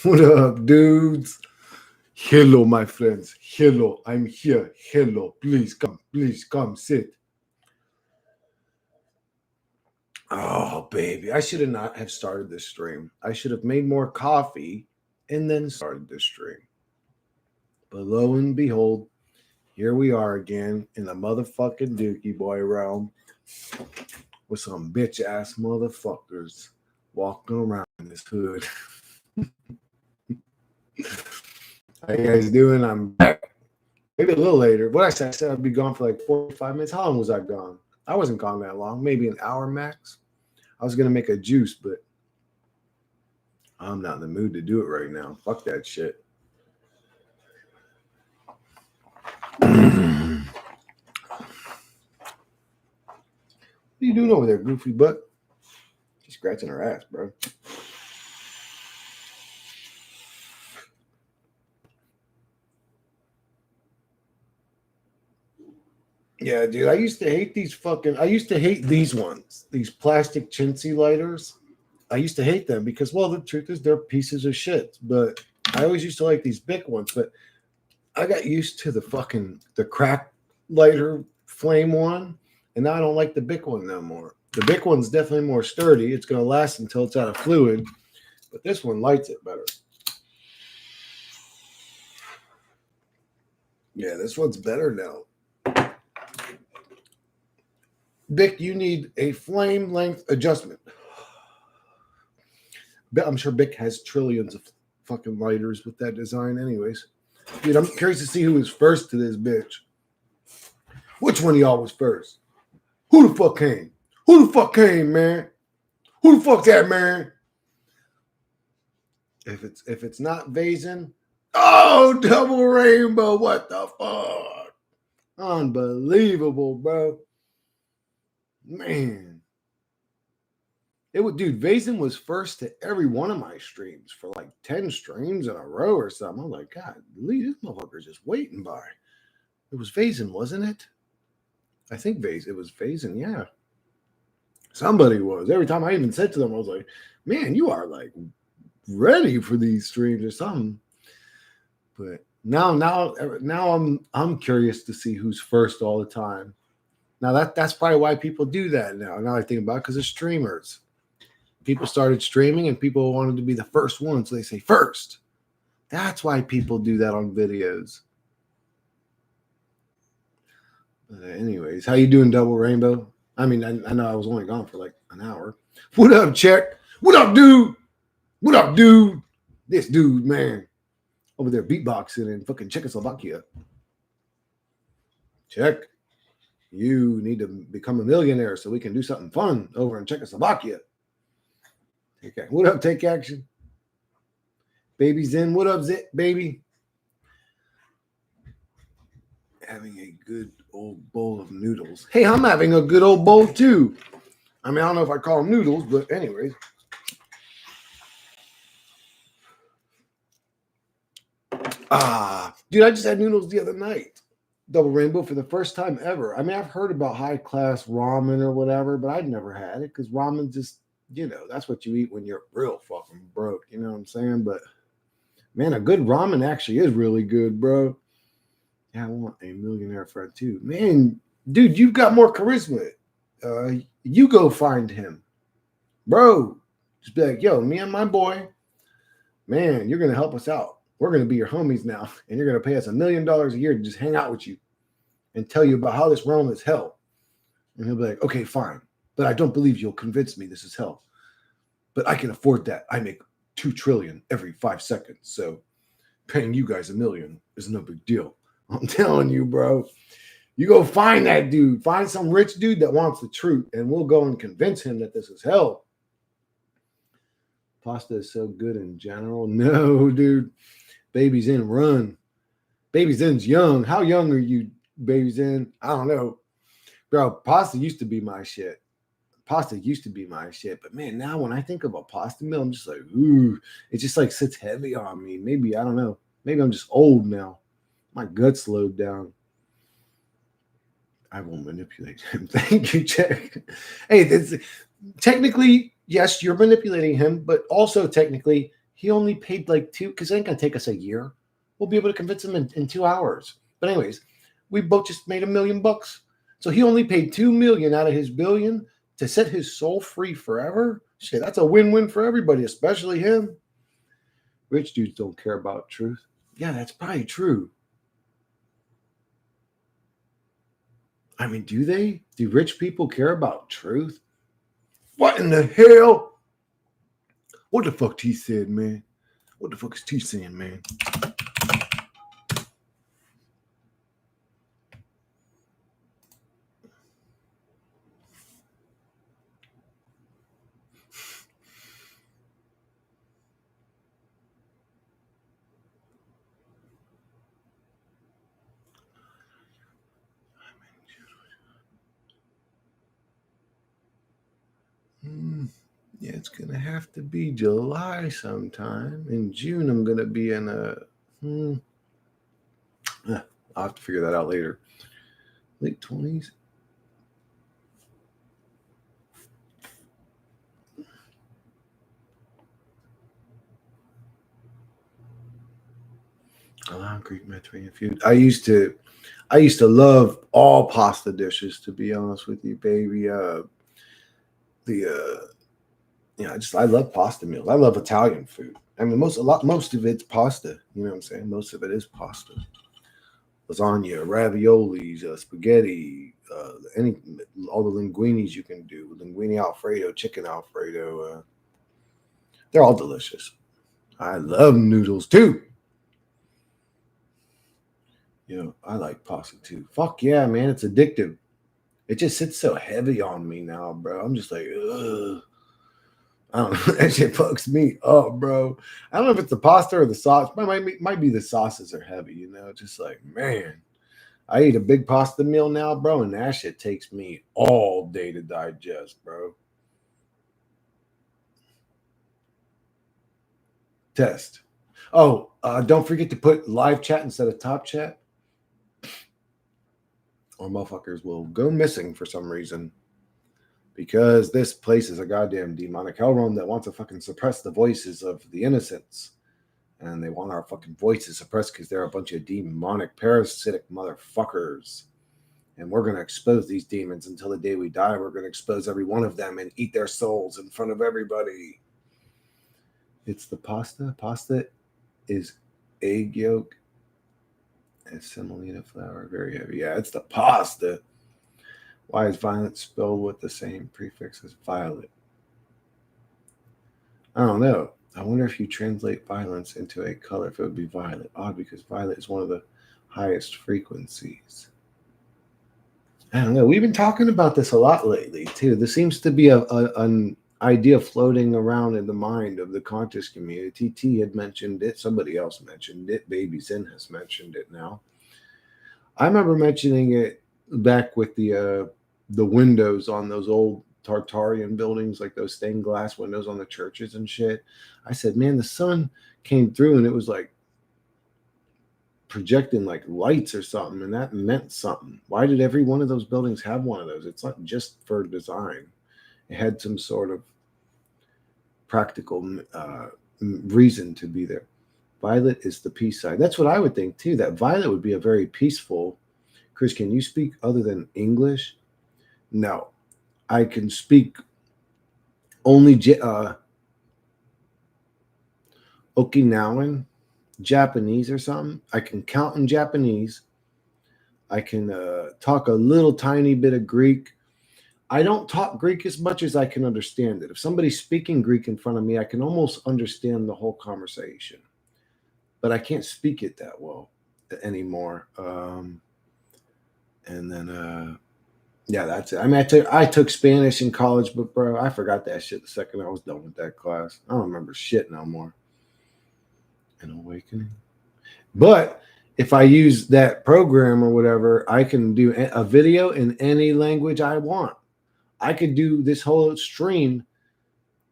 What up, dudes? Hello, my friends. Hello, I'm here. Hello, please come, sit. Oh, baby, I should have not have started this stream. I should have made more coffee and then started this stream. But lo and behold, here we are again in the motherfucking Dookie Boy realm with some bitch ass motherfuckers walking around this hood. How you guys doing? I'm back. Maybe a little later. What I said I'd be gone for like 45 minutes. How long was I gone? I wasn't gone that long. Maybe an hour max. I was going to make a juice, but I'm not in the mood to do it right now. Fuck that shit. What are you doing over there, goofy butt? She's scratching her ass, bro. Yeah, dude, I used to hate these ones, these plastic chintzy lighters. I used to hate them because, well, the truth is they're pieces of shit. But I always used to like these big ones. But I got used to the crack lighter flame one, and now I don't like the big one no more. The big one's definitely more sturdy. It's going to last until it's out of fluid, but this one lights it better. Yeah, this one's better now. Bic, you need a flame length adjustment. I'm sure Bic has trillions of fucking lighters with that design anyways. Dude, I'm curious to see who was first to this bitch. Which one of y'all was first? Who the fuck came? Who the fuck came, man? Who the fuck's that, man? If it's not Vazen, oh, double rainbow, what the fuck? Unbelievable, bro. Man. Dude, Vazen was first to every one of my streams for like 10 streams in a row or something. I'm like, God, this motherfucker's just waiting by. It was Vazen, wasn't it? I think it was Vazen, yeah. Somebody was. Every time I even said to them, I was like, man, you are like ready for these streams or something. But now I'm curious to see who's first all the time. Now that's probably why people do that now. Now I think about it, because of streamers. People started streaming and people wanted to be the first one, so they say first. That's why people do that on videos. But anyways, how you doing, Double Rainbow? I mean, I know I was only gone for like an hour. What up, Check? What up, dude? What up, dude? This dude, man, over there beatboxing in fucking Czechoslovakia. Check. You need to become a millionaire so we can do something fun over in Czechoslovakia. Okay. What up, Take Action? Baby Zen, what up, Zit, baby? Having a good old bowl of noodles. Hey, I'm having a good old bowl too. I mean, I don't know if I call them noodles, but anyways. Dude, I just had noodles the other night. Double Rainbow for the first time ever. I mean, I've heard about high class ramen or whatever, but I'd never had it because ramen just, that's what you eat when you're real fucking broke. You know what I'm saying? But man, a good ramen actually is really good, bro. Yeah, I want a millionaire friend too. Man, dude, you've got more charisma. You go find him. Bro, just be like, yo, me and my boy, man, you're going to help us out. We're going to be your homies now, and you're going to pay us $1 million a year to just hang out with you and tell you about how this realm is hell. And he'll be like, okay, fine, but I don't believe you'll convince me this is hell. But I can afford that. I make $2 trillion every 5 seconds, so paying you guys $1 million is no big deal. I'm telling you, bro. You go find that dude. Find some rich dude that wants the truth, and we'll go and convince him that this is hell. Pasta is so good in general. No, dude. Baby's in, run. Baby's in's young. How young are you, Baby's in? I don't know. Bro, pasta used to be my shit. But man, now when I think of a pasta meal, I'm just like, ooh, it just like sits heavy on me. Maybe, I don't know. Maybe I'm just old now. My gut's slowed down. I won't manipulate him. Thank you, Jack. Hey, technically, yes, you're manipulating him, but also technically, He only paid like two, because it ain't gonna take us a year. We'll be able to convince him in 2 hours. But anyways, we both just made $1,000,000. So he only paid 2 million out of his billion to set his soul free forever. Shit, that's a win-win for everybody, especially him. Rich dudes don't care about truth. Yeah, that's probably true. I mean, do they? Do rich people care about truth? What in the hell? What the fuck T said, man? What the fuck is T saying, man? Yeah, it's gonna have to be July sometime. In June, I'm gonna be in a. I'll have to figure that out later. Late 20s. Greek Mediterranean food. I used to love all pasta dishes. To be honest with you, baby. I love pasta meals. I love Italian food. I mean, most of it's pasta. You know what I'm saying? Most of it is pasta. Lasagna, raviolis, spaghetti, all the linguinis you can do, linguine alfredo, chicken alfredo. They're all delicious. I love noodles too. I like pasta too. Fuck yeah, man, it's addictive. It just sits so heavy on me now, bro. I'm just like, ugh. I don't know. That shit fucks me up, bro. I don't know if it's the pasta or the sauce. Might be the sauces are heavy, just like, man. I eat a big pasta meal now, bro, and that shit takes me all day to digest, bro. Test. Oh, don't forget to put live chat instead of top chat, or motherfuckers will go missing for some reason. Because this place is a goddamn demonic hellroom that wants to fucking suppress the voices of the innocents. And they want our fucking voices suppressed because they're a bunch of demonic, parasitic motherfuckers. And we're going to expose these demons until the day we die. We're going to expose every one of them and eat their souls in front of everybody. It's the pasta. Pasta is egg yolk and semolina flour. Very heavy. Yeah, it's the pasta. Why is violet spelled with the same prefix as violet? I don't know. I wonder if you translate violence into a color, if it would be violet. Odd, because violet is one of the highest frequencies. I don't know. We've been talking about this a lot lately, too. There seems to be an idea floating around in the mind of the conscious community. T had mentioned it. Somebody else mentioned it. Baby Zen has mentioned it now. I remember mentioning it back with the windows on those old Tartarian buildings, like those stained glass windows on the churches and shit. I said, man, the sun came through and it was like projecting like lights or something, and that meant something. Why did every one of those buildings have one of those? It's not just for design. It had some sort of practical reason to be there. Violet is the peace side. That's what I would think too. That violet would be a very peaceful. Chris, can you speak other than English? No, I can speak only Okinawan, Japanese or something. I can count in Japanese. I can talk a little tiny bit of Greek. I don't talk Greek as much as I can understand it. If somebody's speaking Greek in front of me, I can almost understand the whole conversation, but I can't speak it that well anymore. And then, yeah, that's it. I mean, I took Spanish in college, but bro, I forgot that shit the second I was done with that class. I don't remember shit no more. An awakening. But if I use that program or whatever, I can do a video in any language I want. I could do this whole stream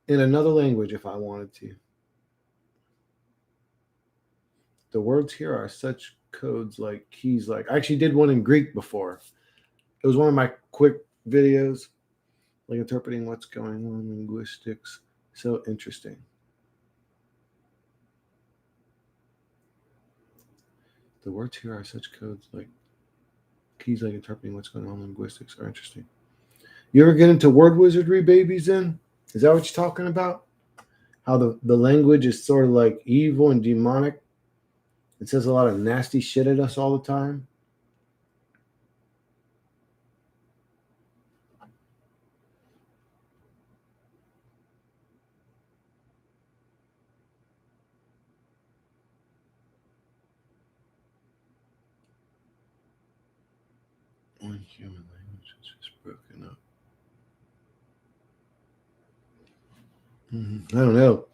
in another language if I wanted to. The words here are such codes like keys. Like I actually did one in Greek before. It was one of my quick videos, like interpreting what's going on in linguistics. So interesting. The words here are such codes like keys, like interpreting what's going on in linguistics are interesting. You ever get into word wizardry, babies? In is that what you're talking about? How the language is sort of like evil and demonic. It says a lot of nasty shit at us all the time. One human language is just broken up. I don't know.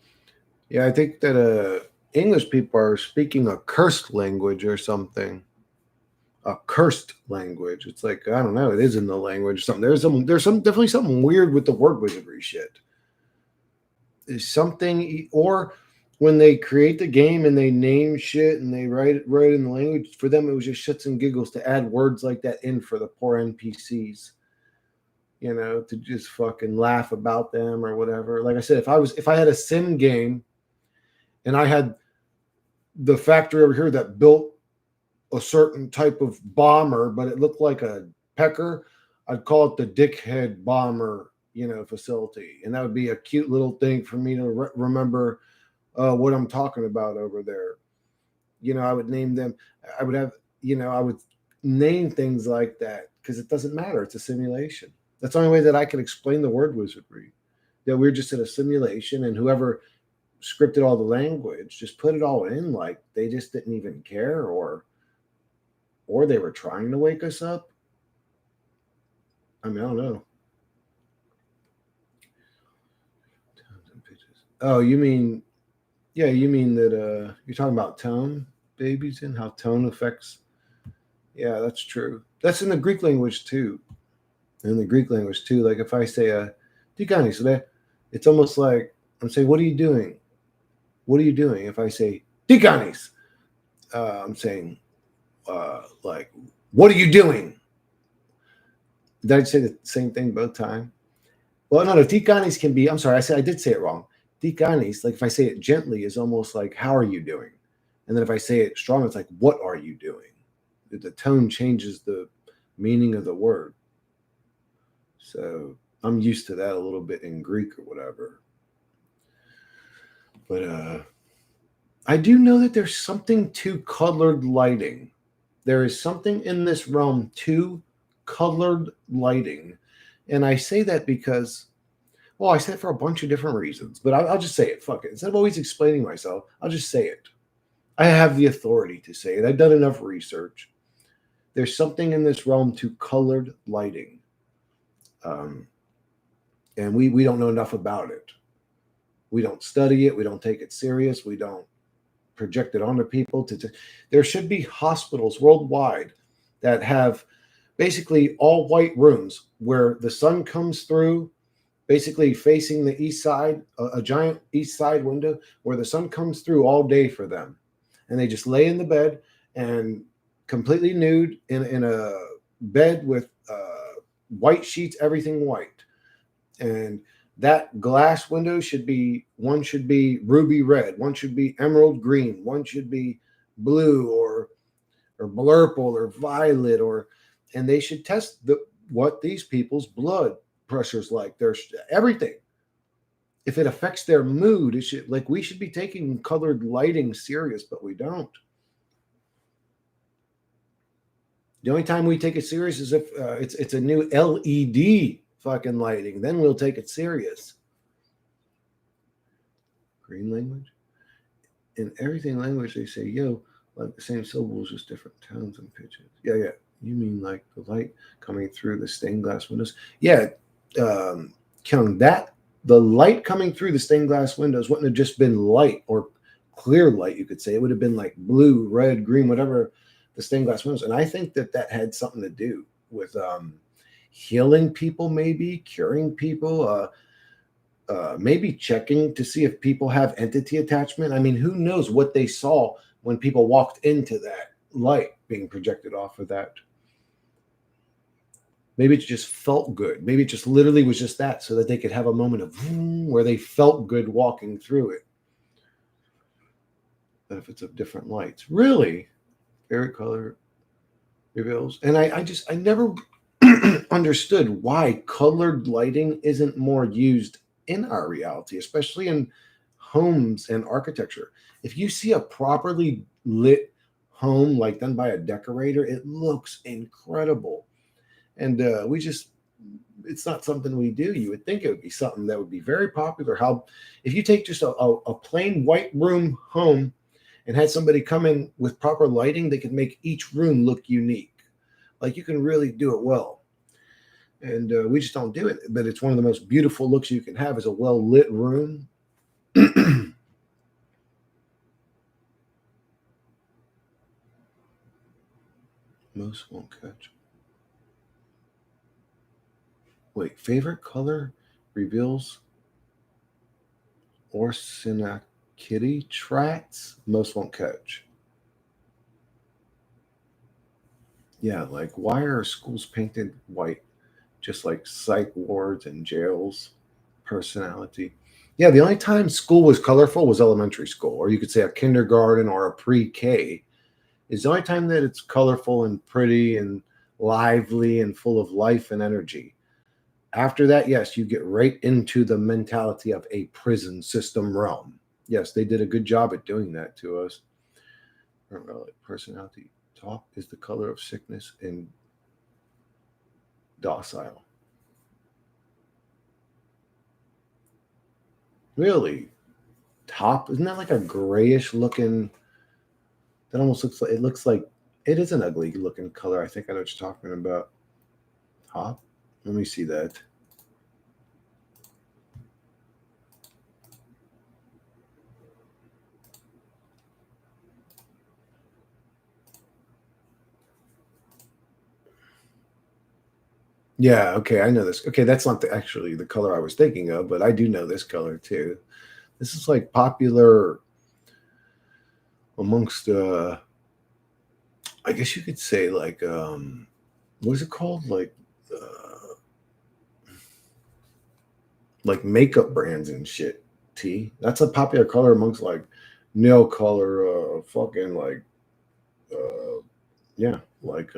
Yeah, I think that English people are speaking a cursed language or something. A cursed language. It's like I don't know. It is in the language. Something there's some definitely something weird with the word wizardry shit. Is something or when they create the game and they name shit and they write it right in the language, for them it was just shits and giggles to add words like that in for the poor NPCs. To just fucking laugh about them or whatever. Like I said, if I had a sim game and I had the factory over here that built a certain type of bomber, but it looked like a pecker, I'd call it the dickhead bomber, facility. And that would be a cute little thing for me to remember what I'm talking about over there. I would name them. I would have, I would name things like that because it doesn't matter. It's a simulation. That's the only way that I can explain the word wizardry. That we're just in a simulation, and whoever scripted all the language just put it all in, like they just didn't even care, or they were trying to wake us up. I mean, I don't know. Oh, you mean, yeah, you mean that you're talking about tone, babies, and how tone affects. Yeah, that's true. That's in the Greek language too. In the Greek language too. Like if I say "Tikani," so that it's almost like I'm saying, "What are you doing? What are you doing?" If I say "Tikanis," I'm saying, like, "What are you doing?" Did I say the same thing both times? Well, no, Tikanis can be. I'm sorry, I did say it wrong. Tikanis, like if I say it gently, is almost like "How are you doing?" And then if I say it strong, it's like "What are you doing?" The tone changes the meaning of the word. So I'm used to that a little bit in Greek or whatever. But I do know that there's something to colored lighting. There is something in this realm to colored lighting. And I say that because, well, I say it for a bunch of different reasons, but I'll just say it. Fuck it. Instead of always explaining myself, I'll just say it. I have the authority to say it. I've done enough research. There's something in this realm to colored lighting. Um, and we don't know enough about it. We don't study it. We don't take it serious. We don't project it onto people. There should be hospitals worldwide that have basically all white rooms where the sun comes through, basically facing the east side, a giant east side window where the sun comes through all day for them. And they just lay in the bed and completely nude in a bed with white sheets, everything white. And that glass window should be ruby red, one should be emerald green, one should be blue or blurple or violet, and they should test what these people's blood pressure's like. There's everything. If it affects their mood, it should, like, we should be taking colored lighting serious, but we don't. The only time we take it serious is if it's a new LED fucking lighting. Then we'll take it serious. Green language? In everything language, they say, yo, like the same syllables, just different tones and pitches. Yeah. You mean like the light coming through the stained glass windows? Yeah. Kyung, the light coming through the stained glass windows wouldn't have just been light or clear light, you could say. It would have been like blue, red, green, whatever the stained glass windows. And I think that had something to do with healing people, maybe curing people, maybe checking to see if people have entity attachment. I mean, who knows what they saw when people walked into that light being projected off of that. Maybe it just felt good. Maybe it just literally was just that, so that they could have a moment of where they felt good walking through it. But if it's of different lights, really? Favorite color reveals. And I never understood why colored lighting isn't more used in our reality, especially in homes and architecture. If you see a properly lit home, like done by a decorator, it looks incredible. And we just, it's not something we do. You would think it would be something that would be very popular. How, if you take just a plain white room home and had somebody come in with proper lighting, they could make each room look unique. Like you can really do it well. And we just don't do it. But it's one of the most beautiful looks you can have is a well lit room. Most won't catch. Wait, favorite color reveals or kitty tracks? Most won't catch. Yeah, like why are schools painted white? Just like psych wards and jails. Personality. Yeah, the only time school was colorful was elementary school, or you could say a kindergarten or a pre-K. Is the only time that it's colorful and pretty and lively and full of life and energy. After that, yes, you get right into the mentality of a prison system realm. Yes, they did a good job at doing that to us. Personality. Top is the color of sickness and docile. Really? Top? Isn't that like a grayish looking? That almost looks like, it looks like it is an ugly looking color. I think I know what you're talking about. Top? Let me see that. Yeah, okay, I know this. Okay, that's not actually the color I was thinking of, but I do know this color too. This is like popular amongst I guess you could say like what is it called? Like makeup brands and shit. T. That's a popular color amongst like nail color, fucking like yeah, like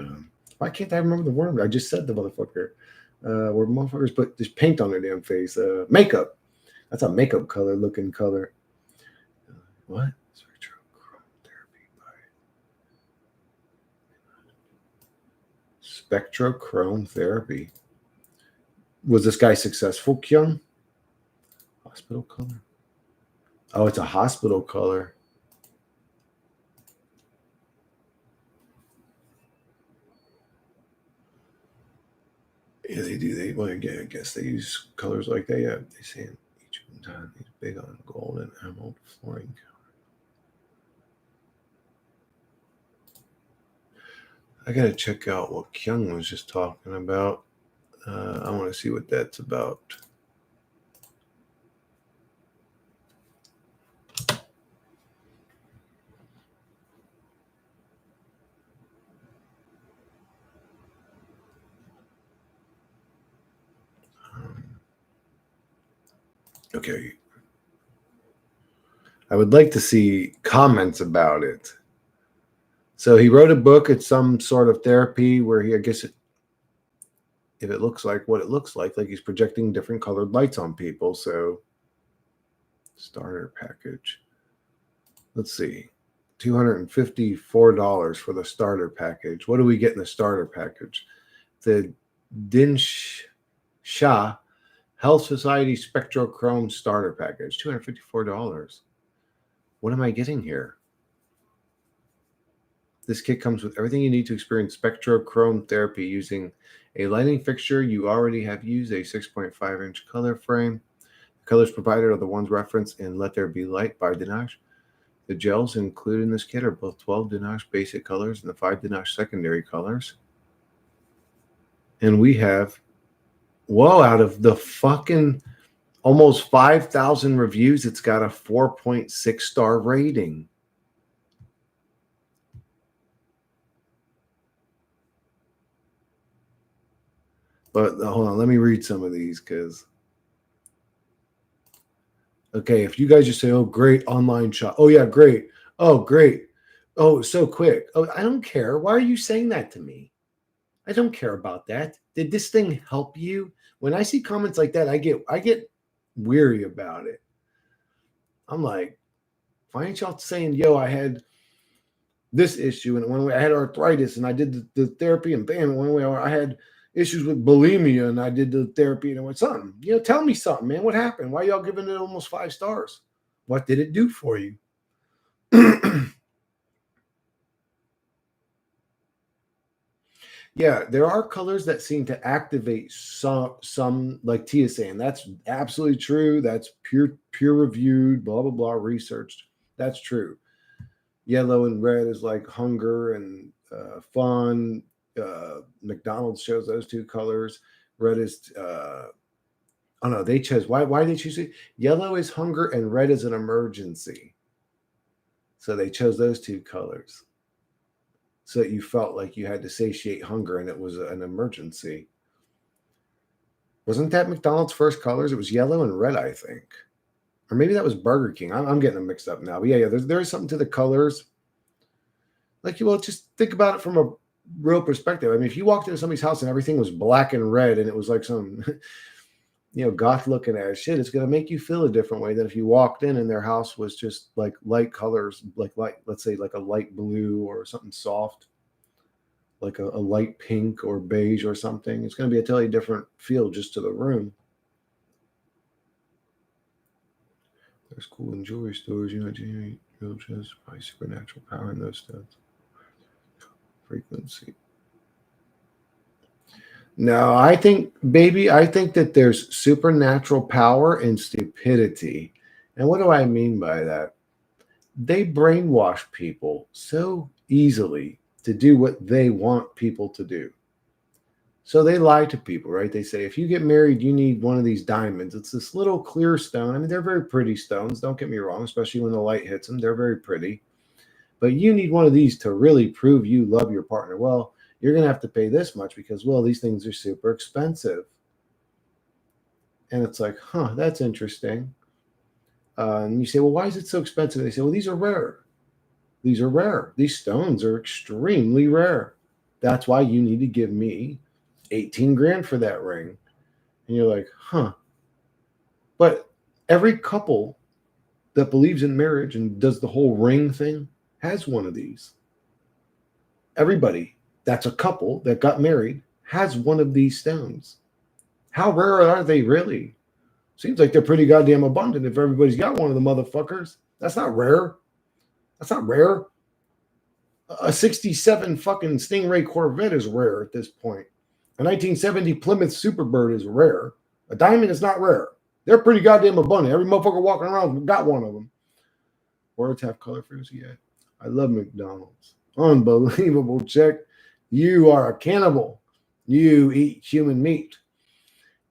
why can't I remember the word? I just said the motherfucker. Where motherfuckers put this paint on their damn face. Makeup. That's a makeup color looking color. What? Spectrochrome therapy. Was this guy successful, Kyung? Hospital color. Oh, it's a hospital color. Yeah, they do. They well, yeah, I guess they use colors like that. Yeah, they say each time he's big on gold and emerald flooring. I gotta check out what Kyung was just talking about. I want to see what that's about. Okay, I would like to see comments about it. So he wrote a book. It's some sort of therapy where he, I guess, if it looks like what it looks like he's projecting different colored lights on people. So, starter package. Let's see, $254 for the starter package. What do we get in the starter package? The Dinsh Shah Health Society Spectrochrome starter package, $254. What am I getting here? This kit comes with everything you need to experience spectrochrome therapy using a lighting fixture you already have used, a 6.5-inch color frame. The colors provided are the ones referenced in Let There Be Light by Dinesh. The gels included in this kit are both 12 Dinesh basic colors and the 5 Dinesh secondary colors. And we have, whoa, out of the fucking almost 5,000 reviews, it's got a 4.6 star rating. But hold on, let me read some of these because, okay, if you guys just say, oh, great online shop. Oh, yeah, great. Oh, great. Oh, so quick. Oh, I don't care. Why are you saying that to me? I don't care about that. Did this thing help you? When I see comments like that, I get weary about it. I'm like, why ain't y'all saying, yo, I had this issue and one way I had arthritis and I did the therapy and bam, one way I had issues with bulimia and I did the therapy and it went something. Tell me something, man. What happened? Why y'all giving it almost 5 stars? What did it do for you? Yeah, there are colors that seem to activate some like Tia saying. That's absolutely true. That's peer reviewed, blah blah blah, researched. That's true. Yellow and red is like hunger and fun. McDonald's shows those two colors. Red is oh no, they chose why did they choose it? Yellow is hunger and red is an emergency. So they chose those two colors. So that you felt like you had to satiate hunger and it was an emergency. Wasn't that McDonald's first colors? It was yellow and red, I think. Or maybe that was Burger King. I'm getting them mixed up now. But yeah, there's something to the colors. Like, well, just think about it from a real perspective. I mean, if you walked into somebody's house and everything was black and red and it was like some, goth looking ass shit, it's going to make you feel a different way than if you walked in and their house was just like light colors, like let's say like a light blue or something soft, like a light pink or beige or something. It's going to be a totally different feel just to the room. There's cool in jewelry stores, generate real just by supernatural power in those stones. Frequency. No, I think that there's supernatural power and stupidity. And what do I mean by that? They brainwash people so easily to do what they want people to do. So they lie to people, right? They say, if you get married, you need one of these diamonds. It's this little clear stone. I mean, they're very pretty stones. Don't get me wrong, especially when the light hits them. They're very pretty. But you need one of these to really prove you love your partner. Well, you're going to have to pay this much because, well, these things are super expensive. And it's like, huh, that's interesting. And you say, well, why is it so expensive? They say, well, these are rare. These are rare. These stones are extremely rare. That's why you need to give me 18 grand for that ring. And you're like, huh. But every couple that believes in marriage and does the whole ring thing has one of these. Everybody that's a couple that got married has one of these stones. How rare are they really? Seems like they're pretty goddamn abundant if everybody's got one of the motherfuckers. That's not rare. That's not rare. A 67 fucking Stingray Corvette is rare at this point. A 1970 Plymouth Superbird is rare. A diamond is not rare. They're pretty goddamn abundant. Every motherfucker walking around got one of them. Words have color frequency. Yeah. I love McDonald's. Unbelievable. Check. You are a cannibal. You eat human meat.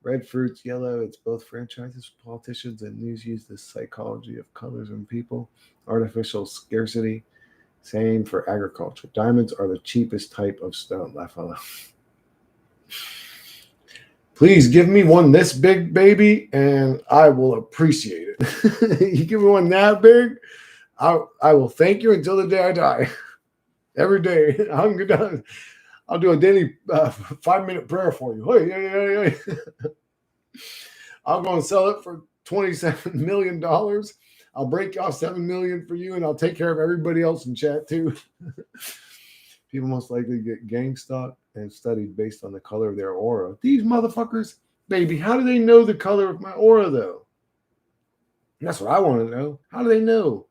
Red fruits, yellow. It's both franchises. Politicians and news use this psychology of colors and people. Artificial scarcity. Same for agriculture. Diamonds are the cheapest type of stone. Laugh out loud. Please give me one this big, baby, and I will appreciate it. You give me one that big, I will thank you until the day I die. Every day, I'll do a daily 5-minute prayer for you. Hey, hey, hey, hey. I'm going to sell it for $27 million. I'll break y'all $7 million for you, and I'll take care of everybody else in chat too. People most likely get gang stalked and studied based on the color of their aura. These motherfuckers, baby, how do they know the color of my aura though? That's what I want to know. How do they know?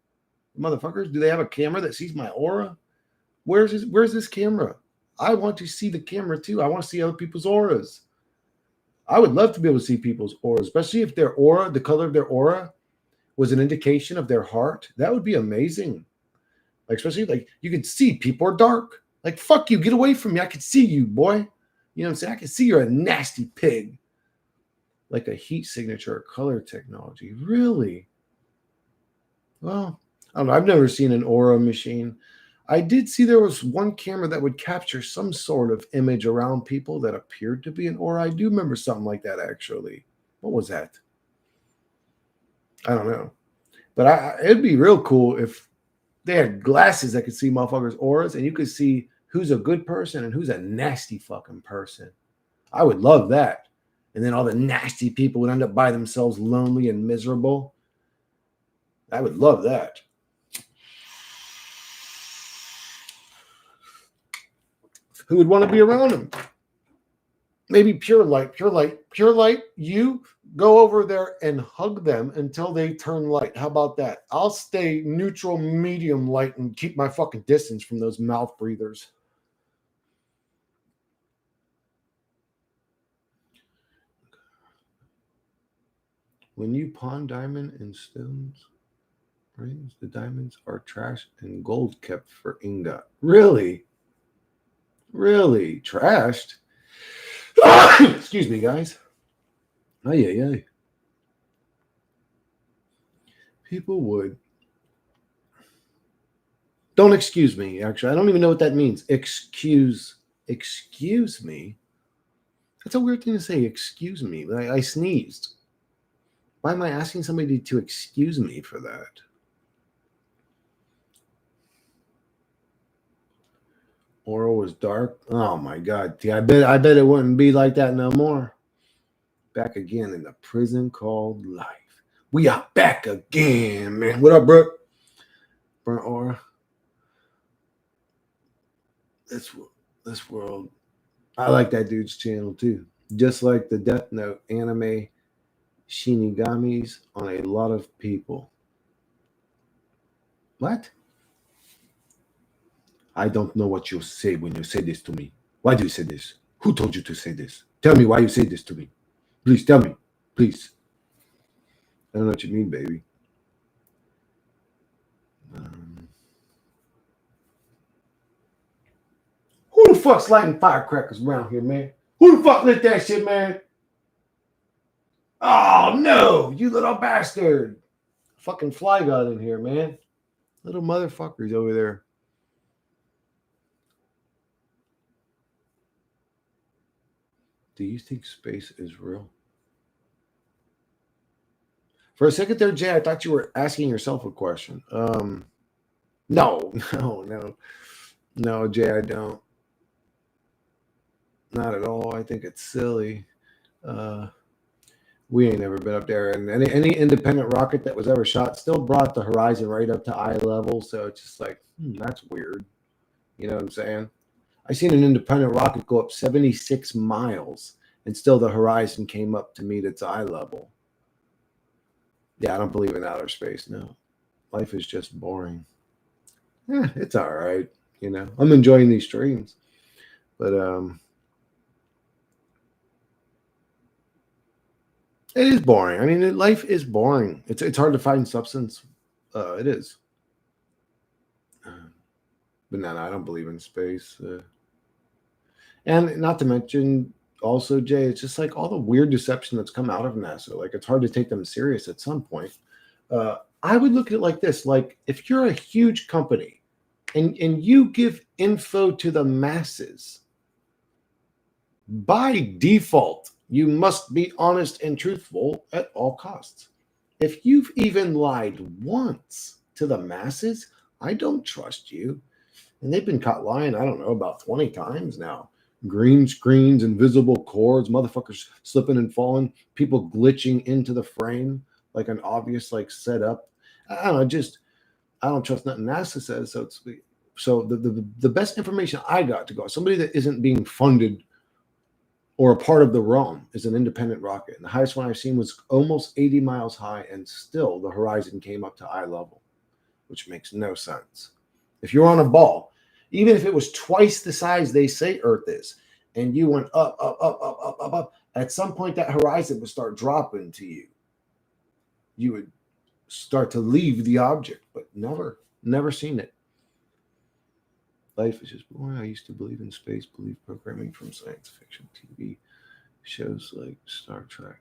Motherfuckers, do they have a camera that sees my aura? Where's this camera? I want to see the camera too. I want to see other people's auras. I would love to be able to see people's auras, especially if their aura, the color of their aura, was an indication of their heart. That would be amazing. Like, especially like you can see people are dark. Like, fuck you, get away from me. I can see you, boy. You know what I'm saying? I can see you're a nasty pig. Like a heat signature or color technology. Really? Well, I don't know. I've never seen an aura machine. I did see there was one camera that would capture some sort of image around people that appeared to be an aura. I do remember something like that, actually. What was that? I don't know. But it'd be real cool if They had glasses that could see motherfuckers' auras, and you could see who's a good person and who's a nasty fucking person. I would love that. And then all the nasty people would end up by themselves, lonely and miserable. I would love that. Who would want to be around them? Maybe pure light, pure light, pure light. You go over there and hug them until they turn light. How about that? I'll stay neutral, medium light and keep my fucking distance from those mouth breathers. When you pawn diamond and stones rings, the diamonds are trash and gold kept for ingot. Really? Really? Trashed? Excuse me, guys. Ay. People would. Don't excuse me, actually. I don't even know what that means. Excuse me? That's a weird thing to say, excuse me. I sneezed. Why am I asking somebody to excuse me for that? Aura was dark. Oh my god. I bet it wouldn't be like that no more. Back again in the prison called life. We are back again, man. What up, bro? Burnt aura. This world. I like that dude's channel too. Just like the Death Note anime Shinigamis on a lot of people. What? I don't know what you say when you say this to me. Why do you say this? Who told you to say this? Tell me why you say this to me. Please tell me. Please. I don't know what you mean, baby. Who the fuck's lighting firecrackers around here, man? Who the fuck lit that shit, man? Oh, no, you little bastard. Fucking fly got in here, man. Little motherfuckers over there. Do you think space is real? For a second there, Jay, I thought you were asking yourself a question. No, Jay, I don't. Not at all. I think it's silly. We ain't never been up there, and any independent rocket that was ever shot still brought the horizon right up to eye level. So it's just like that's weird. You know what I'm saying? I seen an independent rocket go up 76 miles, and still the horizon came up to meet its eye level. Yeah, I don't believe in outer space. No, life is just boring. Yeah, it's all right. You know, I'm enjoying these streams, but it is boring. I mean, life is boring. It's hard to find substance. It is. But no, I don't believe in space. And not to mention, also, Jay, it's just like all the weird deception that's come out of NASA. Like, it's hard to take them serious at some point. I would look at it like this: like, if you're a huge company and you give info to the masses, by default, you must be honest and truthful at all costs. If you've even lied once to the masses, I don't trust you. And they've been caught lying, I don't know, about 20 times now. Green screens, invisible cords, motherfuckers slipping and falling, people glitching into the frame like an obvious like setup. I don't know, I don't trust nothing NASA says. So the best information I got to go, somebody that isn't being funded or a part of the realm, is an independent rocket. And the highest one I've seen was almost 80 miles high, and still the horizon came up to eye level, which makes no sense. If you're on a ball, even if it was twice the size they say Earth is, and you went up, at some point that horizon would start dropping to you. You would start to leave the object, but never seen it. Life is just boring. I used to believe in space, believe programming from science fiction TV shows like Star Trek.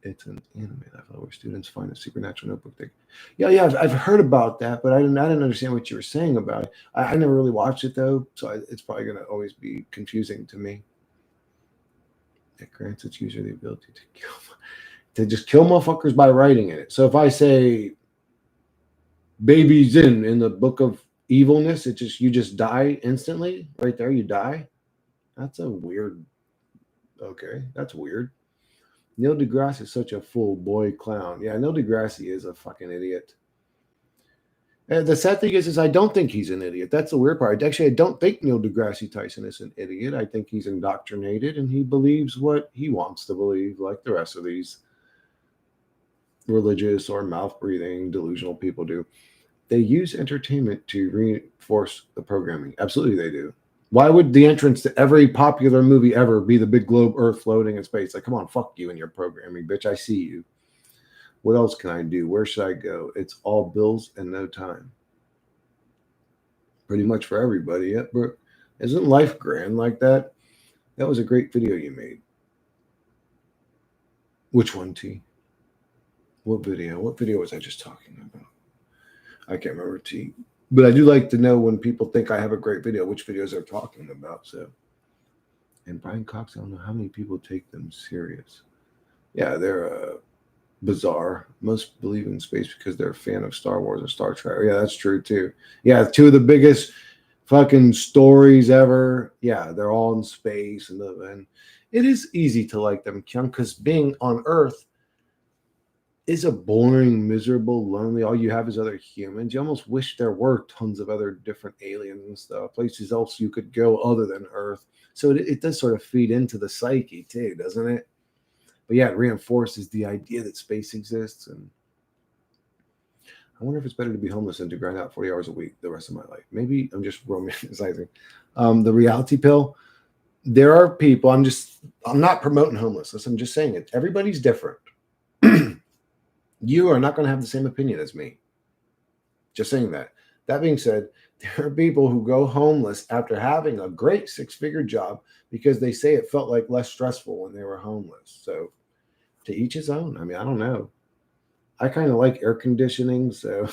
It's an anime that where students find a supernatural notebook thing. Yeah, I've heard about that, but I didn't understand what you were saying about it. I never really watched it though, so it's probably going to always be confusing to me. It grants its user the ability to just kill motherfuckers by writing in it. So if I say babies in the book of evilness. It just, you just die instantly right there. You die. That's a weird. Okay, that's weird. Neil deGrasse is such a full boy clown. Yeah, Neil deGrasse is a fucking idiot. And the sad thing is I don't think he's an idiot. That's the weird part. Actually, I don't think Neil deGrasse Tyson is an idiot. I think he's indoctrinated and he believes what he wants to believe, like the rest of these religious or mouth breathing delusional people do. They use entertainment to reinforce the programming. Absolutely, they do. Why would the entrance to every popular movie ever be the big globe Earth floating in space? Like, come on, fuck you and your programming, bitch. I see you. What else can I do? Where should I go? It's all bills and no time. Pretty much for everybody. Yeah, but isn't life grand like that? That was a great video you made. Which one, T? What video? What video was I just talking about? I can't remember, T. But I do like to know when people think I have a great video, which videos they're talking about. So, and Brian Cox, I don't know how many people take them serious. Yeah, they're bizarre. Most believe in space because they're a fan of Star Wars or Star Trek. Yeah, that's true too. Yeah, two of the biggest fucking stories ever. Yeah, they're all in space, and it is easy to like them, Kyung, because being on Earth is a boring, miserable, lonely. All you have is other humans. You almost wish there were tons of other different aliens and stuff, places else you could go other than Earth. So it does sort of feed into the psyche too, doesn't it? But yeah, it reinforces the idea that space exists. And I wonder if it's better to be homeless than to grind out 40 hours a week the rest of my life. Maybe I'm just romanticizing the reality pill. There are people, I'm not promoting homelessness. I'm just saying it. Everybody's different. You are not going to have the same opinion as me. Just saying that. That being said, there are people who go homeless after having a great 6-figure job because they say it felt like less stressful when they were homeless. So to each his own. I mean, I don't know. I kind of like air conditioning, so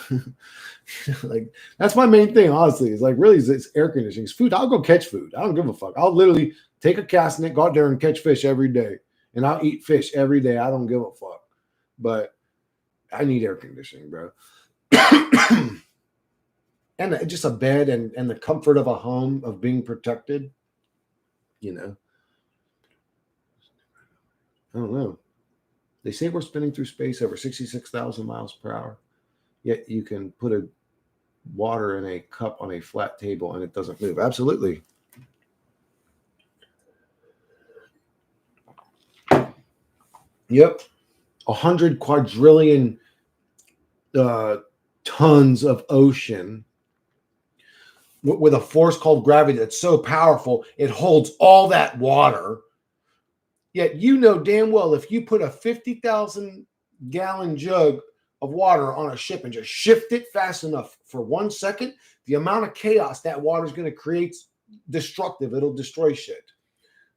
like that's my main thing, honestly. Is like really it's air conditioning. It's food. I'll go catch food. I don't give a fuck. I'll literally take a cast net, go out there and catch fish every day, and I'll eat fish every day. I don't give a fuck. But I need air conditioning, bro. And just a bed and the comfort of a home of being protected. You know, I don't know. They say we're spinning through space over 66,000 miles per hour. Yet you can put a water in a cup on a flat table and it doesn't move. Absolutely. Yep. 100 quadrillion uh, tons of ocean with a force called gravity that's so powerful, it holds all that water. Yet you know damn well if you put a 50,000 gallon jug of water on a ship and just shift it fast enough for 1 second, the amount of chaos that water is going to create destructive. It'll destroy shit.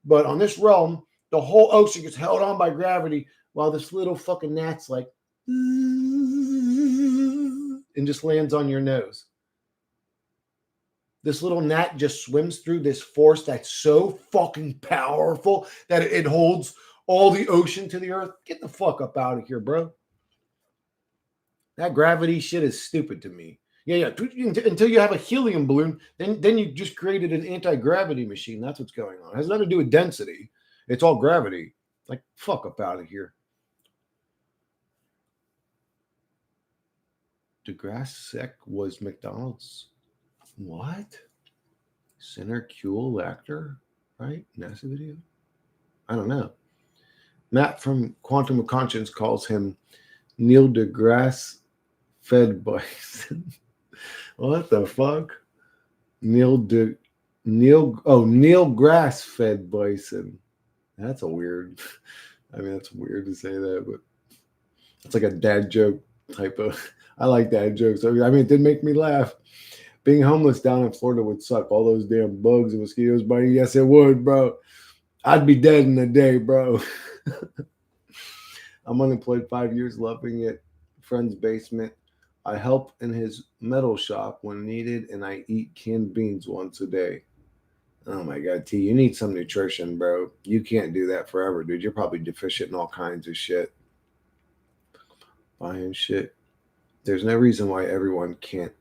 But on this realm, the whole ocean gets held on by gravity while this little fucking gnat's like and just lands on your nose. This little gnat just swims through this force that's so fucking powerful that it holds all the ocean to the earth. Get the fuck up out of here, bro. That gravity shit is stupid to me. Yeah. Until you have a helium balloon, then you just created an anti-gravity machine. That's what's going on. It has nothing to do with density. It's all gravity. Like, fuck up out of here. DeGrasse was McDonald's. What? Center Kuehl actor? Right? NASA video? I don't know. Matt from Quantum of Conscience calls him Neil deGrasse fed bison. What the fuck? Neil grass fed bison. That's a weird. I mean, that's weird to say that, but it's like a dad joke type of. I like dad jokes. I mean, it did make me laugh. Being homeless down in Florida would suck. All those damn bugs and mosquitoes biting. Yes, it would, bro. I'd be dead in a day, bro. I'm unemployed 5 years, loving it. Friend's basement. I help in his metal shop when needed, and I eat canned beans once a day. Oh my God, T, you need some nutrition, bro. You can't do that forever, dude. You're probably deficient in all kinds of shit. Buying shit There's no reason why everyone can't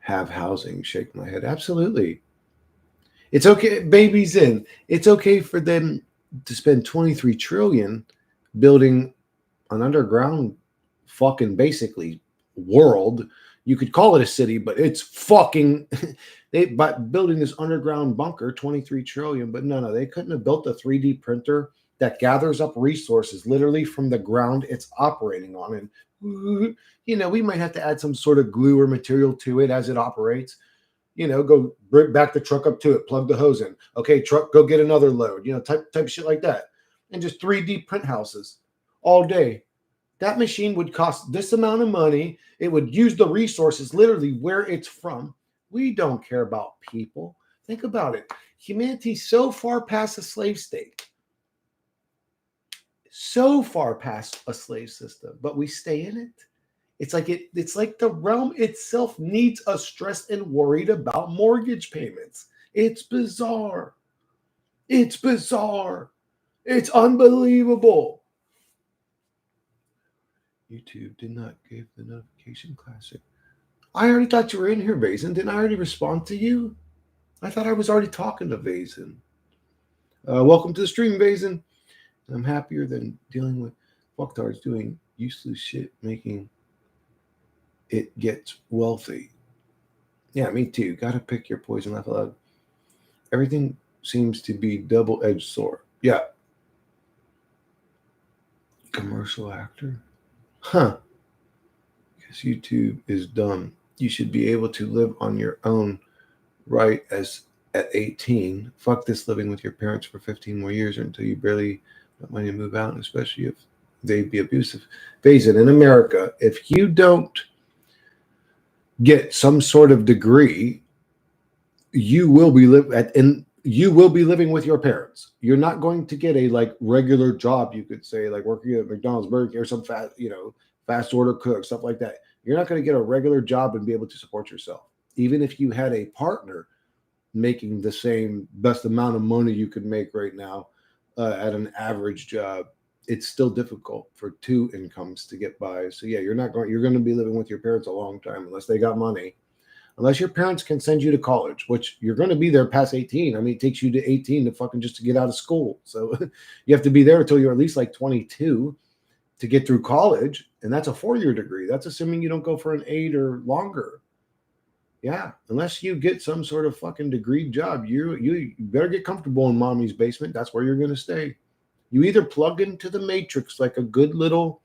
have housing. Shake my head. Absolutely. It's okay. Babies in. It's okay for them to spend 23 trillion building an underground fucking basically world. You could call it a city, but it's fucking they by building this underground bunker, 23 trillion. But no, they couldn't have built a 3D printer that gathers up resources literally from the ground it's operating on. And we might have to add some sort of glue or material to it as it operates. Go bring back the truck up to it, plug the hose in. Okay, truck, go get another load. Type shit like that, and just 3D print houses all day. That machine would cost this amount of money. It would use the resources literally where it's from. We don't care about people. Think about it. Humanity's so far past a slave state, so far past a slave system, but we stay in it. It's like the realm itself needs us stressed and worried about mortgage payments. It's bizarre. It's bizarre. It's unbelievable. YouTube did not give the notification classic. I already thought you were in here, Vazen. Didn't I already respond to you? I thought I was already talking to Vazen. Welcome to the stream, Vazen. I'm happier than dealing with fucktards doing useless shit, making it gets wealthy. Yeah, me too. Gotta pick your poison laugh aloud. Everything seems to be double-edged sword. Yeah. Commercial actor? Huh. Because YouTube is dumb. You should be able to live on your own right as at 18. Fuck this living with your parents for 15 more years until you barely got money to move out, especially if they'd be abusive. Face it, in America, if you don't get some sort of degree, you will be living with your parents. You're not going to get a like regular job, you could say, like working at McDonald's, Burger King, or some fast order cook, stuff like that. You're not going to get a regular job and be able to support yourself. Even if you had a partner making the same best amount of money you could make right now at an average job, it's still difficult for two incomes to get by. So yeah, you're going to be living with your parents a long time unless they got money. Unless your parents can send you to college, which you're going to be there past 18. I mean, it takes you to 18 to fucking just to get out of school. So you have to be there until you're at least like 22 to get through college. And that's a 4-year degree. That's assuming you don't go for an 8 or longer. Yeah, unless you get some sort of fucking degree job, you better get comfortable in mommy's basement. That's where you're going to stay. You either plug into the matrix like a good little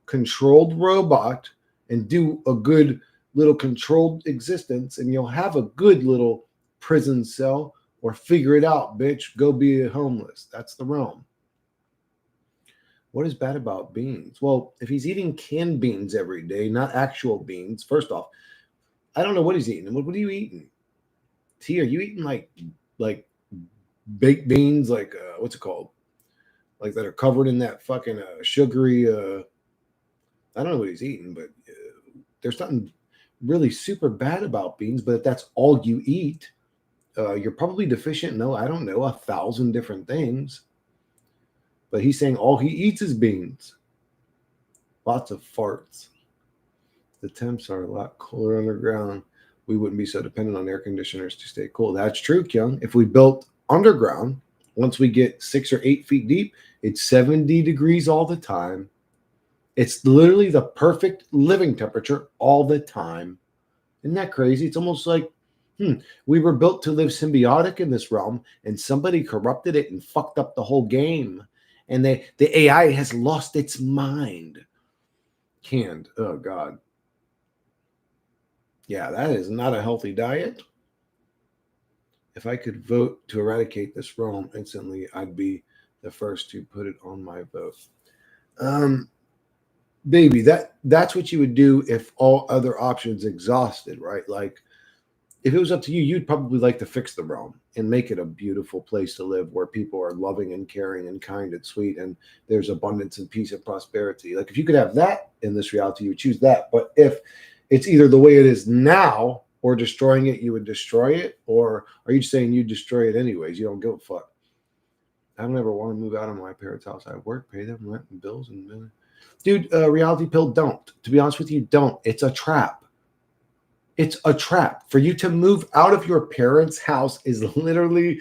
controlled robot and do a good little controlled existence, and you'll have a good little prison cell, or figure it out, bitch. Go be a homeless. That's the realm. What is bad about beans? Well, if he's eating canned beans every day, not actual beans, first off, I don't know what he's eating. What are you eating? T, are you eating like baked beans, like what's it called? Like that are covered in that fucking sugary I don't know what he's eating, but there's nothing really super bad about beans. But if that's all you eat, you're probably deficient. No, I don't know, 1,000 different things. But he's saying all he eats is beans. Lots of farts. The temps are a lot cooler underground. We wouldn't be so dependent on air conditioners to stay cool. That's true, Kyung. If we built underground, once we get 6 or 8 feet deep, it's 70 degrees all the time. It's literally the perfect living temperature all the time. Isn't that crazy? It's almost like, we were built to live symbiotic in this realm, and somebody corrupted it and fucked up the whole game. And the AI has lost its mind. Canned. Oh, God. Yeah, that is not a healthy diet. If I could vote to eradicate this realm instantly, I'd be the first to put it on my vote. Baby, that's what you would do if all other options exhausted, right? Like, if it was up to you, you'd probably like to fix the realm and make it a beautiful place to live where people are loving and caring and kind and sweet, and there's abundance and peace and prosperity. Like, if you could have that in this reality, you would choose that. But if it's either the way it is now or destroying it, you would destroy it? Or are you saying you destroy it anyways? You don't give a fuck. I don't ever want to move out of my parents' house. I work, pay them rent and bills, and Dude, reality pill, don't. To be honest with you, don't. It's a trap. It's a trap. For you to move out of your parents' house is literally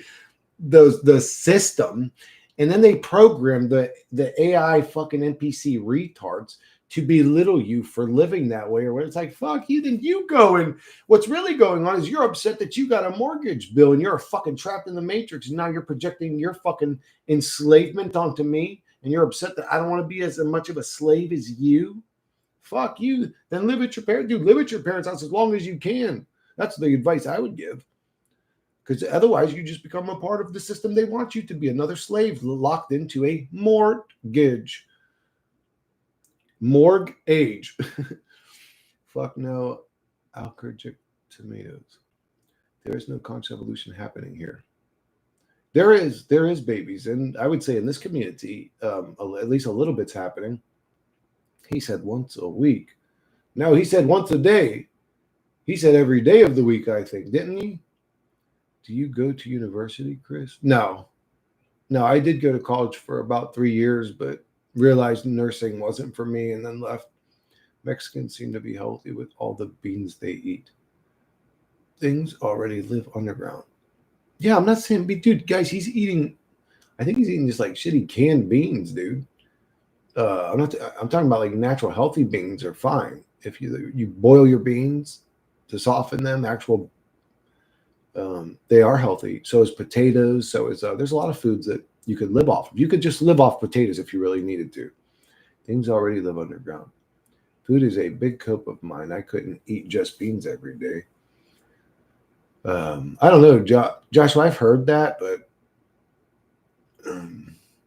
the system, and then they program the AI fucking NPC retards to belittle you for living that way, or what. It's like, fuck you, then you go. And what's really going on is you're upset that you got a mortgage bill and you're fucking trapped in the matrix, and now you're projecting your fucking enslavement onto me, and you're upset that I don't want to be as much of a slave as you. Fuck you. Then live at your parents. Dude, live at your parents' house as long as you can. That's the advice I would give. Because otherwise, you just become a part of the system they want you to be, another slave locked into a mortgage. Mortgage. Fuck no, allergic tomatoes. There is no conscious evolution happening here. There is babies, and I would say in this community, at least a little bit's happening. He said once a week. No, he said once a day. He said every day of the week, I think, didn't he? Do you go to university, Chris? No. No, I did go to college for about 3 years, but realized nursing wasn't for me and then left. Mexicans seem to be healthy with all the beans they eat. Things already live underground. Yeah, I'm not saying, dude, guys, I think he's eating just like shitty canned beans, dude. I'm talking about like natural healthy beans are fine. If you boil your beans to soften them, they are healthy. So is potatoes. So is there's a lot of foods that you could live off. You could just live off potatoes if you really needed to. Things already live underground. Food is a big cope of mine. I couldn't eat just beans every day. I don't know, Joshua. I've heard that, but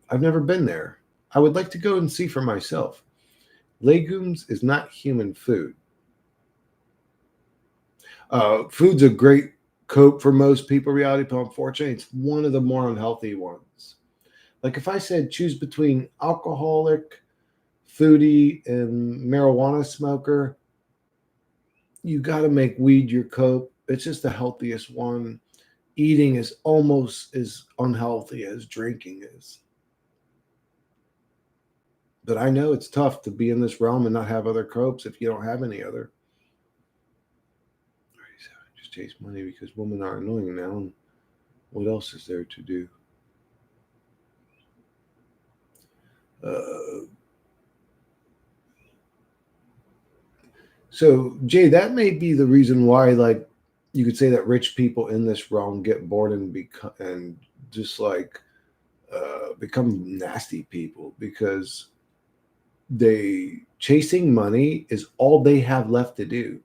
I've never been there. I would like to go and see for myself. Legumes is not human food. Food's a great cope for most people, reality, but unfortunately, it's one of the more unhealthy ones. Like if I said choose between alcoholic, foodie, and marijuana smoker, you got to make weed your cope. It's just the healthiest one. Eating is almost as unhealthy as drinking is. But I know it's tough to be in this realm and not have other copes if you don't have any other. Just chase money because women are annoying now. And what else is there to do? So Jay, that may be the reason why, like, you could say that rich people in this realm get bored and just like become nasty people, because they chasing money is all they have left to do.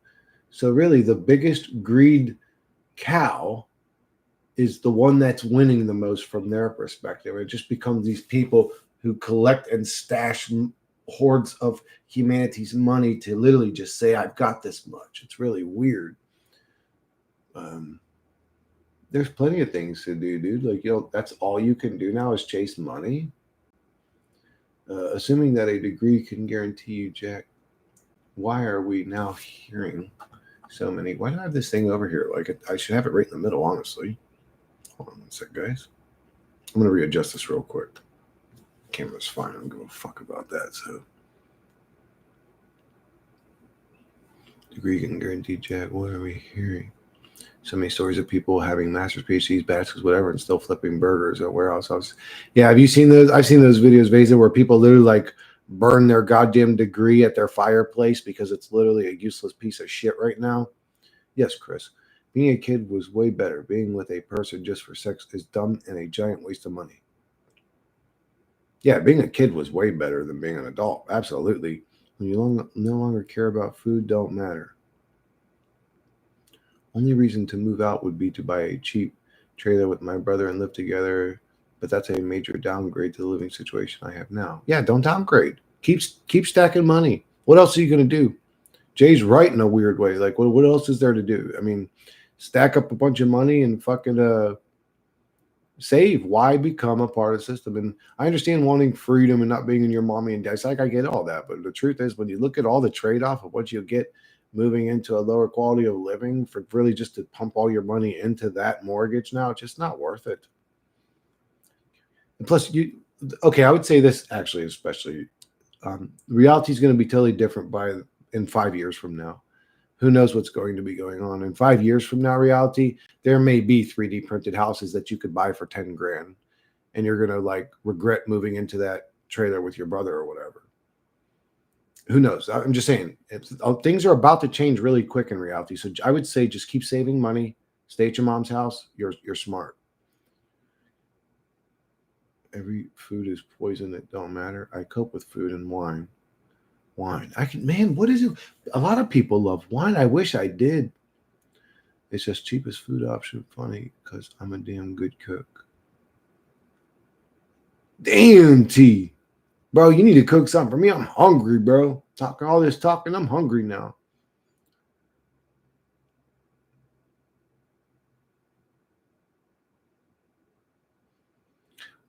So really, the biggest greed cow is the one that's winning the most from their perspective. It just becomes these people who collect and stash hordes of humanity's money to literally just say, I've got this much. It's really weird. There's plenty of things to do, dude. Like, that's all you can do now is chase money. Assuming that a degree can guarantee you jack, why are we now hearing so many? Why do I have this thing over here? Like, I should have it right in the middle, honestly. Hold on one sec, guys. I'm going to readjust this real quick. Camera's fine. I don't give a fuck about that. So, degree can guarantee jack. What are we hearing? So many stories of people having master's, PhDs, bachelors, whatever, and still flipping burgers at warehouse houses. Yeah, have you seen those? I've seen those videos, Vesa, where people literally like burn their goddamn degree at their fireplace because it's literally a useless piece of shit right now. Yes, Chris. Being a kid was way better. Being with a person just for sex is dumb and a giant waste of money. Yeah, being a kid was way better than being an adult. Absolutely. When you no longer care about food, don't matter. Only reason to move out would be to buy a cheap trailer with my brother and live together, but that's a major downgrade to the living situation I have now. Yeah, don't downgrade. Keep stacking money. What else are you going to do? Jay's right in a weird way. Like, what else is there to do? I mean, stack up a bunch of money and fucking save. Why become a part of the system? And I understand wanting freedom and not being in your mommy and dad's. Like, I get all that, but the truth is, when you look at all the trade-off of what you get moving into a lower quality of living for really just to pump all your money into that mortgage now, it's just not worth it. And plus, I would say this actually, especially Reality is going to be totally different in 5 years from now. Who knows what's going to be going on in 5 years from now? Reality, there may be 3D printed houses that you could buy for 10 grand, and you're going to like regret moving into that trailer with your brother or whatever. Who knows? I'm just saying, things are about to change really quick in reality. So I would say just keep saving money, stay at your mom's house. You're smart. Every food is poison. It don't matter. I cope with food and wine. Wine. I can, man, what is it? A lot of people love wine. I wish I did. It's just cheapest food option. Funny because I'm a damn good cook. Damn, T. Bro, you need to cook something for me. I'm hungry, bro. Talking all this talking, I'm hungry now.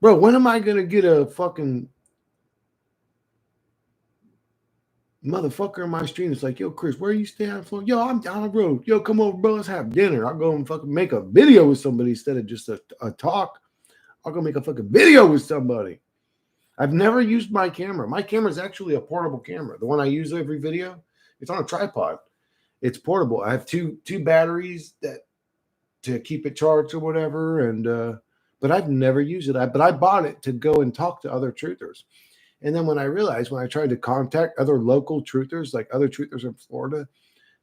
Bro, when am I gonna get a fucking motherfucker in my stream? It's like, yo, Chris, where you staying from? Yo, I'm down the road. Yo, come over, bro. Let's have dinner. I'll go and fucking make a video with somebody instead of just a talk. I'll go make a fucking video with somebody. I've never used my camera. My camera is actually a portable camera. The one I use every video, it's on a tripod. It's portable. I have two batteries that to keep it charged or whatever, and but I've never used it. But I bought it to go and talk to other truthers. And then when I realized, when I tried to contact other local truthers, like other truthers in Florida,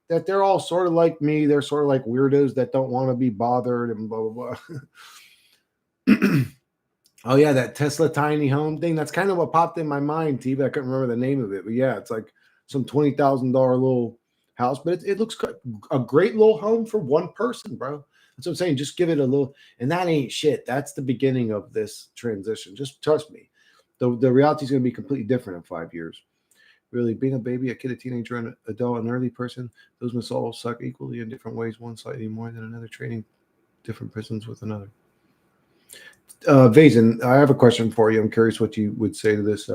that they're all sort of like me. They're sort of like weirdos that don't want to be bothered and blah blah blah. Oh yeah, that Tesla tiny home thing. That's kind of what popped in my mind, T. But I couldn't remember the name of it. But yeah, it's like some $20,000 little house, but it looks a great little home for one person, bro. That's what I'm saying. Just give it a little, and that ain't shit. That's the beginning of this transition. Just trust me. The reality is going to be completely different in 5 years. Really, being a baby, a kid, a teenager, an adult, an early person, those must all suck equally in different ways. One slightly more than another, trading different prisons with another. Vazen, I have a question for you. I'm curious what you would say to this.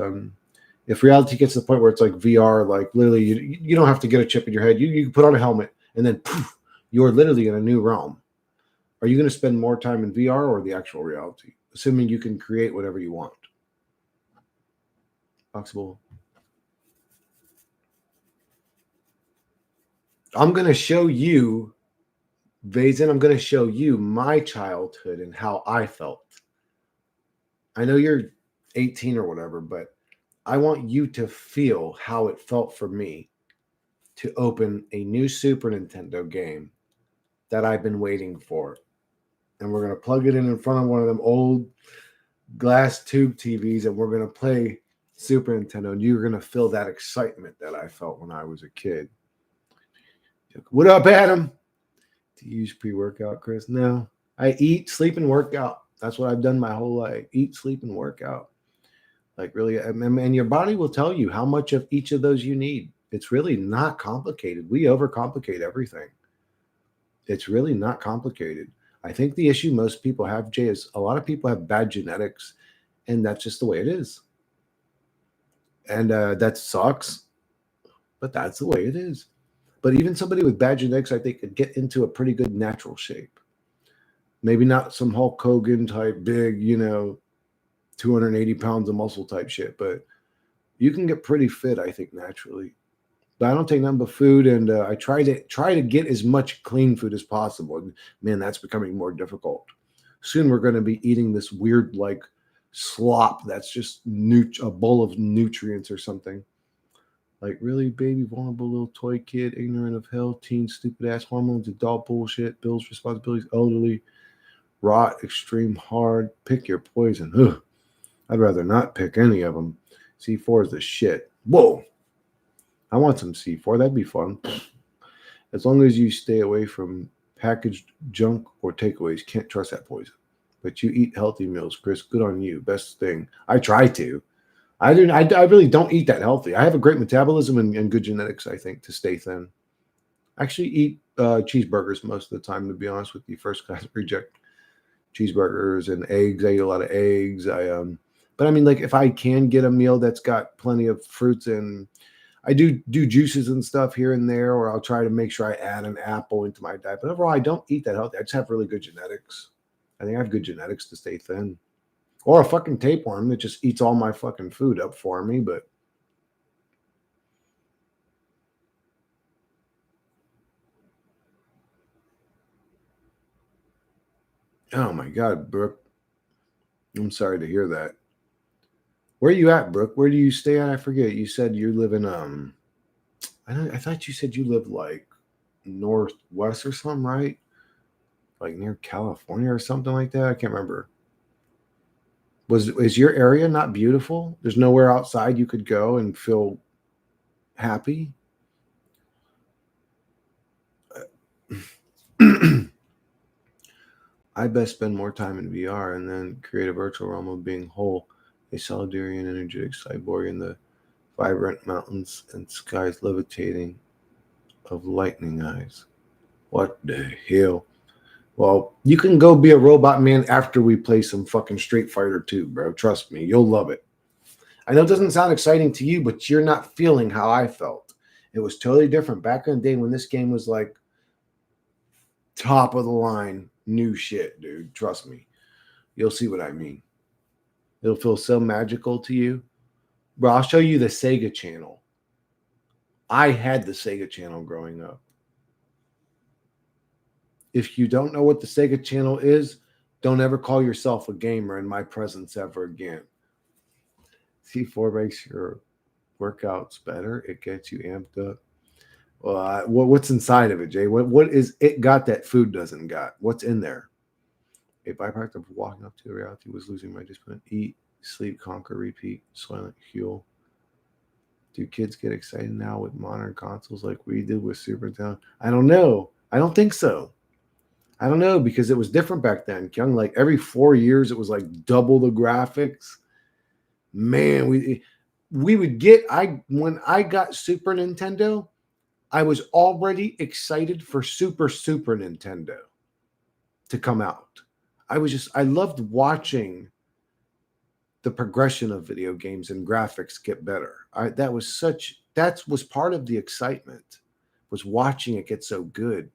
If reality gets to the point where it's like VR, like literally, you don't have to get a chip in your head. You can put on a helmet, and then poof, you're literally in a new realm. Are you going to spend more time in VR or the actual reality? Assuming you can create whatever you want. Possible. I'm going to show you, Vazen, I'm going to show you my childhood and how I felt. I know you're 18 or whatever, but I want you to feel how it felt for me to open a new Super Nintendo game that I've been waiting for. And we're going to plug it in front of one of them old glass tube TVs and we're going to play Super Nintendo. And you're going to feel that excitement that I felt when I was a kid. What up, Adam? Do you use pre-workout, Chris? No. I eat, sleep, and work out. That's what I've done my whole life. Eat, sleep, and work out. Like really, and your body will tell you how much of each of those you need. It's really not complicated. We overcomplicate everything. It's really not complicated. I think the issue most people have, Jay, is a lot of people have bad genetics, and that's just the way it is. And that sucks, but that's the way it is. But even somebody with bad genetics, I think, could get into a pretty good natural shape. Maybe not some Hulk Hogan type big, 280 pounds of muscle type shit, but you can get pretty fit, I think, naturally. But I don't take nothing but food, and I try to get as much clean food as possible. And man, that's becoming more difficult. Soon we're going to be eating this weird like slop that's just a bowl of nutrients or something. Like really, baby, vulnerable little toy kid, ignorant of hell, teen, stupid ass hormones, adult bullshit, bills, responsibilities, elderly, rot, extreme hard. Pick your poison. Ugh. I'd rather not pick any of them. C4 is the shit. Whoa. I want some C4. That'd be fun. As long as you stay away from packaged junk or takeaways, can't trust that poison. But you eat healthy meals, Chris. Good on you. Best thing. I try to. I really don't eat that healthy. I have a great metabolism and good genetics, I think, to stay thin. I actually eat cheeseburgers most of the time, to be honest with you. First class reject cheeseburgers and eggs. I eat a lot of eggs. But I mean, like if I can get a meal that's got plenty of fruits and I do juices and stuff here and there, or I'll try to make sure I add an apple into my diet. But overall, I don't eat that healthy. I just have really good genetics. I think I have good genetics to stay thin. Or a fucking tapeworm that just eats all my fucking food up for me. But Oh my God, Brooke. I'm sorry to hear that. Where are you at, Brooke? Where do you stay at? I forget. You said you live in I thought you said you live like northwest or something, right? Like near California or something like that. I can't remember. Is your area not beautiful? There's nowhere outside you could go and feel happy. I best spend more time in VR and then create a virtual realm of being whole, a solitary and energetic cyborg in the vibrant mountains and skies levitating of lightning eyes. What the hell? Well, you can go be a robot man after we play some fucking Street Fighter 2, bro. Trust me, you'll love it. I know it doesn't sound exciting to you, but you're not feeling how I felt. It was totally different back in the day when this game was like top of the line new shit, dude. Trust me. You'll see what I mean. It'll feel so magical to you. Bro, I'll show you the Sega channel. I had the Sega channel growing up. If you don't know what the Sega channel is, don't ever call yourself a gamer in my presence ever again. C4 makes your workouts better. It gets you amped up. What's inside of it, Jay? What is it got that food doesn't got? What's in there? A byproduct of walking up to reality was losing my discipline. Eat, sleep, conquer, repeat, silent, heal. Do kids get excited now with modern consoles like we did with Super Nintendo? I don't know. I don't think so. I don't know because it was different back then. Young, like every 4 years, it was like double the graphics. Man, we would get when I got Super Nintendo, I was already excited for Super Nintendo to come out. I loved watching the progression of video games and graphics get better. That was part of the excitement, was watching it get so good.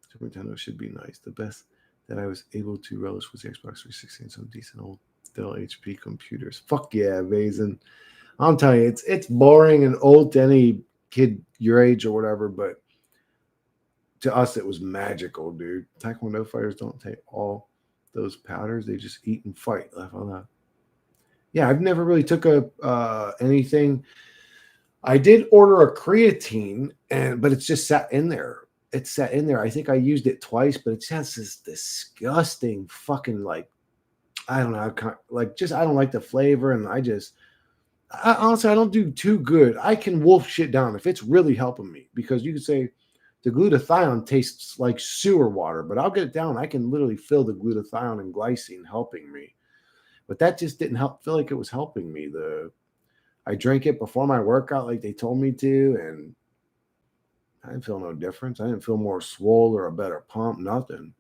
Super Nintendo should be nice. The best that I was able to relish was the Xbox 360 and some decent old Dell HP computers. Fuck yeah, Vazen. I'm telling you, it's boring and old to any kid your age or whatever, but to us it was magical, dude. Taekwondo fighters don't take all those powders; they just eat and fight. Laugh on that. Yeah, I've never really took a anything. I did order a creatine, but it's just sat in there. It's sat in there. I think I used it twice, but it has this disgusting fucking like I don't know, I don't like the flavor, and honestly I don't do too good. I can wolf shit down if it's really helping me because you could say the glutathione tastes like sewer water, but I'll get it down. I can literally feel the glutathione and glycine helping me, but that just didn't feel like it was helping me. I drank it before my workout like they told me to, and I didn't feel no difference. I didn't feel more swole or a better pump, nothing.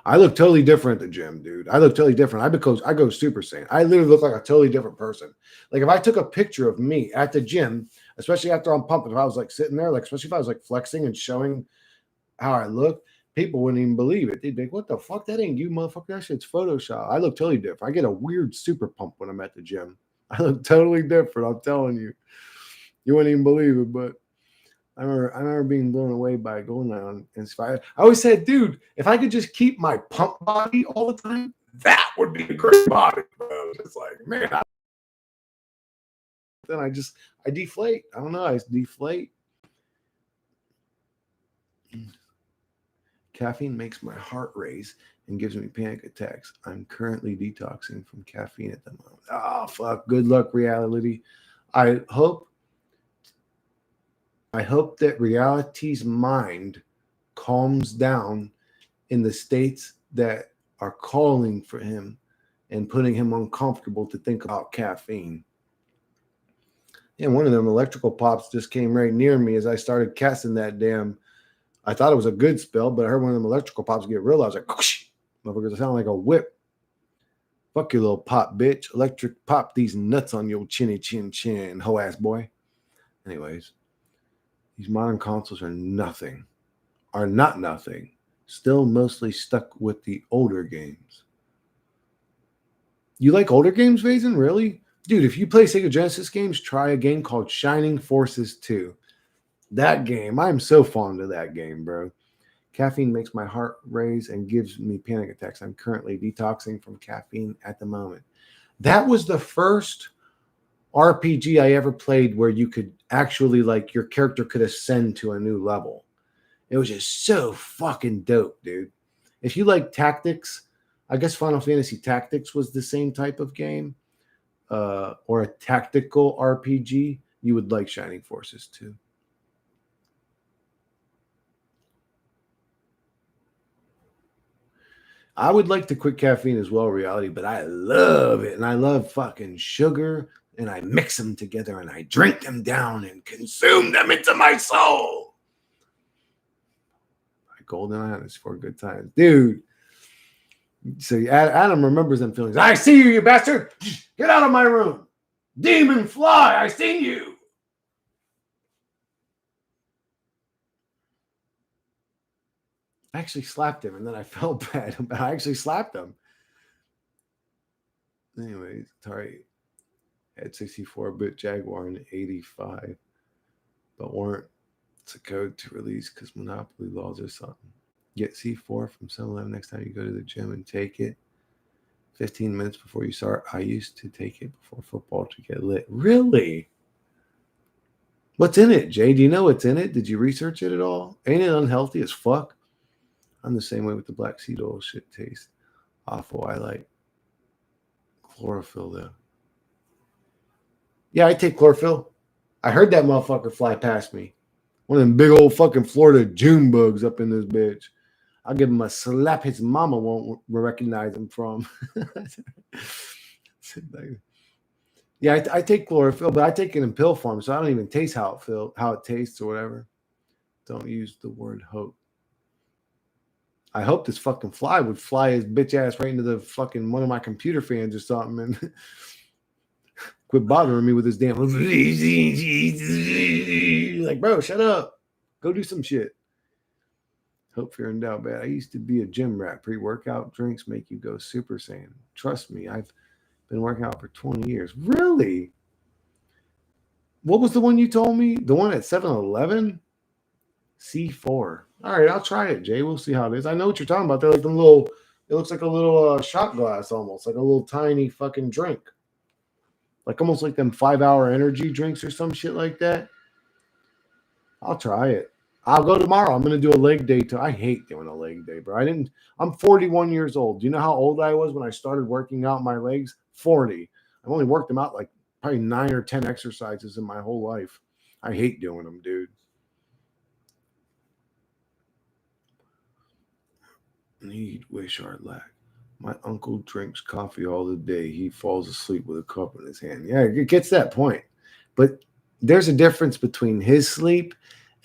I look totally different at the gym, dude. I look totally different. I go super saiyan. I literally look like a totally different person. Like if I took a picture of me at the gym, especially after I'm pumping, if I was like sitting there, like especially if I was like flexing and showing how I look, people wouldn't even believe it. They'd be like, "What the fuck? That ain't you, motherfucker. That shit's Photoshop." I look totally different. I get a weird super pump when I'm at the gym. I look totally different. I'm telling you. You wouldn't even believe it, but I remember being blown away by going on Inspire. I always said, dude, if I could just keep my pump body all the time, that would be a great body. Bro. It's like, man, then I deflate. I don't know. I deflate. Caffeine makes my heart race and gives me panic attacks. I'm currently detoxing from caffeine at the moment. Oh fuck. Good luck, reality. I hope I hope that reality's mind calms down in the states that are calling for him and putting him uncomfortable to think about caffeine. And one of them electrical pops just came right near me as I started casting that damn. I thought it was a good spell, but I heard one of them electrical pops get real. I was like, motherfuckers, sound like a whip. Fuck your little pop, bitch. Electric pop these nuts on your chinny chin chin, hoe ass boy. Anyways, these modern consoles are not nothing. Still mostly stuck with the older games. You like older games, Vazen? Really? Dude, if you play Sega Genesis games, try a game called Shining Forces 2. That game, I'm so fond of that game, bro. Caffeine makes my heart race and gives me panic attacks. I'm currently detoxing from caffeine at the moment. That was the first RPG I ever played where you could actually, like, your character could ascend to a new level. It was just so fucking dope, dude. If you like tactics, I guess Final Fantasy Tactics was the same type of game, or a tactical RPG, you would like Shining Forces too. I would like to quit caffeine as well, reality, but I love it. And I love fucking sugar, and I mix them together and I drink them down and consume them into my soul. My golden ion is for good times. Dude. So Adam remembers them feelings. I see you, you bastard. Get out of my room. Demon fly, I seen you. I actually slapped him, and then I felt bad. I actually slapped him. Anyways, Atari had 64-bit Jaguar in 85, but weren't. It's a code to release because monopoly laws or something. Get C4 from 7-Eleven next time you go to the gym and take it 15 minutes before you start. I used to take it before football to get lit. Really? What's in it, Jay? Do you know what's in it? Did you research it at all? Ain't it unhealthy as fuck? I'm the same way with the black seed oil. Shit tastes awful. I like chlorophyll though. Yeah, I take chlorophyll. I heard that motherfucker fly past me. One of them big old fucking Florida June bugs up in this bitch. I'll give him a slap his mama won't recognize him from. Yeah, I take chlorophyll, but I take it in pill form, so I don't even taste how it tastes or whatever. Don't use the word hope. I hope this fucking fly would fly his bitch ass right into the fucking one of my computer fans or something and quit bothering me with this damn like, bro, shut up. Go do some shit. Hope, fear, and doubt, bad. I used to be a gym rat. Pre-workout drinks make you go Super Saiyan. Trust me, I've been working out for 20 years. Really? What was the one you told me? The one at 7-Eleven? C4. All right, I'll try it, Jay. We'll see how it is. I know what you're talking about. They're like the little, it looks like a little shot glass almost, like a little tiny fucking drink. Like almost like them 5-hour energy drinks or some shit like that. I'll try it. I'll go tomorrow. I'm gonna do a leg day too. I hate doing a leg day, bro. I'm 41 years old. Do you know how old I was when I started working out my legs? 40. I've only worked them out like probably 9 or 10 exercises in my whole life. I hate doing them, dude. Need, wish, or lack. My uncle drinks coffee all the day. He falls asleep with a cup in his hand. Yeah, it gets that point. But there's a difference between his sleep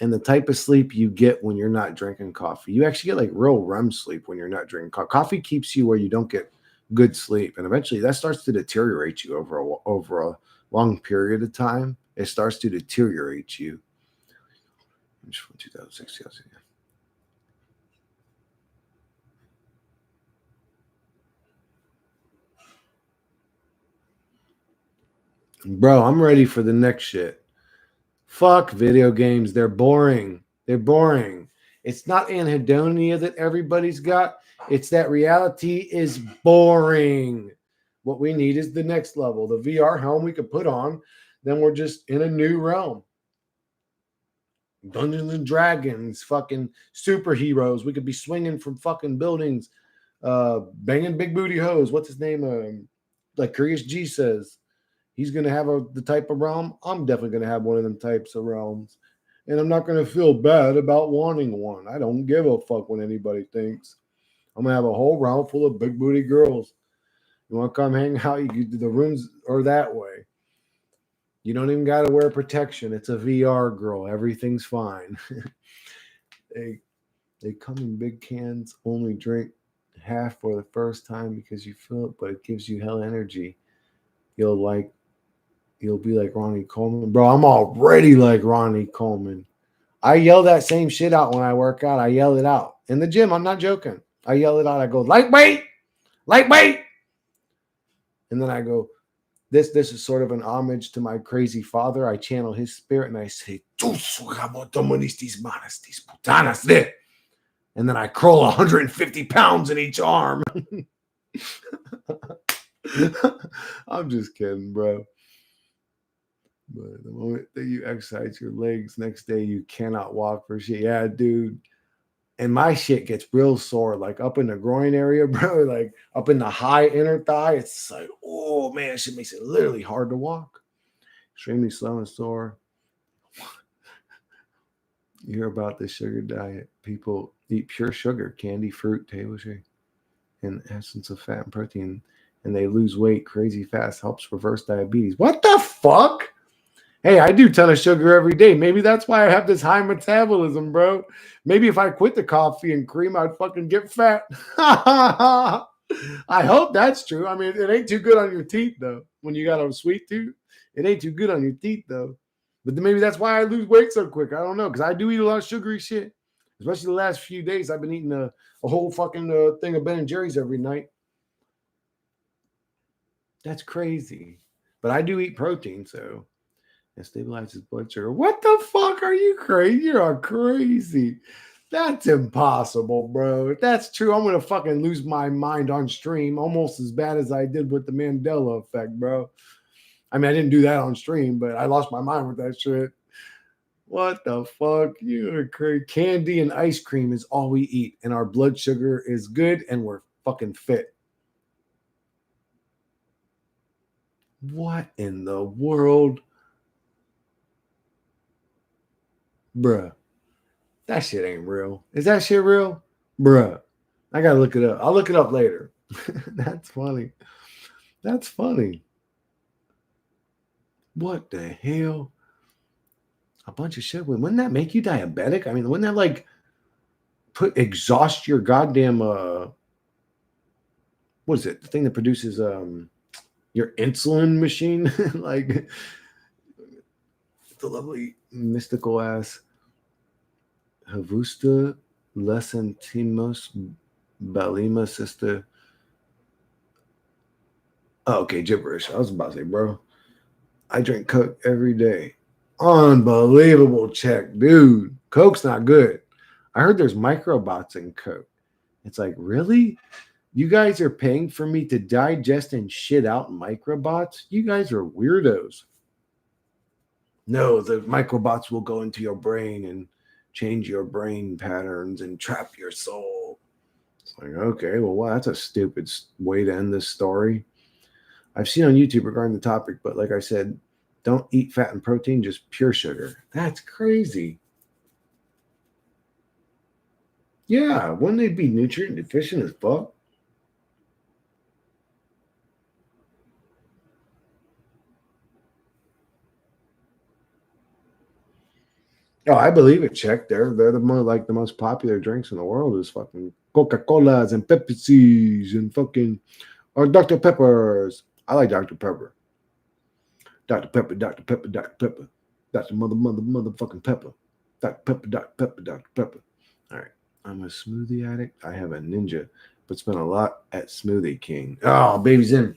and the type of sleep you get when you're not drinking coffee. You actually get like real REM sleep when you're not drinking coffee. Coffee keeps you where you don't get good sleep. And eventually that starts to deteriorate you over a long period of time. It starts to deteriorate you. 2006, Bro, I'm ready for the next shit. Fuck video games. They're boring. They're boring. It's not anhedonia that everybody's got. It's that reality is boring. What we need is the next level. The VR helm we could put on, then we're just in a new realm. Dungeons and Dragons, fucking superheroes. We could be swinging from fucking buildings, banging big booty hoes. What's his name? Like Curious G says. He's going to have the type of realm. I'm definitely going to have one of them types of realms. And I'm not going to feel bad about wanting one. I don't give a fuck what anybody thinks. I'm going to have a whole realm full of big booty girls. You want to come hang out? The rooms are that way. You don't even got to wear protection. It's a VR girl. Everything's fine. They come in big cans. Only drink half for the first time because you feel it, but it gives you hell energy. You'll be like Ronnie Coleman. Bro, I'm already like Ronnie Coleman. I yell that same shit out when I work out. I yell it out. In the gym, I'm not joking. I yell it out. I go, lightweight. And then I go, this is sort of an homage to my crazy father. I channel his spirit and I say, And then I curl 150 pounds in each arm. I'm just kidding, bro. But the moment that you exercise your legs, next day you cannot walk for shit. Yeah, dude. And my shit gets real sore, like up in the groin area, bro. Like up in the high inner thigh. It's like, oh man, shit makes it literally hard to walk. Extremely slow and sore. You hear about the sugar diet. People eat pure sugar, candy, fruit, table sugar, and essence of fat and protein, and they lose weight crazy fast. Helps reverse diabetes. What the fuck? Hey, I do a ton of sugar every day. Maybe that's why I have this high metabolism, bro. Maybe if I quit the coffee and cream, I'd fucking get fat. I hope that's true. I mean, it ain't too good on your teeth, though. When you got a sweet tooth, it ain't too good on your teeth, though. But then maybe that's why I lose weight so quick. I don't know, because I do eat a lot of sugary shit. Especially the last few days, I've been eating a whole fucking thing of Ben and Jerry's every night. That's crazy. But I do eat protein, so it stabilizes blood sugar. What the fuck are you crazy? You're crazy. That's impossible, bro. If that's true, I'm gonna fucking lose my mind on stream almost as bad as I did with the Mandela effect, bro. I mean, I didn't do that on stream, but I lost my mind with that shit. What the fuck? You're crazy. Candy and ice cream is all we eat, and our blood sugar is good, and we're fucking fit. What in the world? Bruh. That shit ain't real. Is that shit real? Bruh. I gotta look it up. I'll look it up later. That's funny. That's funny. What the hell? A bunch of shit. Wouldn't that make you diabetic? I mean, wouldn't that like exhaust your goddamn what is it? The thing that produces your insulin machine? Like the lovely mystical ass Havusta Lesentimos Balima sister. Oh, okay, gibberish. I was about to say, bro. I drink Coke every day. Unbelievable check, dude. Coke's not good. I heard there's microbots in Coke. It's like, really? You guys are paying for me to digest and shit out microbots? You guys are weirdos. No, the microbots will go into your brain and change your brain patterns and trap your soul. It's like, okay, well, wow, that's a stupid way to end this story. I've seen on YouTube regarding the topic, but like I said, don't eat fat and protein, just pure sugar. That's crazy. Yeah, wouldn't they be nutrient deficient as fuck? Oh, I believe it. Check. They're the most popular drinks in the world is fucking Coca-Colas and Pepsis and fucking or Dr. Peppers. I like Dr. Pepper. Dr. Pepper, Dr. Pepper, Dr. Pepper. Dr. Motherfucking Pepper. Dr. Pepper, Dr. Pepper, Dr. Pepper. All right. I'm a smoothie addict. I have a ninja, but spent a lot at Smoothie King. Oh, baby's in.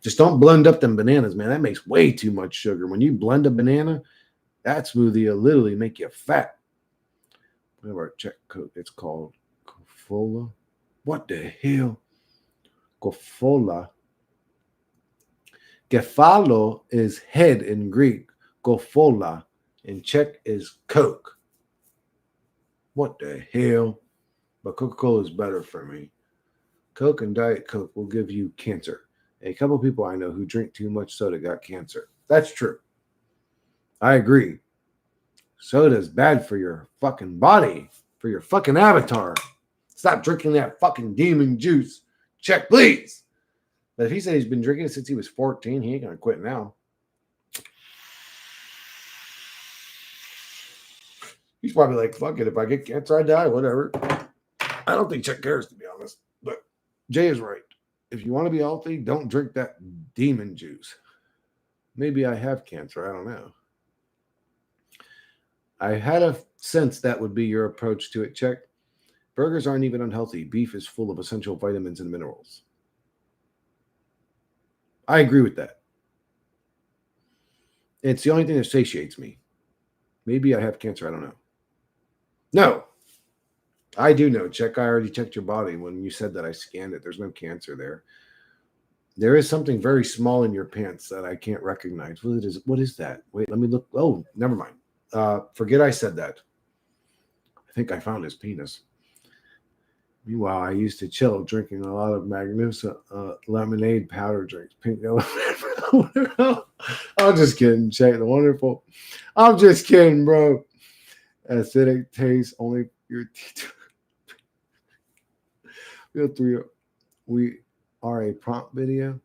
Just don't blend up them bananas, man. That makes way too much sugar. When you blend a banana, that smoothie will literally make you fat. Whatever check code. It's called Kofola. What the hell? Kofola. Kefalo is head in Greek. Kofola in Czech is Coke. What the hell? But Coca-Cola is better for me. Coke and Diet Coke will give you cancer. A couple people I know who drink too much soda got cancer. That's true. I agree. Soda's bad for your fucking body, for your fucking avatar. Stop drinking that fucking demon juice. Check, please. But if he said he's been drinking it since he was 14, he ain't gonna quit now. He's probably like, fuck it. If I get cancer, I die, whatever. I don't think Chuck cares, to be honest. But Jay is right. If you want to be healthy, don't drink that demon juice. Maybe I have cancer. I don't know. I had a sense that would be your approach to it, Check. Burgers aren't even unhealthy. Beef is full of essential vitamins and minerals. I agree with that. It's the only thing that satiates me. Maybe I have cancer. I don't know. No. I do know. I already checked your body. When you said that, I scanned it. There's no cancer there. There is something very small in your pants that I can't recognize. What is? What is that? Wait, let me look. Oh, never mind. Forget I said that. I think I found his penis. Meanwhile, I used to chill drinking a lot of magnificent lemonade powder drinks, pink yellow. I'm just kidding. Check the wonderful. I'm just kidding, bro. Acidic taste only your teeth. Feel through. We are a prompt video.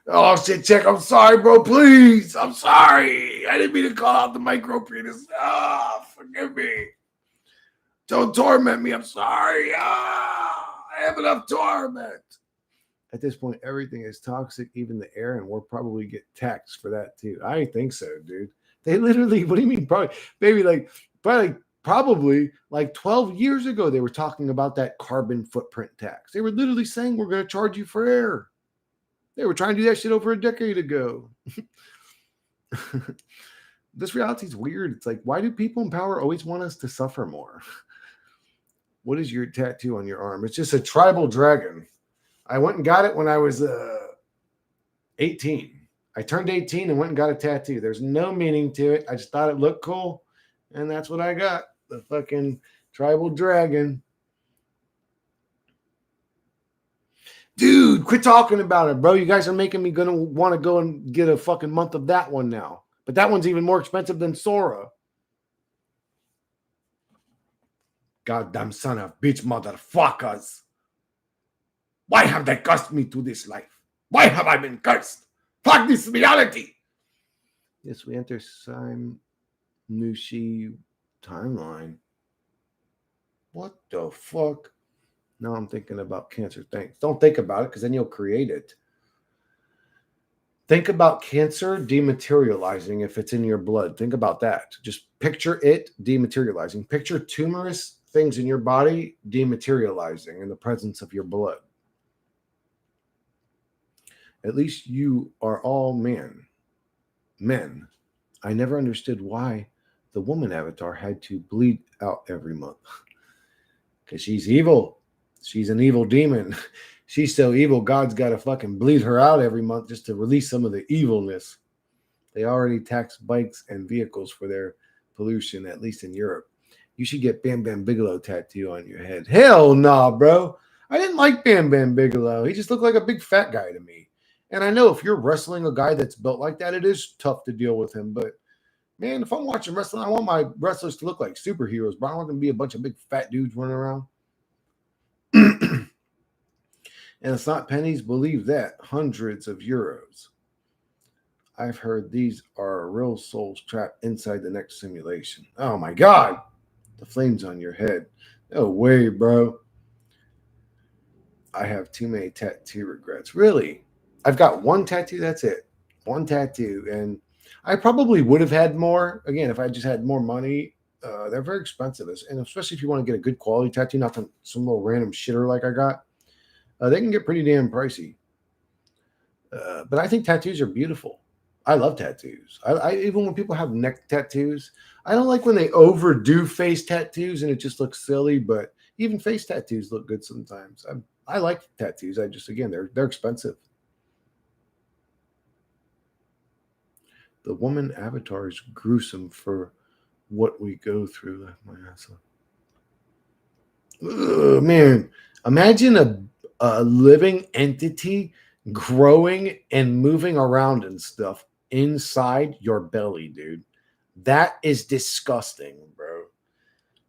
Oh shit, check. I'm sorry, bro. Please. I'm sorry. I didn't mean to call out the micro penis. Ah, forgive me. Don't torment me. I'm sorry. Ah, I have enough torment. At this point, everything is toxic, even the air, and we'll probably get taxed for that too. I think so, dude. They literally, what do you mean? Probably, maybe probably like 12 years ago, they were talking about that carbon footprint tax. They were literally saying we're going to charge you for air. They were trying to do that shit over a decade ago. This reality is weird. It's like, why do people in power always want us to suffer more? What is your tattoo on your arm? It's just a tribal dragon. I went and got it when I was 18. I turned 18 and went and got a tattoo. There's no meaning to it. I just thought it looked cool, and that's what I got. The fucking tribal dragon. Dude, quit talking about it, bro. You guys are making me gonna want to go and get a fucking month of that one now. But that one's even more expensive than Sora. Goddamn son of bitch motherfuckers. Why have they cursed me to this life? Why have I been cursed? Fuck this reality. Yes, we enter Sim Nushi timeline. What the fuck? Now I'm thinking about cancer. Thanks. Don't think about it because then you'll create it. Think about cancer dematerializing if it's in your blood. Think about that. Just picture it dematerializing. Picture tumorous things in your body dematerializing in the presence of your blood. At least you are all men. Men. I never understood why the woman avatar had to bleed out every month. Because she's evil. She's an evil demon. She's so evil, God's got to fucking bleed her out every month just to release some of the evilness. They already tax bikes and vehicles for their pollution, at least in Europe. You should get Bam Bam Bigelow tattoo on your head. Hell nah, bro. I didn't like Bam Bam Bigelow. He just looked like a big fat guy to me. And I know if you're wrestling a guy that's built like that, it is tough to deal with him. But man, if I'm watching wrestling, I want my wrestlers to look like superheroes, but I want them to be a bunch of big fat dudes running around. And it's not pennies, believe that. Hundreds of euros. I've heard these are real souls trapped inside the next simulation. Oh my God. The flames on your head. No way, bro. I have too many tattoo regrets. Really? I've got one tattoo. That's it. One tattoo. And I probably would have had more. Again, if I just had more money. They're very expensive. And especially if you want to get a good quality tattoo, not some little random shitter like I got. They can get pretty damn pricey. But I think tattoos are beautiful. I love tattoos. I even when people have neck tattoos, I don't like when they overdo face tattoos and it just looks silly. But even face tattoos look good sometimes. I like tattoos. I just again they're expensive. The woman avatar is gruesome for what we go through. My ass. Ugh, man, imagine a living entity growing and moving around and stuff inside your belly, dude. That is disgusting, bro.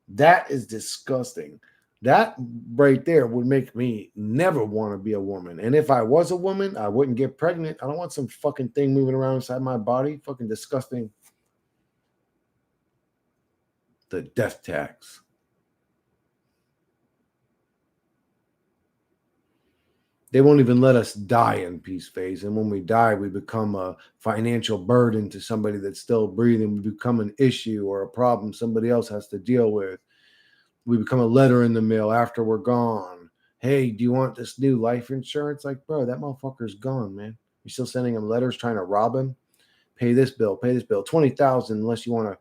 That is disgusting. That right there would make me never want to be a woman. And if I was a woman, I wouldn't get pregnant. I don't want some fucking thing moving around inside my body. Fucking disgusting. The death tax. They won't even let us die in peace phase. And when we die, we become a financial burden to somebody that's still breathing. We become an issue or a problem somebody else has to deal with. We become a letter in the mail after we're gone. Hey, do you want this new life insurance? Like, bro, that motherfucker's gone, man. You're still sending him letters trying to rob him. Pay this bill, 20,000 unless you want to.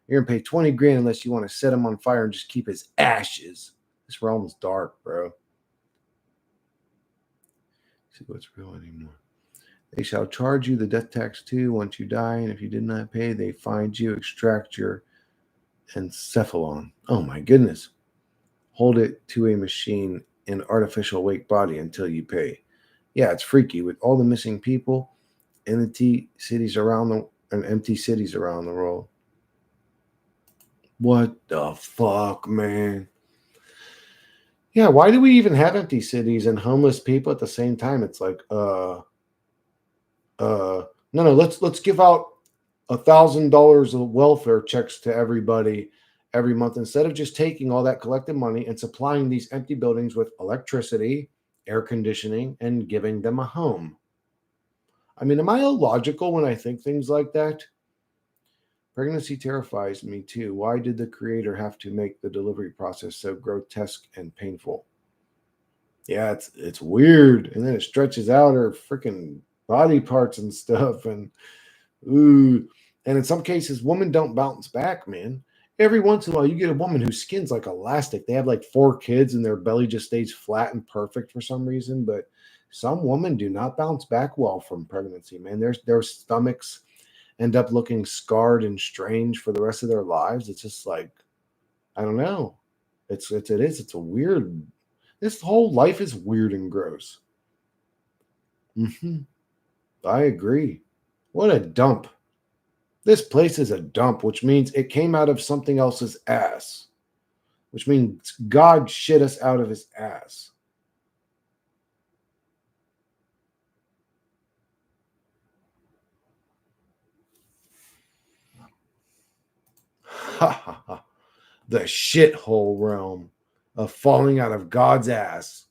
You're gonna pay 20 grand unless you want to set him on fire and just keep his ashes. This realm's dark, bro. See what's real anymore. They shall charge you the death tax too once you die, and if you did not pay, they find you, extract your encephalon. Oh my goodness. Hold it to a machine in artificial awake body until you pay. Yeah, it's freaky with all the missing people, empty cities around the and empty cities around the world. What the fuck, man? Yeah, why do we even have empty cities and homeless people at the same time? It's like, no, let's give out $1,000 of welfare checks to everybody every month instead of just taking all that collected money and supplying these empty buildings with electricity, air conditioning, and giving them a home. I mean, am I illogical when I think things like that? Pregnancy terrifies me too. Why did the creator have to make the delivery process so grotesque and painful? Yeah, it's weird. And then it stretches out her freaking body parts and stuff. And ooh. And in some cases, women don't bounce back, man. Every once in a while, you get a woman whose skin's like elastic. They have like 4 kids and their belly just stays flat and perfect for some reason. But some women do not bounce back well from pregnancy, man. Their stomachs end up looking scarred and strange for the rest of their lives. It's just like, I don't know. It's a weird. This whole life is weird and gross. I agree. What a dump. This place is a dump, which means it came out of something else's ass, which means God shit us out of his ass. Ha ha ha. The shithole realm of falling out of God's ass.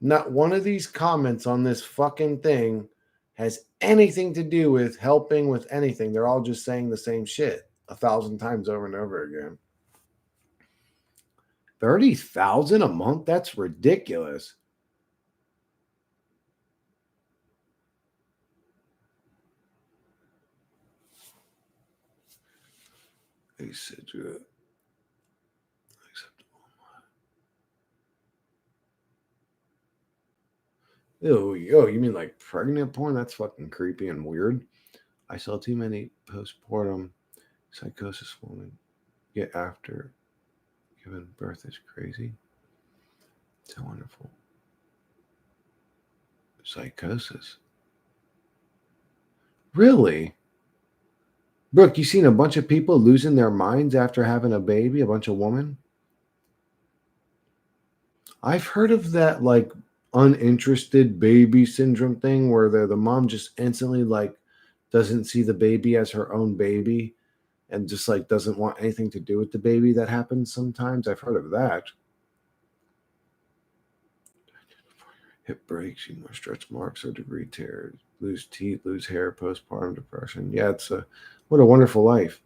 Not one of these comments on this fucking thing has anything to do with helping with anything. They're all just saying the same shit 1,000 times over and over again. 30,000 a month? That's ridiculous. They said acceptable. Oh, you mean like pregnant porn? That's fucking creepy and weird. I saw too many postpartum psychosis women get after giving birth is crazy. So wonderful. Psychosis. Really? Brooke, you seen a bunch of people losing their minds after having a baby, a bunch of women? I've heard of that like uninterested baby syndrome thing where the mom just instantly like doesn't see the baby as her own baby and just like doesn't want anything to do with the baby. That happens sometimes. I've heard of that. Hip breaks, more stretch marks or degree tears, lose teeth, lose hair, postpartum depression. Yeah, it's a what a wonderful life.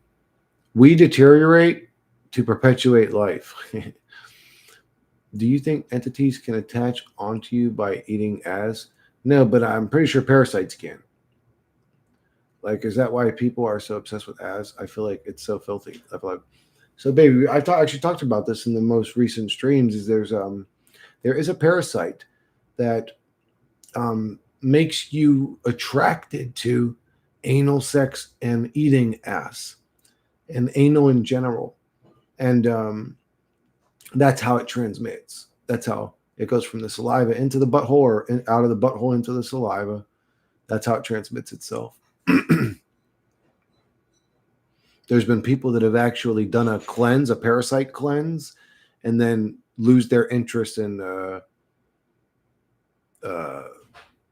We deteriorate to perpetuate life. Do you think entities can attach onto you by eating as? No, but I'm pretty sure parasites can. Like, is that why people are so obsessed with as? I feel like it's so filthy. I feel like so, baby. Actually talked about this in the most recent streams. There is a parasite that makes you attracted to anal sex and eating ass and anal in general, and that's how it transmits. That's how it goes from the saliva into the butthole or out of the butthole into the saliva. That's how it transmits itself. There's been people that have actually done a cleanse, a parasite cleanse, and then lose their interest in uh,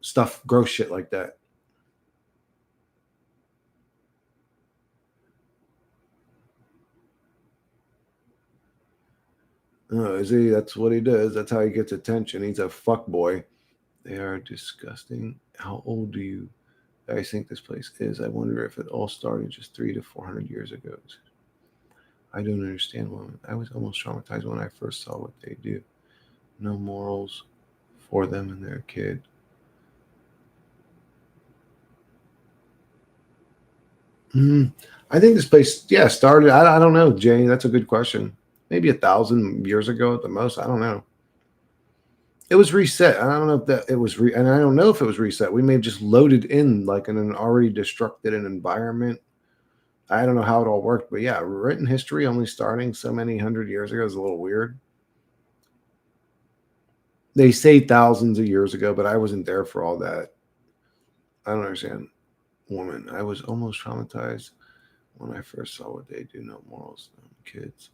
stuff, gross shit like that. See, that's what he does. That's how he gets attention. He's a fuck boy. They are disgusting. How old do you guys think this place is? I wonder if it all started just 300 to 400 years ago. I don't understand women. I was almost traumatized when I first saw what they do. No morals for them and their kid. Mhm. I think this place, yeah, started. I don't know, Jay. That's a good question. Maybe 1,000 years ago at the most. I don't know. It was reset. I don't know if that it was, and I don't know if it was reset. We may have just loaded in like in an already destructed an environment. I don't know how it all worked, but yeah, written history only starting so many hundred years ago is a little weird. They say thousands of years ago, but I wasn't there for all that. I don't understand. Woman, I was almost traumatized when I first saw what they do. No morals, no kids.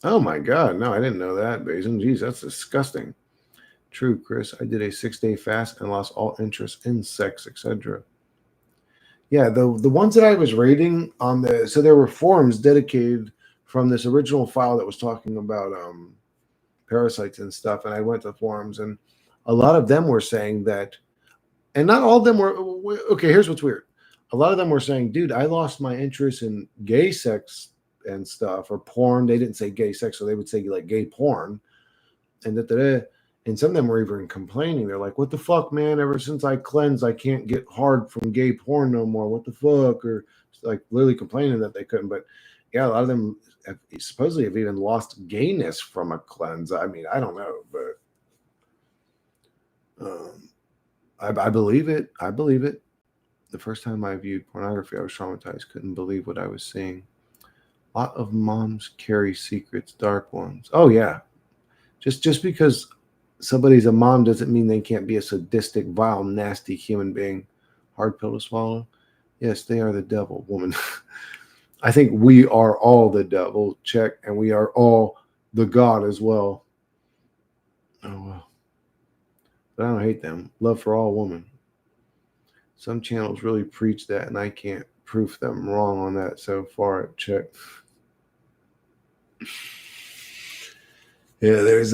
Oh my God, no, I didn't know that, Basin. Jeez, that's disgusting. True, Chris. I did a 6 day fast and lost all interest in sex, etc. Yeah, the ones that I was reading on the so there were forums dedicated from this original file that was talking about parasites and stuff, and I went to forums, and a lot of them were saying that, and not all of them were okay. Here's what's weird: a lot of them were saying, "Dude, I lost my interest in gay sex and stuff or porn." They didn't say gay sex, so they would say like gay porn, and that. And some of them were even complaining. They're like, "What the fuck, man? Ever since I cleansed, I can't get hard from gay porn no more. What the fuck?" Or like literally complaining that they couldn't. But yeah, a lot of them supposedly have even lost gayness from a cleanse. I mean, I don't know, but I believe it. I believe it. The first time I viewed pornography, I was traumatized. Couldn't believe what I was seeing. A lot of moms carry secrets, dark ones. Oh yeah, just because somebody's a mom doesn't mean they can't be a sadistic, vile, nasty human being. Hard pill to swallow. Yes, they are the devil, woman. I think we are all the devil, check, and we are all the God as well. Oh well. But I don't hate them. Love for all women. Some channels really preach that, and I can't prove them wrong on that so far. Check. Yeah, there's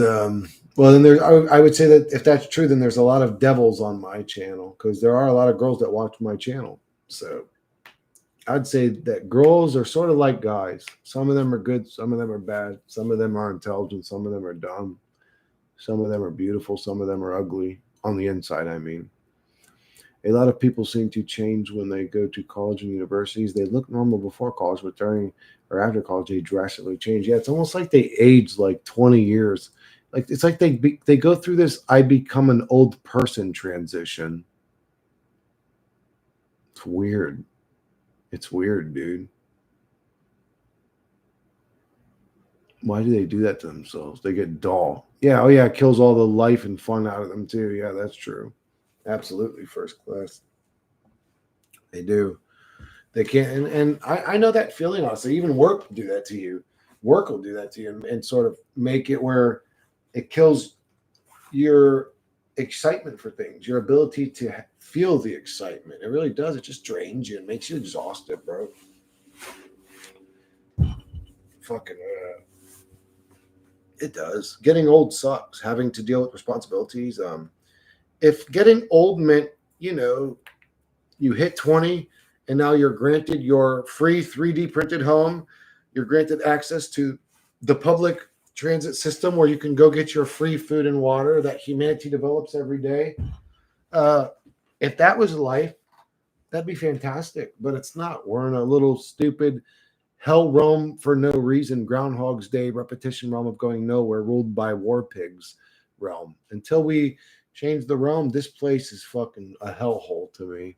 well then there's I would say that if that's true, then there's a lot of devils on my channel because there are a lot of girls that watch my channel. So I'd say that girls are sort of like guys. Some of them are good, some of them are bad, some of them are intelligent, some of them are dumb, some of them are beautiful, some of them are ugly on the inside, I mean. A lot of people seem to change when they go to college and universities. They look normal before college, but during or after college, they drastically change. Yeah, it's almost like they age like 20 years. Like it's like they go through this "I become an old person" transition. It's weird. It's weird, dude. Why do they do that to themselves? They get dull. Yeah, oh yeah, it kills all the life and fun out of them too. Yeah, that's true. Absolutely, first class. They do. They can't, and I know that feeling. Also, even work will do that to you. Work will do that to you, and sort of make it where it kills your excitement for things, your ability to feel the excitement. It really does. It just drains you and makes you exhausted, bro. Fucking, it does. Getting old sucks. Having to deal with responsibilities. If getting old meant, you know, you hit 20 and now you're granted your free 3D printed home, you're granted access to the public transit system where you can go get your free food and water that humanity develops every day. Uh, if that was life, that'd be fantastic, but it's not. We're in a little stupid hell realm for no reason, Groundhog's Day repetition realm of going nowhere, ruled by war pigs realm. Until we change the realm, this place is fucking a hellhole to me.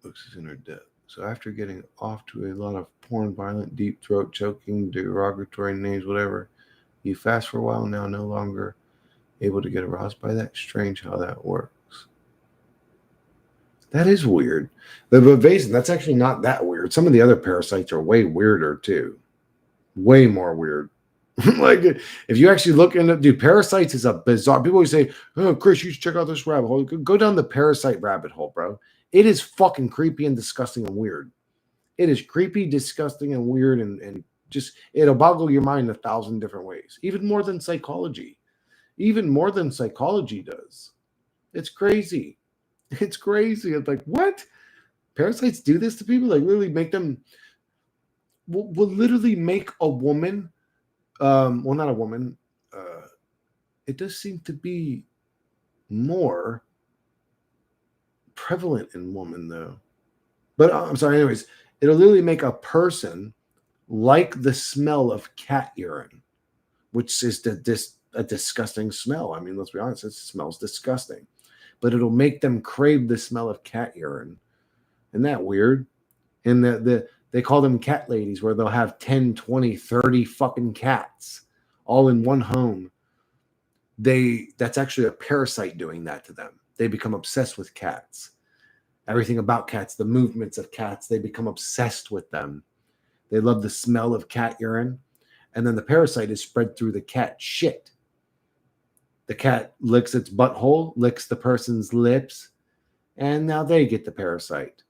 Looks is in her depth. So after getting off to a lot of porn, violent, deep throat choking, derogatory names, whatever, you fast for a while now, no longer able to get aroused by that. Strange how that works. That is weird. The Vivazin, that's actually not that weird. Some of the other parasites are way weirder too. Way more weird. Like if you actually look into dude, parasites is a bizarre. People always say, "Oh, Chris, you should check out this rabbit hole." Go down the parasite rabbit hole, bro. It is fucking creepy and disgusting and weird. It is creepy, disgusting, and weird, and just it'll boggle your mind 1,000 different ways, even more than psychology. Even more than psychology does. It's crazy. It's crazy. It's like what? Parasites do this to people? Like literally make them will literally make a woman Well, not a woman. It does seem to be more prevalent in women, though. But I'm sorry. Anyways, it'll literally make a person like the smell of cat urine, which is a disgusting smell. I mean, let's be honest, it smells disgusting. But it'll make them crave the smell of cat urine. Isn't that weird? And they call them cat ladies, where they'll have 10, 20, 30 fucking cats all in one home. That's actually a parasite doing that to them. They become obsessed with cats. Everything about cats, the movements of cats, they become obsessed with them. They love the smell of cat urine. And then the parasite is spread through the cat shit. The cat licks its butthole, licks the person's lips, and now they get the parasite.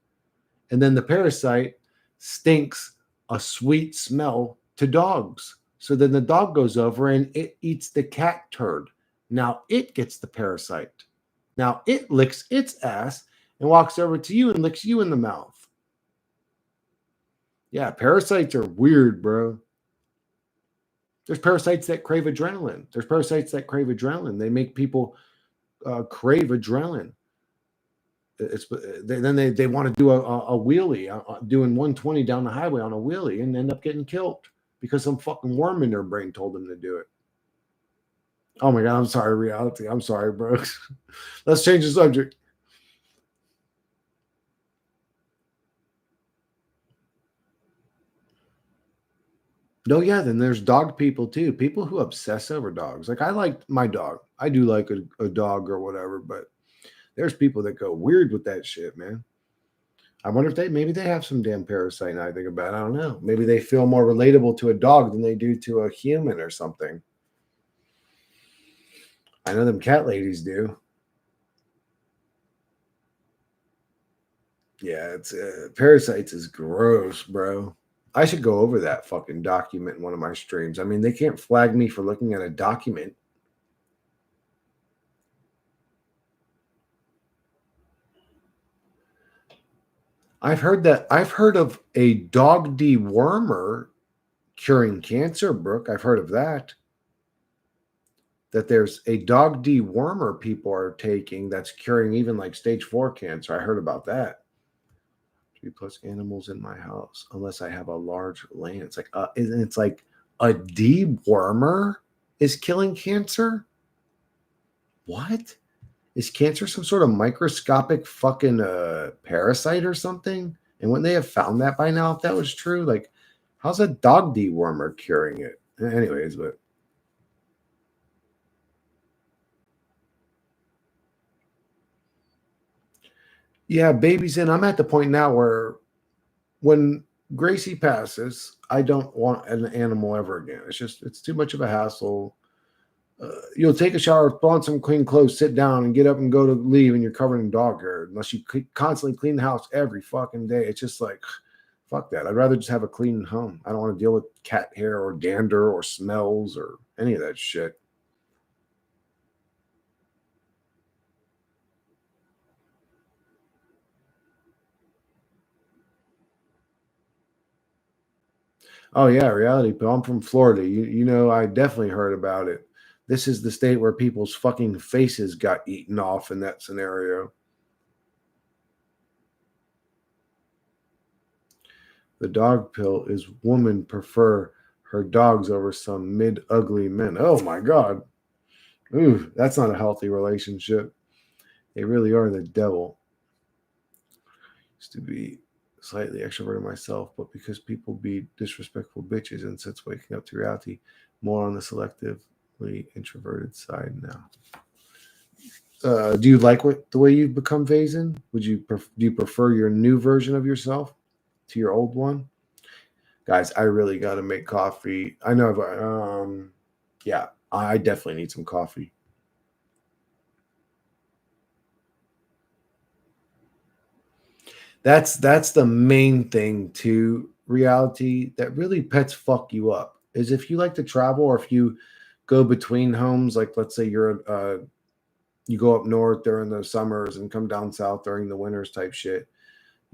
And then the parasite stinks a sweet smell to dogs. So then the dog goes over and it eats the cat turd. Now it gets the parasite. Now it licks its ass and walks over to you and licks you in the mouth. Yeah, parasites are weird, bro. There's parasites that crave adrenaline. There's parasites that crave adrenaline. They make people crave adrenaline. Then they want to do a wheelie, doing 120 down the highway on a wheelie, and end up getting killed because some fucking worm in their brain told them to do it. Oh my god, I'm sorry, reality. I'm sorry, bro. Let's change the subject. No, yeah, then there's dog people too. People who obsess over dogs. Like I like my dog. I do like a dog or whatever, but there's people that go weird with that shit, man. I wonder if maybe they have some damn parasite. Now I think about it. I don't know. Maybe they feel more relatable to a dog than they do to a human or something. I know them cat ladies do. Yeah, it's parasites is gross, bro. I should go over that fucking document in one of my streams. I mean, they can't flag me for looking at a document. I've heard of a dog dewormer curing cancer, Brooke. I've heard of that. That there's a dog dewormer people are taking that's curing even like stage 4 cancer. I heard about that. 3+ animals in my house, unless I have a large land. It's like a dewormer is killing cancer. What? Is cancer some sort of microscopic fucking parasite or something? And wouldn't they have found that by now if that was true? Like, how's a dog dewormer curing it? Anyways, but yeah, baby's in. I'm at the point now where when Gracie passes, I don't want an animal ever again. It's too much of a hassle. You'll take a shower, put on some clean clothes, sit down, and get up and go to leave, and you're covered in dog hair. Unless you constantly clean the house every fucking day, it's just like, fuck that. I'd rather just have a clean home. I don't want to deal with cat hair or dander or smells or any of that shit. Oh yeah, reality. But I'm from Florida. You know, I definitely heard about it. This is the state where people's fucking faces got eaten off in that scenario. The dog pill is women prefer her dogs over some mid ugly men. Oh my god. Ooh, that's not a healthy relationship. They really are the devil. Used to be slightly extroverted myself, but because people be disrespectful bitches and since waking up to reality, more on the selectively introverted side now. Do you like the way you've become Vazen? Do you prefer your new version of yourself to your old one? Guys, I really got to make coffee. I know, yeah, I definitely need some coffee. That's the main thing to reality that really pets fuck you up is if you like to travel or if you go between homes, like let's say you go up north during the summers and come down south during the winters type shit.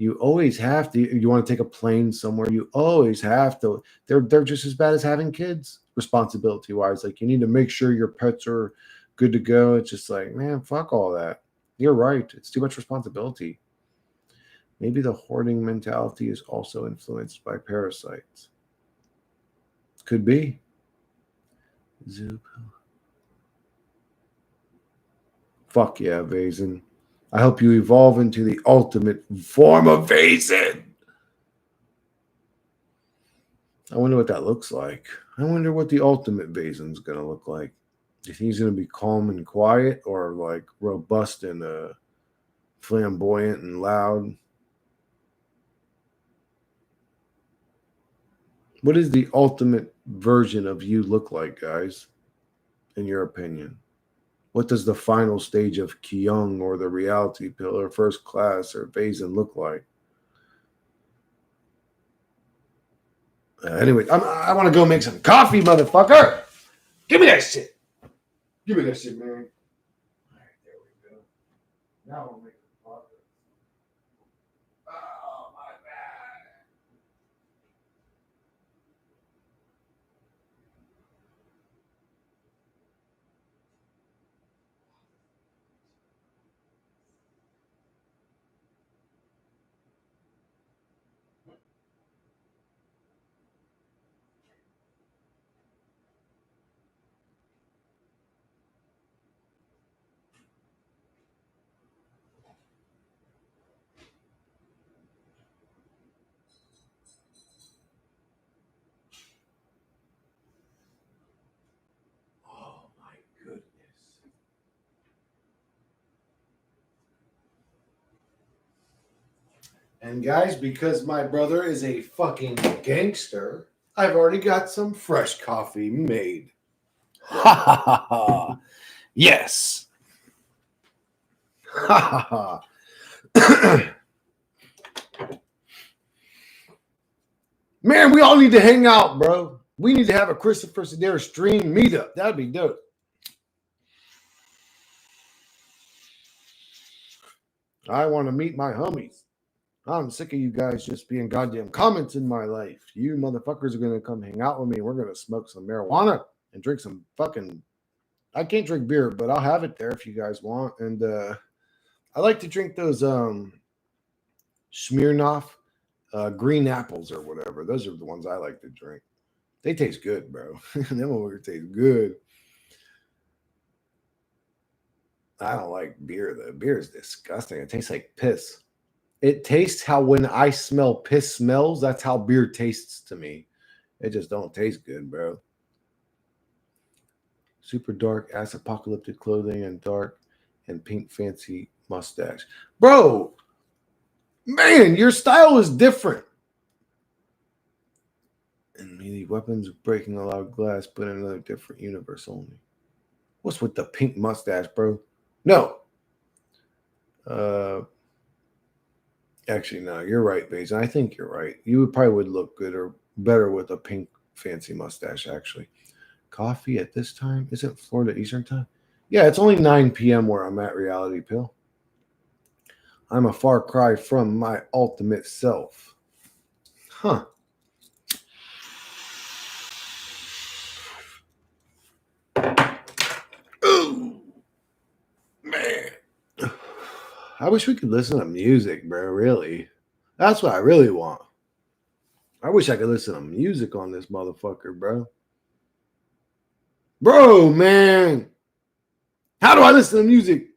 You always have to. You want to take a plane somewhere, you always have to. They're just as bad as having kids, responsibility wise. Like you need to make sure your pets are good to go. It's just like, man, fuck all that. You're right. It's too much responsibility. Maybe the hoarding mentality is also influenced by parasites. Could be. Zoop. Fuck yeah, Vazen. I hope you evolve into the ultimate form of Vazen. I wonder what that looks like. I wonder what the ultimate Vazen's going to look like. Do you think he's going to be calm and quiet or like robust and flamboyant and loud? What does the ultimate version of you look like, guys, in your opinion? What does the final stage of Kyung or the reality pill or first class or Vazen look like? Anyway, I want to go make some coffee, motherfucker. Give me that shit. Give me that shit, man. All right, there we go. Now we'll make some coffee. Oh, my bad. Oh, my goodness. And guys, because my brother is a fucking gangster, I've already got some fresh coffee made. Ha ha ha ha. Yes. Ha ha ha. Man, we all need to hang out, bro. We need to have a Christopher Sedair stream meetup. That'd be dope. I want to meet my homies. I'm sick of you guys just being goddamn comments in my life. You motherfuckers are going to come hang out with me. We're going to smoke some marijuana and drink some fucking... I can't drink beer, but I'll have it there if you guys want. And I like to drink those Smirnoff green apples or whatever. Those are the ones I like to drink. They taste good, bro. Them over taste good. I don't like beer, though. Beer is disgusting. It tastes like piss. It tastes how when I smell piss smells, that's how beer tastes to me. It just don't taste good, bro. Super dark ass apocalyptic clothing and dark and pink fancy mustache. Bro, man, your style is different. And melee weapons breaking a loud glass, but in another different universe only. What's with the pink mustache, bro? No. Actually, no, you're right, Basin. I think you're right. You probably would look good or better with a pink fancy mustache, actually. Coffee at this time? Is it Florida Eastern time? Yeah, it's only 9 p.m. where I'm at, Reality Pill. I'm a far cry from my ultimate self. Huh. Ooh, man. I wish we could listen to music, bro, really. That's what I really want. I wish I could listen to music on this motherfucker, bro. Bro, man. How do I listen to music?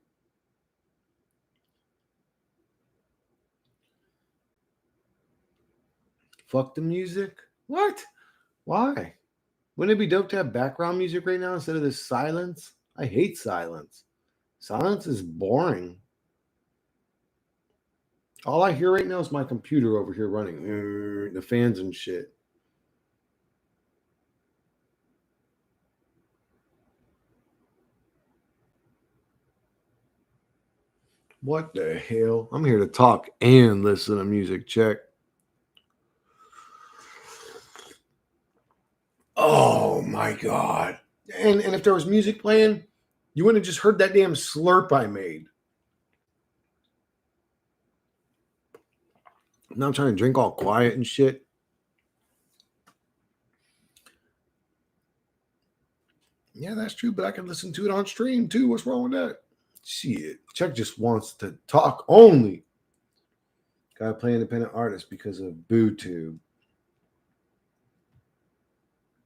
Fuck the music? What? Why? Wouldn't it be dope to have background music right now instead of this silence? I hate silence. Silence is boring. All I hear right now is my computer over here running. The fans and shit. What the hell? I'm here to talk and listen to music. Check. Oh my God. And if there was music playing, you wouldn't have just heard that damn slurp I made. Now I'm trying to drink all quiet and shit. Yeah, that's true, but I can listen to it on stream too. What's wrong with that? Shit. Chuck just wants to talk only. Gotta play independent artist because of BooTube.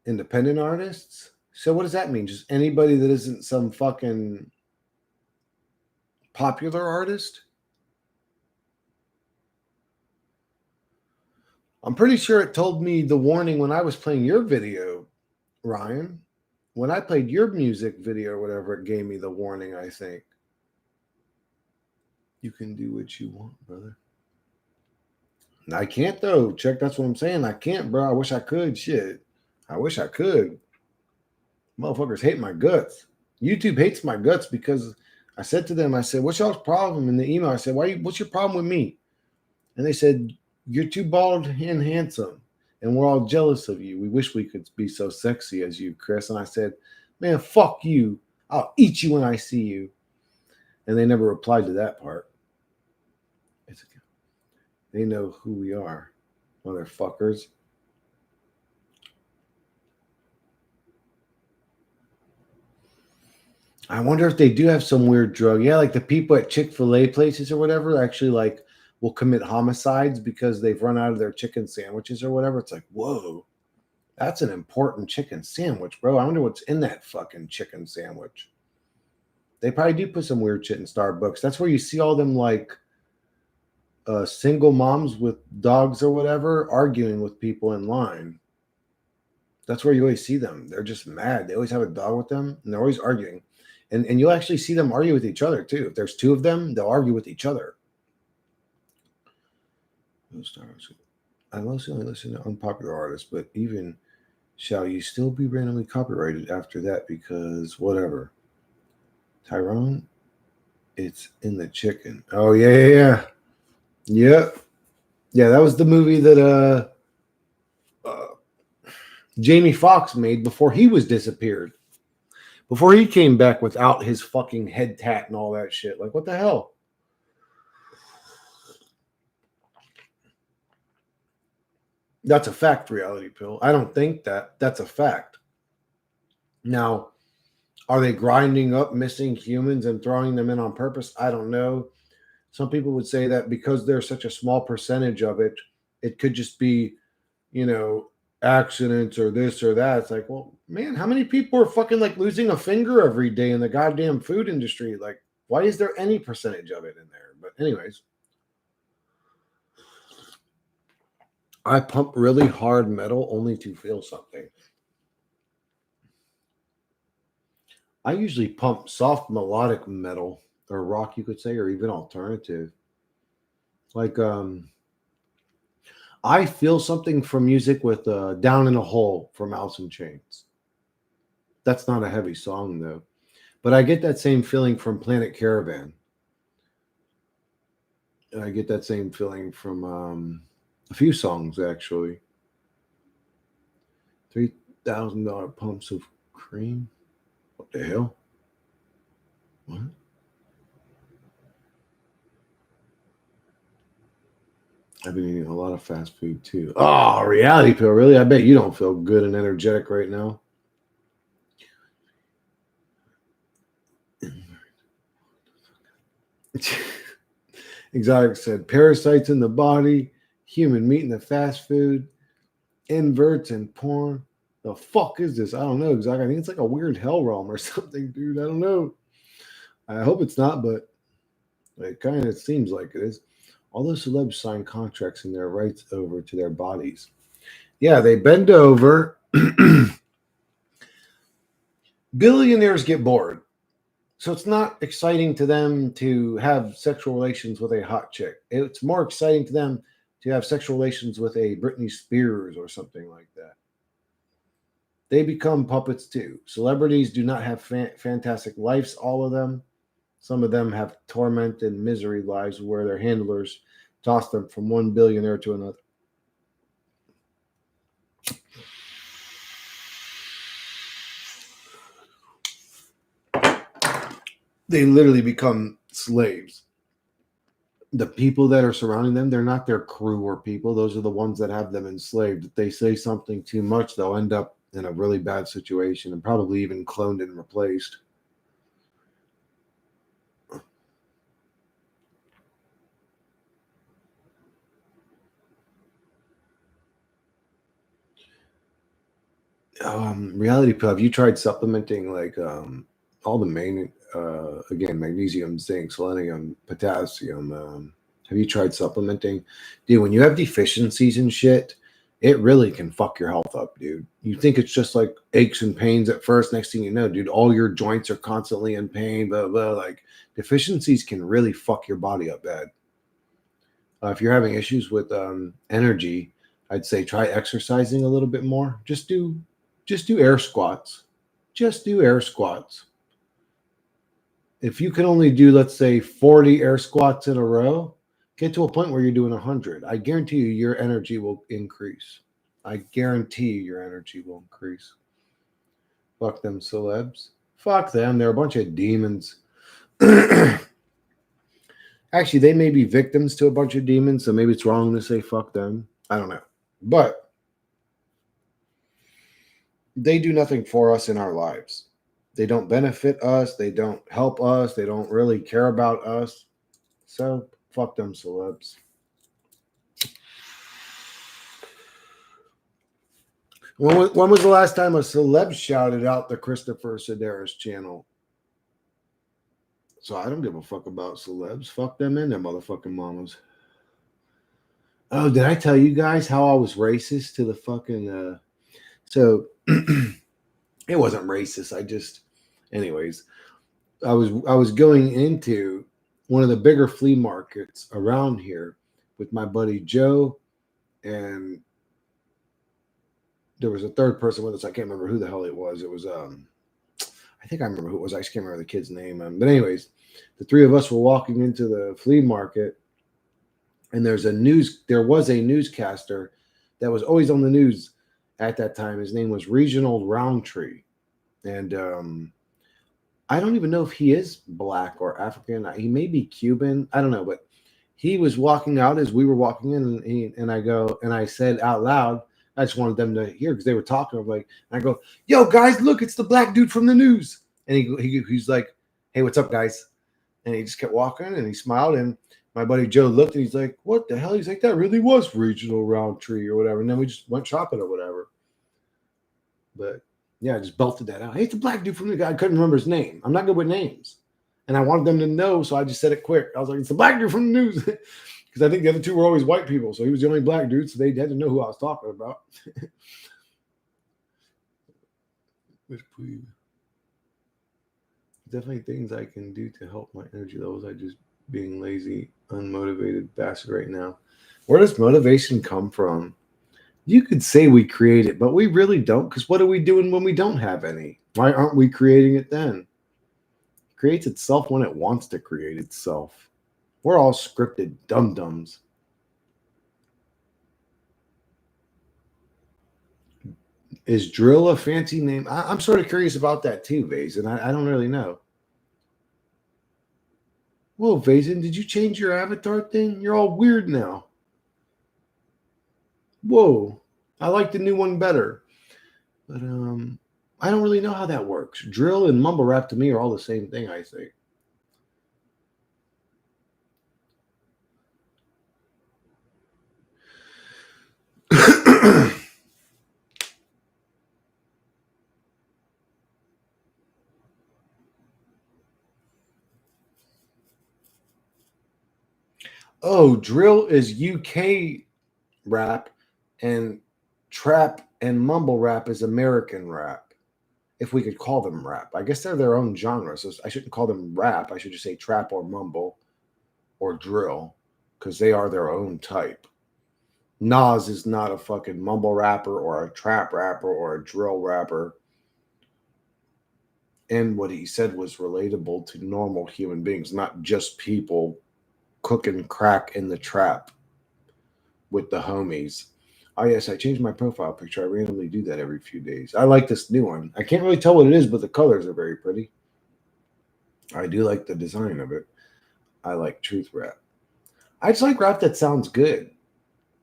Independent artists? So what does that mean? Just anybody that isn't some fucking popular artist? I'm pretty sure it told me the warning when I was playing your video, Ryan. When I played your music video or whatever, it gave me the warning, I think. You can do what you want, brother. I can't though. Check, that's what I'm saying. I can't, bro. I wish I could. Shit. I wish I could. Motherfuckers hate my guts. YouTube hates my guts because I said to them, I said, what's y'all's problem? In the email, I said, what's your problem with me? And they said, you're too bald and handsome. And we're all jealous of you. We wish we could be so sexy as you, Chris. And I said, man, fuck you. I'll eat you when I see you. And they never replied to that part. They know who we are, motherfuckers. I wonder if they do have some weird drug. Yeah, like the people at Chick-fil-A places or whatever actually like will commit homicides because they've run out of their chicken sandwiches or whatever. It's like, whoa, that's an important chicken sandwich, bro. I wonder what's in that fucking chicken sandwich. They probably do put some weird shit in Starbucks. That's where you see all them like single moms with dogs or whatever arguing with people in line. That's where you always see them. They're just mad. They always have a dog with them and they're always arguing. And you'll actually see them argue with each other too. If there's two of them, they'll argue with each other. I mostly only listen to unpopular artists, but even shall you still be randomly copyrighted after that because whatever. Tyrone, it's in the chicken. Oh yeah. Yep. Yeah, that was the movie that Jamie Foxx made before he was disappeared. Before he came back without his fucking head tat and all that shit. Like, what the hell? That's a fact, reality pill. I don't think that. That's a fact. Now, are they grinding up missing humans and throwing them in on purpose? I don't know. Some people would say that because there's such a small percentage of it, it could just be, you know, accidents or this or that. It's like, well, man, how many people are fucking like losing a finger every day in the goddamn food industry? Like, why is there any percentage of it in there? But, anyways, I pump really hard metal only to feel something. I usually pump soft melodic metal or rock, you could say, or even alternative. Like, I feel something from music with Down in a Hole from Alice in Chains. That's not a heavy song, though. But I get that same feeling from Planet Caravan. And I get that same feeling from a few songs, actually. $3,000 pumps of cream? What the hell? What? I've been eating a lot of fast food too. Oh, reality pill, really? I bet you don't feel good and energetic right now. Exotic said parasites in the body, human meat in the fast food, inverts and porn. The fuck is this? I don't know exactly. I think it's like a weird hell realm or something, dude. I don't know. I hope it's not, but it kind of seems like it is. All those celebs sign contracts and their rights over to their bodies. Yeah, they bend over. Billionaires get bored. So it's not exciting to them to have sexual relations with a hot chick. It's more exciting to them to have sexual relations with a Britney Spears or something like that. They become puppets too. Celebrities do not have fantastic lives, all of them. Some of them have torment and misery lives where their handlers toss them from one billionaire to another. They literally become slaves. the people that are surrounding them, they're not their crew or people. Those are the ones that have them enslaved. If they say something too much, they'll end up in a really bad situation and probably even cloned and replaced. Reality pill. Have you tried supplementing like all the main again magnesium, zinc, selenium, potassium? Have you tried supplementing, dude? When you have deficiencies and shit, it really can fuck your health up, dude. You think it's just like aches and pains at first. Next thing you know, dude, all your joints are constantly in pain. Blah blah. Like deficiencies can really fuck your body up bad. If you're having issues with energy, I'd say try exercising a little bit more. Just do air squats. Just do air squats. If you can only do, let's say, 40 air squats in a row, get to a point where you're doing 100. I guarantee you your energy will increase. I guarantee you your energy will increase. Fuck them celebs. Fuck them. They're a bunch of demons. Actually, they may be victims to a bunch of demons, so maybe it's wrong to say fuck them. I don't know. But they do nothing for us in our lives. They don't benefit us. They don't help us. They don't really care about us. So fuck them celebs. When was the last time a celeb shouted out the Christopher Sedaris channel? So I don't give a fuck about celebs. Fuck them and their motherfucking mamas. Oh, did I tell you guys how I was racist to the fucking so it wasn't racist. Anyways, I was going into one of the bigger flea markets around here with my buddy Joe, and there was a third person with us. I can't remember who the hell it was. It was I think I remember who it was. I just can't remember the kid's name. But anyways, the three of us were walking into the flea market, and there was a newscaster that was always on the news at that time. His name was Reginald Roundtree, and I don't even know if he is black or African. He may be Cuban. I don't know, but he was walking out as we were walking in, and I said out loud, I just wanted them to hear because they were talking. I'm like, and I go, "Yo, guys, look, it's the black dude from the news." And he's like, "Hey, what's up, guys?" And he just kept walking, and he smiled, and my buddy Joe looked, and he's like, "What the hell?" He's like, "That really was Regional Roundtree or whatever." And then we just went shopping or whatever. But yeah, I just belted that out. Hey, it's the black dude from the guy. I couldn't remember his name. I'm not good with names. And I wanted them to know, so I just said it quick. I was like, it's the black dude from the news. Because I think the other two were always white people. So he was the only black dude, so they had to know who I was talking about. Definitely things I can do to help my energy levels. I just being lazy, unmotivated bastard right now. Where does motivation come from? You could say we create it, but we really don't. Because what are we doing when we don't have any? Why aren't we creating it then? It creates itself when it wants to create itself. We're all scripted dum-dums. Is drill a fancy name? I'm sort of curious about that too, Vase, and I don't really know. Whoa, Vazen, did you change your avatar thing? You're all weird now. Whoa, I like the new one better. But I don't really know how that works. Drill and mumble rap to me are all the same thing, I think. Oh, drill is UK rap, and trap and mumble rap is American rap. If we could call them rap, I guess they're their own genre. So I shouldn't call them rap. I should just say trap or mumble or drill because they are their own type. Nas is not a fucking mumble rapper or a trap rapper or a drill rapper. And what he said was relatable to normal human beings, not just people cooking crack in the trap with the homies. Oh, yes, I changed my profile picture. I randomly do that every few days. I like this new one. I can't really tell what it is, but the colors are very pretty. I do like the design of it. I like truth rap. I just like rap that sounds good.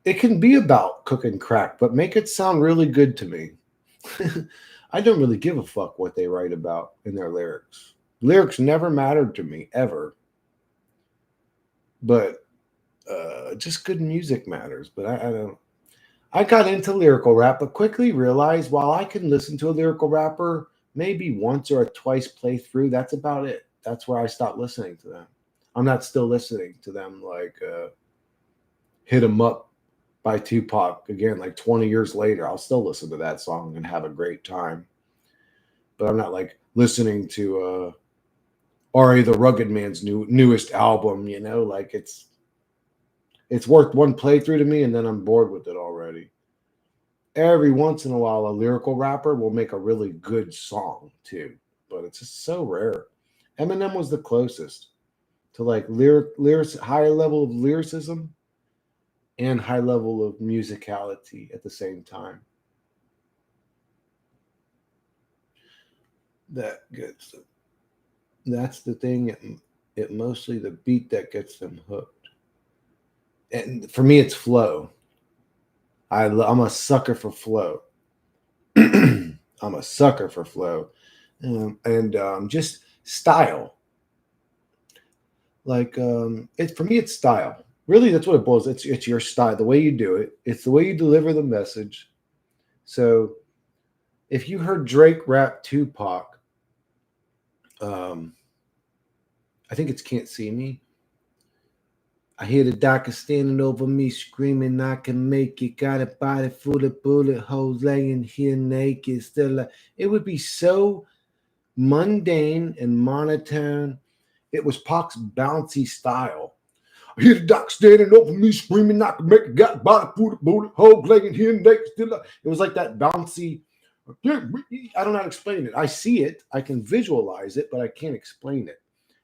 It can be about cooking crack, but make it sound really good to me. I don't really give a fuck what they write about in their lyrics. Lyrics never mattered to me ever, but just good music matters. But I don't. I got into lyrical rap, but quickly realized while I can listen to a lyrical rapper maybe once or twice play through, that's about it. That's where I stopped listening to them. I'm not still listening to them like "Hit 'Em Up" by Tupac again. Like 20 years later, I'll still listen to that song and have a great time. But I'm not like listening to Ari the Rugged Man's newest album. You know, like it's worth one playthrough to me, and then I'm bored with it already. Every once in a while, a lyrical rapper will make a really good song too, but it's just so rare. Eminem was the closest to like high level of lyricism and high level of musicality at the same time. That gets them. That's the thing. It mostly the beat that gets them hooked. And for me, it's flow. I'm a sucker for flow. I'm a sucker for flow, and just style. Like it for me, it's style. Really, that's what it boils. It's your style, the way you do it. It's the way you deliver the message. So if you heard Drake rap Tupac, um, I think it's "Can't See Me." I hear the doctor standing over me, screaming, "I can make it." Got a body full of bullet holes, laying here naked. Still, it would be so mundane and monotone. It was Pac's bouncy style. I hear the doc standing over me, screaming, "I can make it." Got a body full of bullet holes, laying here naked. Still, it was like that bouncy. I don't know how to explain it. I see it, I can visualize it, but I can't explain it.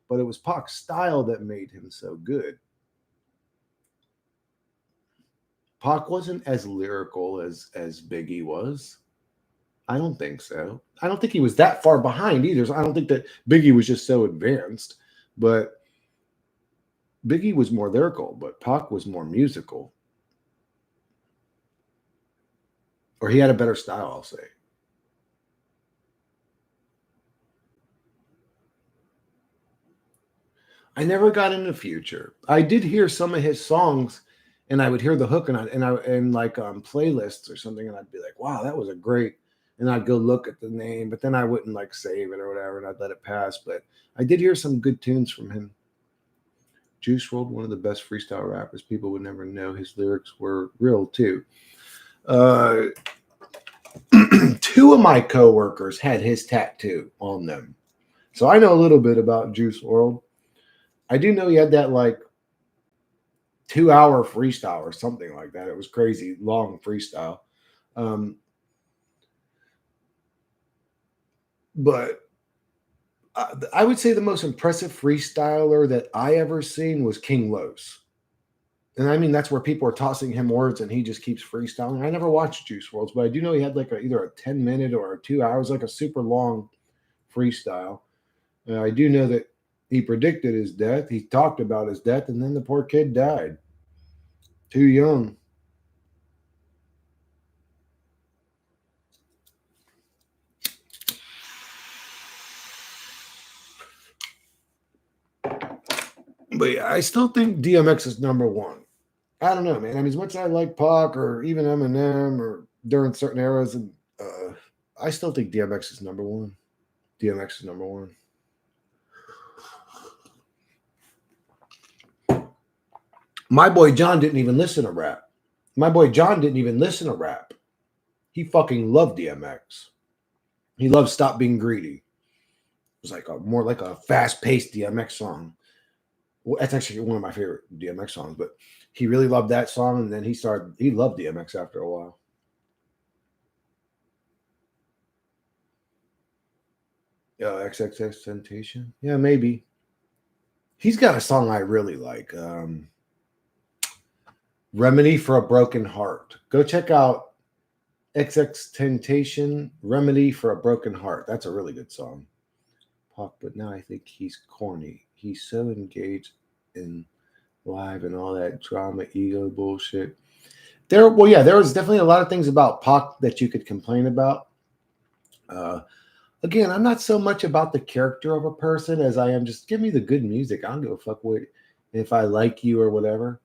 But it was Pac's style that made him so good. Pac wasn't as lyrical as Biggie was. I don't think so. I don't think he was that far behind either. So I don't think that Biggie was just so advanced, but Biggie was more lyrical, but Pac was more musical, or he had a better style. I'll say. I never got into Future. I did hear some of his songs, and I would hear the hook, and like playlists or something, and I'd be like, "Wow, that was a great." And I'd go look at the name, but then I wouldn't like save it or whatever, and I'd let it pass. But I did hear some good tunes from him. Juice WRLD, one of the best freestyle rappers. People would never know his lyrics were real too. Uh, two of my coworkers had his tattoo on them, so I know a little bit about Juice WRLD. I do know he had that like 2 hour freestyle or something like that. It was crazy long freestyle. Um, but I would say the most impressive freestyler that I ever seen was King Los. And I mean, that's where people are tossing him words and he just keeps freestyling. I never watched Juice WRLD's, but I do know he had like either a 10-minute or 2 hours, like a super long freestyle. I do know that he predicted his death. He talked about his death, and then the poor kid died too young. But yeah, I still think DMX is number one. I don't know, man. I mean, as much as I like Pac or even Eminem or during certain eras, and I still think DMX is number one. DMX is number one. My boy John didn't even listen to rap. My boy John didn't even listen to rap. He fucking loved DMX. He loved "Stop Being Greedy." It was like a more like a fast paced DMX song. Well, that's actually one of my favorite DMX songs. But he really loved that song, and then he loved DMX after a while. XXX Temptation, yeah, maybe. He's got a song I really like. Remedy for a Broken Heart. Go check out XX Temptation, Remedy for a Broken Heart. That's a really good song. But now I think he's corny. He's so engaged in live and all that drama, ego bullshit. Well, yeah, there was definitely a lot of things about Pac that you could complain about. Uh, Again, I'm not so much about the character of a person as I am just give me the good music. I don't give a fuck what if I like you or whatever.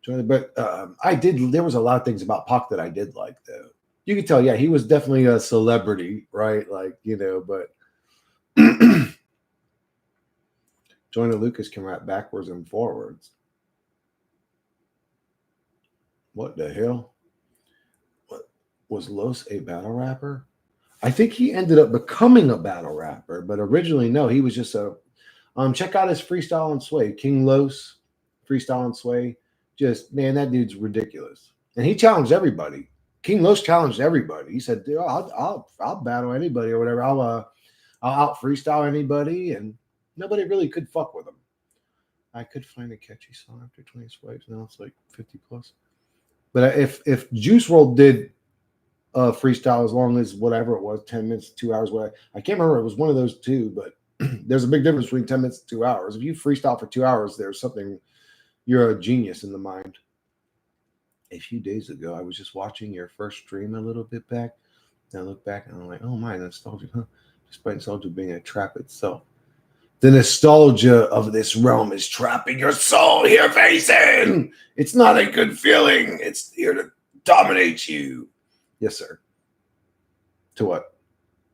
But I did. There was a lot of things about Pac that I did like, though. You could tell, yeah, he was definitely a celebrity, right? Like, but Joyner Lucas can rap backwards and forwards. What the hell? What was Los a battle rapper? I think he ended up becoming a battle rapper, but originally, no, he was just a. Check out his freestyle and sway, King Los, freestyle and sway. Just man, that dude's ridiculous, and he challenged everybody. King Los challenged everybody. He said, "Dude, I'll battle anybody or whatever. I'll out freestyle anybody," and nobody really could fuck with him. I could find a catchy song after 20 swipes. Now it's like 50 plus. But if Juice World did freestyle as long as whatever it was, 10 minutes, 2 hours, whatever. I can't remember. It was one of those two, but there's a big difference between 10 minutes and 2 hours. If you freestyle for 2 hours, there's something, you're a genius in the mind. A few days ago, I was just watching your first stream a little bit back. And I look back and I'm like, oh my, nostalgia, huh? Despite nostalgia being a trap itself. The nostalgia of this realm is trapping your soul here facing. It's not a good feeling. It's here to dominate you. Yes, sir. To what?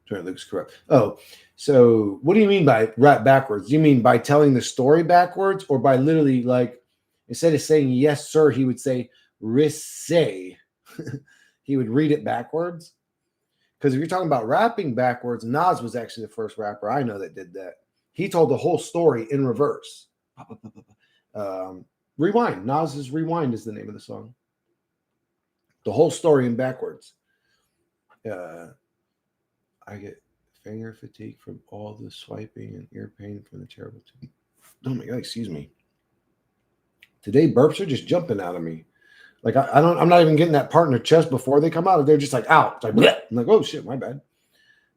Joyner Lucas correct. Oh, so what do you mean by rap backwards? Do you mean by telling the story backwards, or by literally like instead of saying yes, sir, he would say say. He would read it backwards. Because if you're talking about rapping backwards, Nas was actually the first rapper I know that did that. He told the whole story in reverse. Rewind. Nas's Rewind is the name of the song. The whole story in backwards. I get finger fatigue from all the swiping and ear pain from the terrible teeth. Oh my god, excuse me. Today burps are just jumping out of me. Like I'm not even getting that part in the chest before they come out. They're just like out. It's like bleh. I'm like, oh shit, my bad.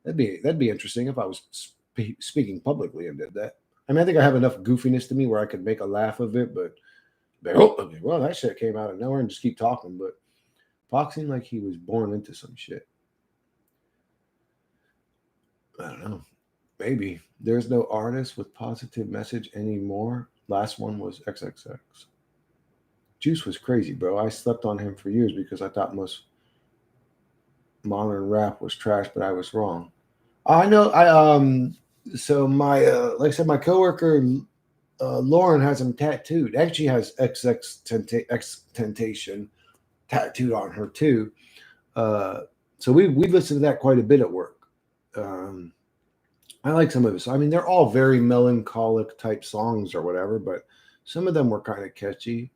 That'd be interesting if I was speaking publicly and did that. I mean, I think I have enough goofiness to me where I could make a laugh of it, but okay, well, that shit came out of nowhere and just keep talking. But Fox seemed like he was born into some shit. I don't know. Maybe there's no artist with positive message anymore. Last one was XXX. Juice was crazy, bro. I slept on him for years because I thought most modern rap was trash, but I was wrong. I know. So my like I said, my coworker Lauren has him tattooed. Actually, has X Temptation tattooed on her too. So we listened to that quite a bit at work. Um, I like some of it. So, I mean, they're all very melancholic type songs or whatever, but some of them were kind of catchy.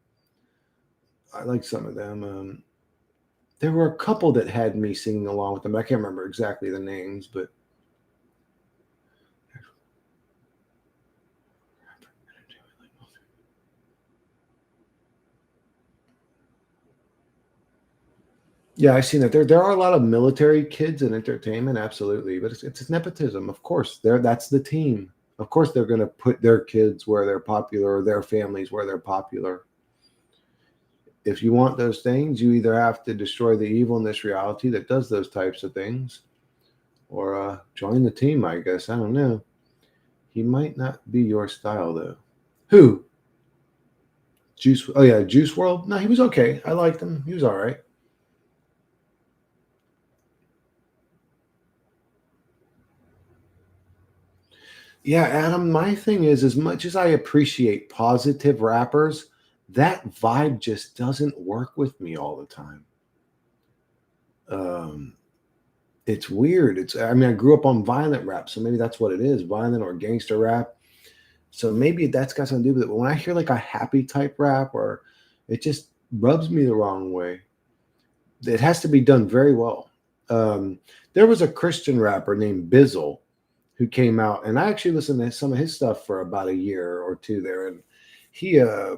I like some of them. There were a couple that had me singing along with them. I can't remember exactly the names, but yeah, I've seen that. There are a lot of military kids in entertainment, absolutely, but it's nepotism, of course. That's the team. Of course, they're going to put their kids where they're popular, or their families where they're popular. If you want those things, you either have to destroy the evil in this reality that does those types of things, or join the team. I guess I don't know. He might not be your style though. Who? Juice? Oh yeah, Juice World. No, he was okay. I liked him. He was all right. Yeah, Adam, my thing is as much as I appreciate positive rappers, that vibe just doesn't work with me all the time. Um, it's weird. I mean, I grew up on violent rap, so maybe that's what it is, violent or gangster rap. So maybe that's got something to do with it. But when I hear like a happy type rap, or it just rubs me the wrong way. It has to be done very well. Um, there was a Christian rapper named Bizzle who came out, and I actually listened to some of his stuff for about a year or two there, and he uh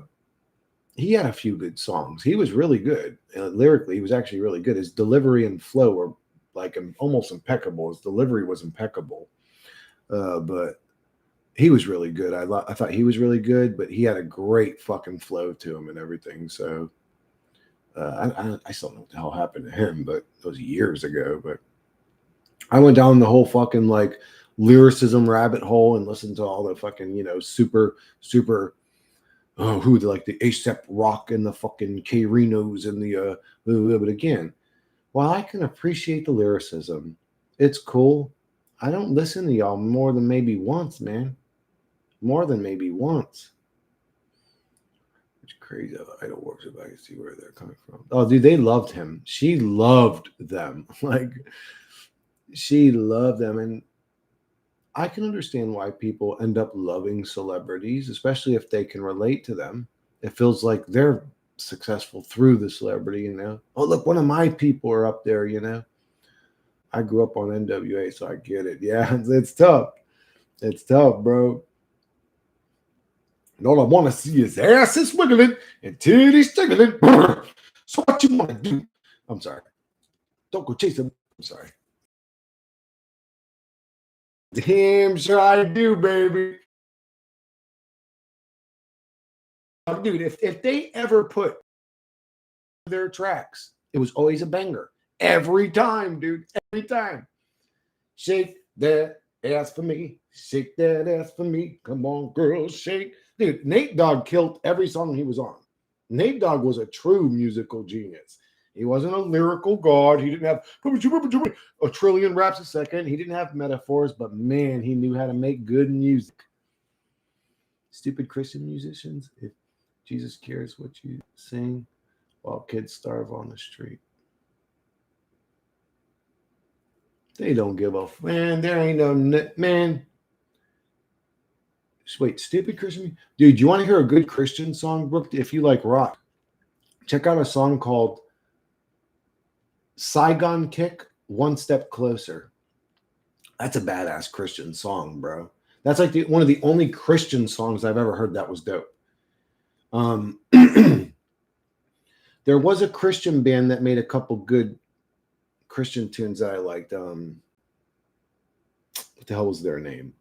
he had a few good songs. He was really good lyrically. He was actually really good. His delivery and flow were like almost impeccable. His delivery was impeccable, but He was really good. I thought he was really good, but he had a great fucking flow to him and everything. So I still don't know what the hell happened to him, but it was years ago. But I went down the whole fucking like lyricism rabbit hole and listened to all the fucking, super who like the ASAP Rock and the fucking K Renos and the but again, while I can appreciate the lyricism, it's cool. I don't listen to y'all more than maybe once, man. More than maybe once. It's crazy how the idol works if I can see where they're coming from. Oh, dude, they loved him. She loved them. Like she loved them. And I can understand why people end up loving celebrities, especially if they can relate to them. It feels like they're successful through the celebrity. Oh, look, one of my people are up there. I grew up on NWA, so I get it. Yeah, it's tough. It's tough, bro. And all I want to see is asses wiggling and titties jiggling. So what you want to do? I'm sorry. Don't go chase them. I'm sorry. Damn sure I do, baby. Dude, if they ever put their tracks, it was always a banger. Every time, dude. Every time. Shake that ass for me. Shake that ass for me. Come on, girl, shake. Dude, Nate Dogg killed every song he was on. Nate Dogg was a true musical genius. He wasn't a lyrical god. He didn't have a trillion raps a second. He didn't have metaphors, but man, he knew how to make good music. Stupid Christian musicians, if Jesus cares what you sing while kids starve on the street. They don't give a man. There ain't no man. Wait, stupid Christian? Dude, you want to hear a good Christian song, Brooke? If you like rock, check out a song called Saigon Kick, One Step Closer. That's a badass Christian song, bro. That's like one of the only Christian songs I've ever heard that was dope. There was a Christian band that made a couple good Christian tunes that I liked. What the hell was their name?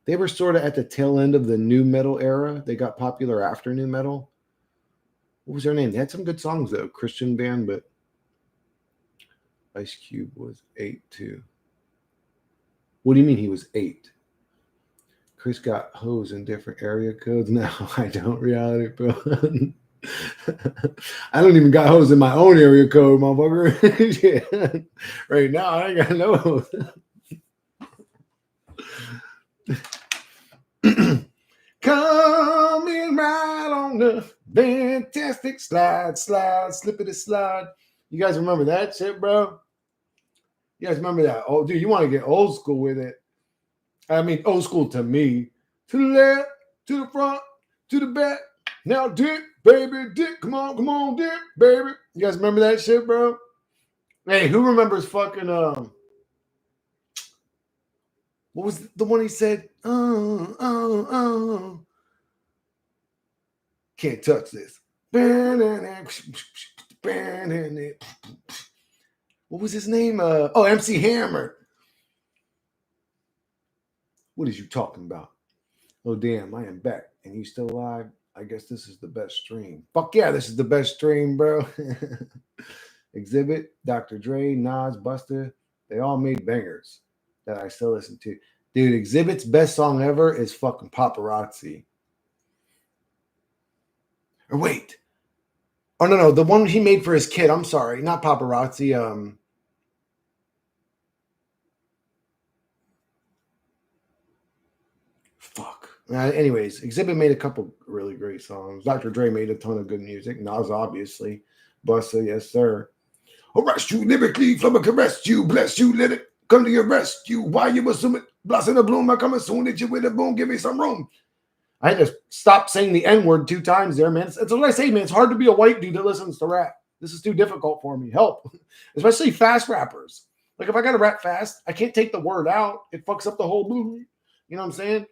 They were sort of at the tail end of the new metal era. They got popular after new metal. What was their name? They had some good songs though. Christian band, but Ice Cube was 8 too. What do you mean he was 8? Chris got hoes in different area codes. No, I don't. Reality, bro. I don't even got hoes in my own area code, motherfucker. Yeah. Right now, I ain't got no hoes. Coming right on the fantastic slide, slippity slide. You guys remember that shit, bro? You guys remember that? Oh, dude, you want to get old school with it. I mean, old school to me. To the left, to the front, to the back. Now, dip, baby, dip. Come on, dip, baby. You guys remember that shit, bro? Hey, who remembers fucking what was the one he said? Can't touch this. What was his name? MC Hammer. What is you talking about? Oh, damn, I am back. And you still alive? I guess this is the best stream. Fuck yeah, this is the best stream, bro. Exhibit, Dr. Dre, Nas, Busta, they all made bangers that I still listen to. Dude, Exhibit's best song ever is fucking Paparazzi. Or wait. Oh, no, the one he made for his kid. I'm sorry, not Paparazzi. Fuck. Anyways, Exhibit made a couple really great songs. Dr. Dre made a ton of good music. Nas, obviously. Busta, yes, sir. Arrest you lyrically, from a caress you, bless you, let it come to your rescue. Why you assuming blossom the bloom? I come as soon as you with a boom, give me some room. I had to stop saying the N-word 2 times there, man. It's what I say, man. It's hard to be a white dude that listens to rap. This is too difficult for me. Help. Especially fast rappers. Like if I gotta rap fast, I can't take the word out. It fucks up the whole movie. You know what I'm saying?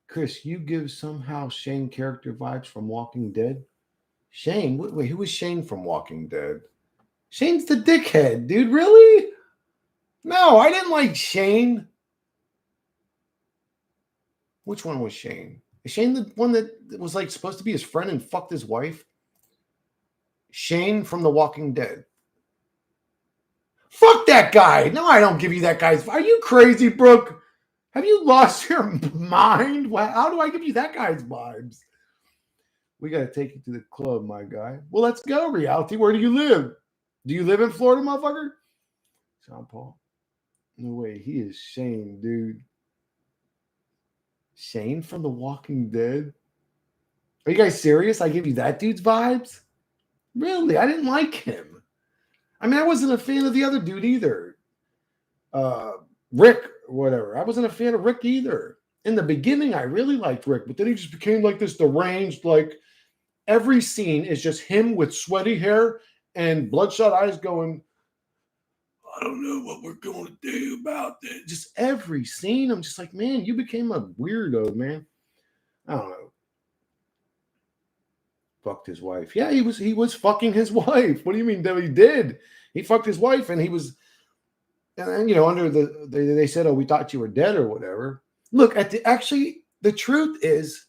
Chris, you give somehow Shane character vibes from Walking Dead. Shane? Wait, who was Shane from Walking Dead? Shane's the dickhead, dude. Really? No, I didn't like Shane. Which one was Shane? Is Shane the one that was like supposed to be his friend and fucked his wife? Shane from The Walking Dead. Fuck that guy. No, I don't give you that guy's. Are you crazy, Brooke? Have you lost your mind? How do I give you that guy's vibes? We got to take you to the club, my guy. Well, let's go, reality. Where do you live? Do you live in Florida, motherfucker? Sean Paul. No way. He is Shane, dude. Shane from The Walking Dead? Are you guys serious? I give you that dude's vibes? Really? I didn't like him. I mean, I wasn't a fan of the other dude either. Rick, or whatever. I wasn't a fan of Rick either. In the beginning, I really liked Rick, but then he just became like this deranged, like every scene is just him with sweaty hair and bloodshot eyes going, I don't know what we're going to do about this. Just every scene, I'm just like, man, you became a weirdo, man. I don't know. Fucked his wife. Yeah, he was fucking his wife. What do you mean that he did? He fucked his wife, and he was, and then, you know, under they said, oh, we thought you were dead or whatever. Look, actually, the truth is,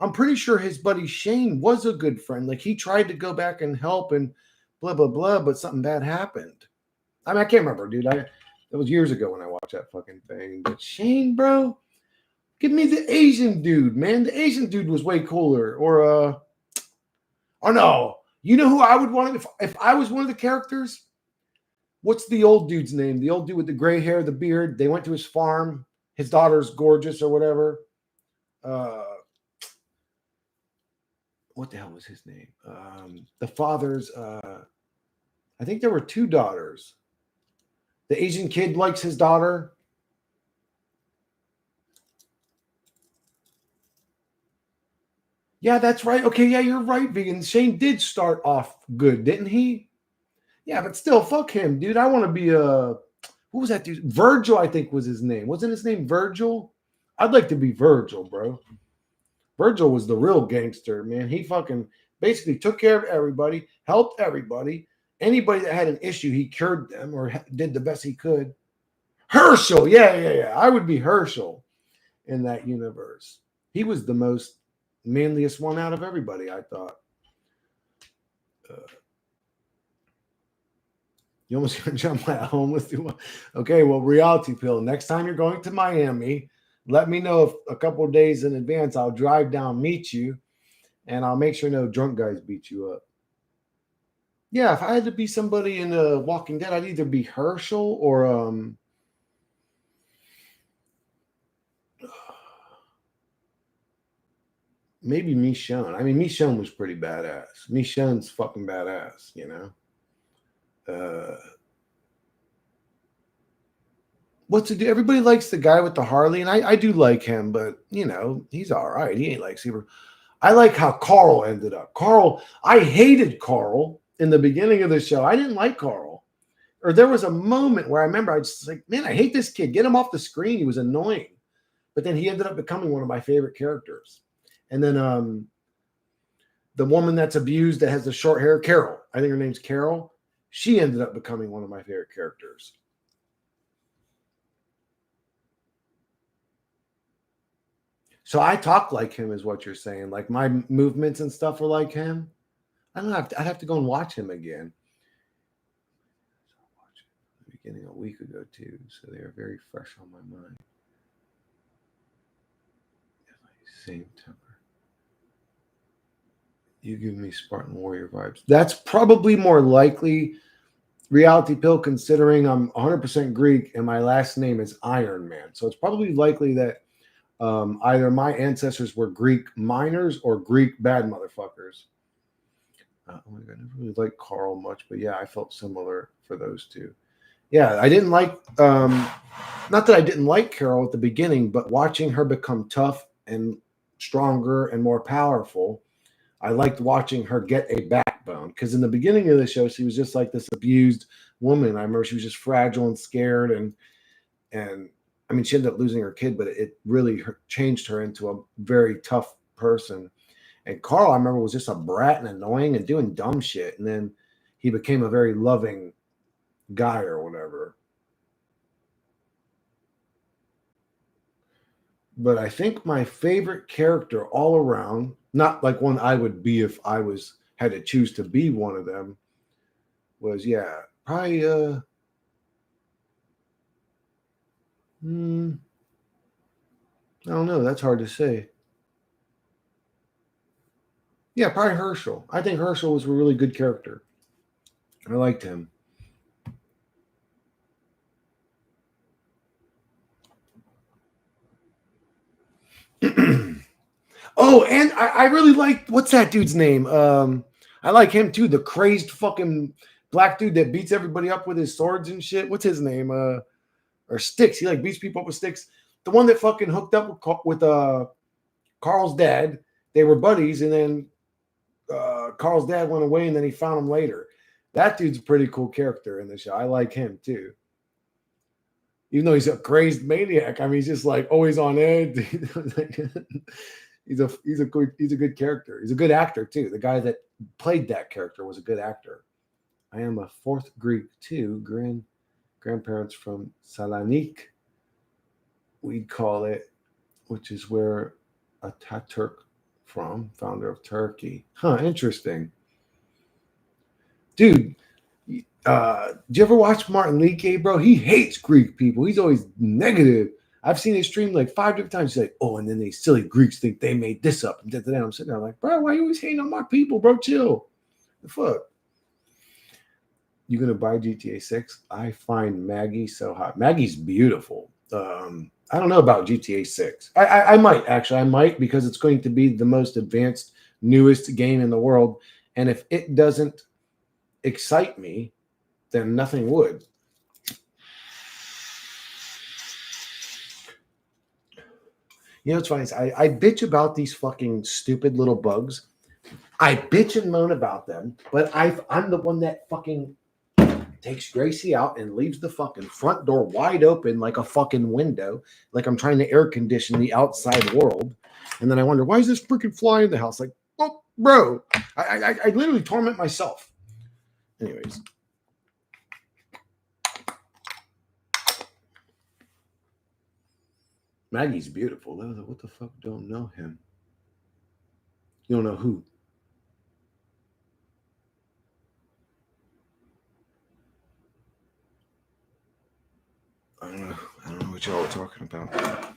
I'm pretty sure his buddy Shane was a good friend. Like, he tried to go back and help and blah blah blah, but something bad happened. I mean, I can't remember, dude. It was years ago when I watched that fucking thing. But Shane, bro, give me the Asian dude, man. The Asian dude was way cooler. Or no, you know who I would want if I was one of the characters? What's the old dude's name? The old dude with the gray hair, the beard. They went to his farm. His daughter's gorgeous or whatever. What the hell was his name? The father's. I think there were two daughters. The Asian kid likes his daughter. Yeah, that's right. Okay, yeah, you're right, Vegan. Shane did start off good, didn't he? Yeah, but still, fuck him, dude. I want to be what was that dude? Virgil, I think was his name. Wasn't his name Virgil? I'd like to be Virgil, bro. Virgil was the real gangster, man. He fucking basically took care of everybody, helped everybody. Anybody that had an issue, he cured them or did the best he could. Herschel, yeah. I would be Herschel in that universe. He was the most manliest one out of everybody, I thought. You almost got to jump my homeless. Okay, well, reality pill. Next time you're going to Miami, let me know if a couple of days in advance. I'll drive down, meet you, and I'll make sure no drunk guys beat you up. Yeah, if I had to be somebody in Walking Dead, I'd either be Herschel or maybe Michonne. I mean, Michonne was pretty badass. Michonne's fucking badass, you know. What's to do? Everybody likes the guy with the Harley, and I do like him, but you know, he's all right. He ain't like super. I like how Carl ended up. Carl, I hated Carl in the beginning of the show. I didn't like Carl. Or there was a moment where I remember I was just like, man, I hate this kid. Get him off the screen. He was annoying. But then he ended up becoming one of my favorite characters. And then the woman that's abused that has the short hair, Carol. I think her name's Carol. She ended up becoming one of my favorite characters. So I talk like him, is what you're saying. Like my movements and stuff are like him. I don't have to, I'd have to go and watch him again. Beginning a week ago too, so they are very fresh on my mind. Same temper. You give me Spartan Warrior vibes. That's probably more likely reality pill, considering I'm 100% Greek and my last name is Iron Man. So it's probably likely that either my ancestors were Greek miners or Greek bad motherfuckers. Oh my God, I never really liked Carl much, but yeah, I felt similar for those two. Yeah, I didn't like, not that I didn't like Carol at the beginning, but watching her become tough and stronger and more powerful, I liked watching her get a backbone. Because in the beginning of the show, she was just like this abused woman. I remember she was just fragile and scared, and I mean, she ended up losing her kid, but it really changed her into a very tough person. And Carl, I remember, was just a brat and annoying and doing dumb shit, and then he became a very loving guy or whatever. But I think my favorite character all around, not like one I would be if I was had to choose to be one of them, was probably I don't know, that's hard to say. Yeah, probably Herschel. I think Herschel was a really good character. I liked him. Oh, and I really like what's that dude's name? I like him too. The crazed fucking black dude that beats everybody up with his swords and shit. What's his name? Or sticks. He like beats people up with sticks. The one that fucking hooked up with Carl's dad. They were buddies, and then Carl's dad went away, and then he found him later. That dude's a pretty cool character in the show. I like him too. Even though he's a crazed maniac, I mean, he's just like always on edge. He's a good character. He's a good actor too. The guy that played that character was a good actor. I am a fourth Greek too. Grandparents from Salonik, we'd call it, which is where Ataturk from, founder of Turkey. Huh, interesting. Dude, did you ever watch Martin Leakey, bro? He hates Greek people. He's always negative. I've seen his stream like 5 different times. He's like, oh, and then these silly Greeks think they made this up. And then I'm sitting there like, bro, why are you always hating on my people, bro? Chill. The fuck? You gonna buy GTA 6? I find Maggie so hot. Maggie's beautiful. I don't know about GTA 6. I might actually. I might because it's going to be the most advanced, newest game in the world. And if it doesn't excite me, then nothing would. You know what's funny is I bitch about these fucking stupid little bugs. I bitch and moan about them, but I'm the one that fucking takes Gracie out and leaves the fucking front door wide open like a fucking window, like I'm trying to air condition the outside world. And then I wonder, why is this freaking fly in the house? Like, oh, bro, I literally torment myself. Anyways. Maggie's beautiful. What the fuck? Don't know him. You don't know who? I don't know. I don't know what y'all are talking about.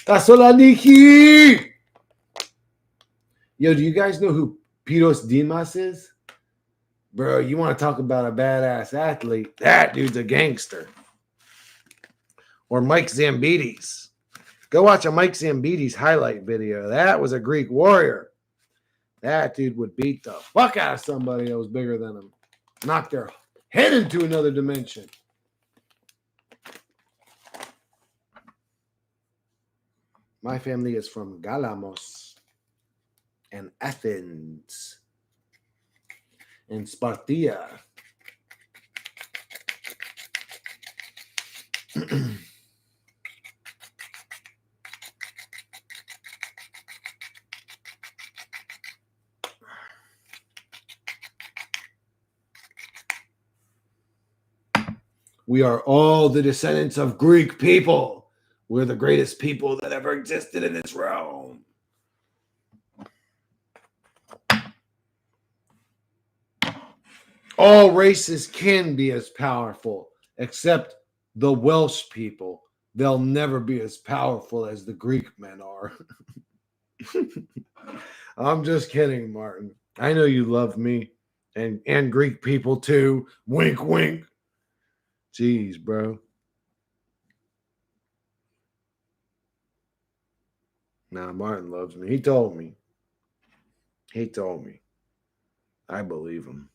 Kasolaniki! Yo, do you guys know who Piros Dimas is? Bro, you want to talk about a badass athlete? That dude's a gangster. Or Mike Zambides. Go watch a Mike Zambides highlight video. That was a Greek warrior. That dude would beat the fuck out of somebody that was bigger than him. Knock their head into another dimension. My family is from Galamos and Athens and Spartia. We are all the descendants of Greek people. We're the greatest people that ever existed in this realm. All races can be as powerful, except the Welsh people. They'll never be as powerful as the Greek men are. I'm just kidding, Martin. I know you love me and Greek people too. Wink, wink. Jeez, bro. Nah, Martin loves me. He told me. He told me. I believe him.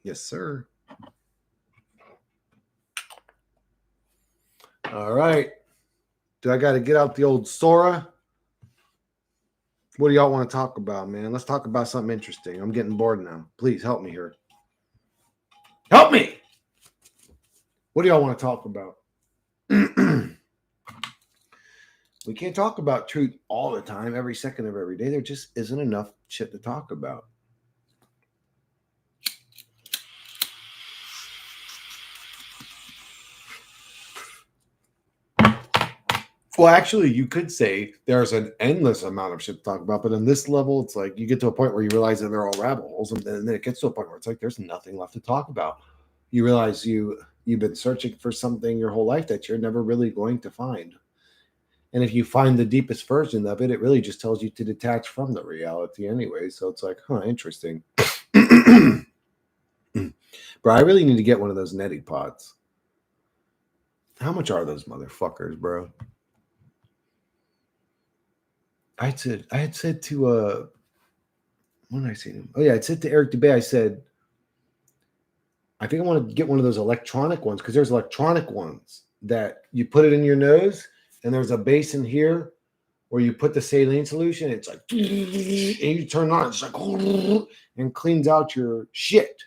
Yes, sir. All right. Do I got to get out the old Sora? What do y'all want to talk about, man? Let's talk about something interesting. I'm getting bored now. Please help me here. Help me! What do y'all want to talk about? We can't talk about truth all the time, every second of every day. There just isn't enough shit to talk about. Well, actually, you could say there's an endless amount of shit to talk about, but on this level, it's like you get to a point where you realize that they're all rabbit holes, and then it gets to a point where it's like there's nothing left to talk about. You realize you've been searching for something your whole life that you're never really going to find. And if you find the deepest version of it, it really just tells you to detach from the reality anyway. So it's like, huh, interesting. Bro, I really need to get one of those neti pods. How much are those motherfuckers, bro? I had said to when did I see him? Oh yeah, I said to Eric Dubay, I said, I think I want to get one of those electronic ones because there's electronic ones that you put it in your nose and there's a basin here where you put the saline solution. It's like, and you turn it on, it's like, and cleans out your shit.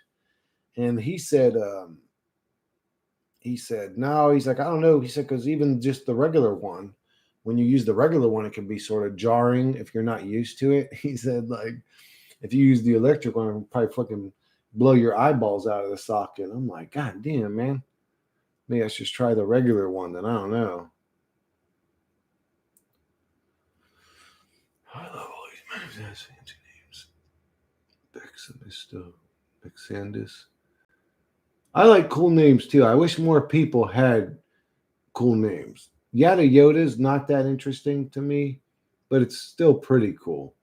And he said, no, he's like, I don't know. He said, because even just the regular one, when you use the regular one, it can be sort of jarring if you're not used to it. He said, like, if you use the electric one, it'll probably fucking blow your eyeballs out of the socket. I'm like, God damn, man. Maybe I should just try the regular one then. I don't know. I love all these fancy names. Bexamista, Bexandus. I like cool names too. I wish more people had cool names. Yada Yoda's not that interesting to me, but it's still pretty cool.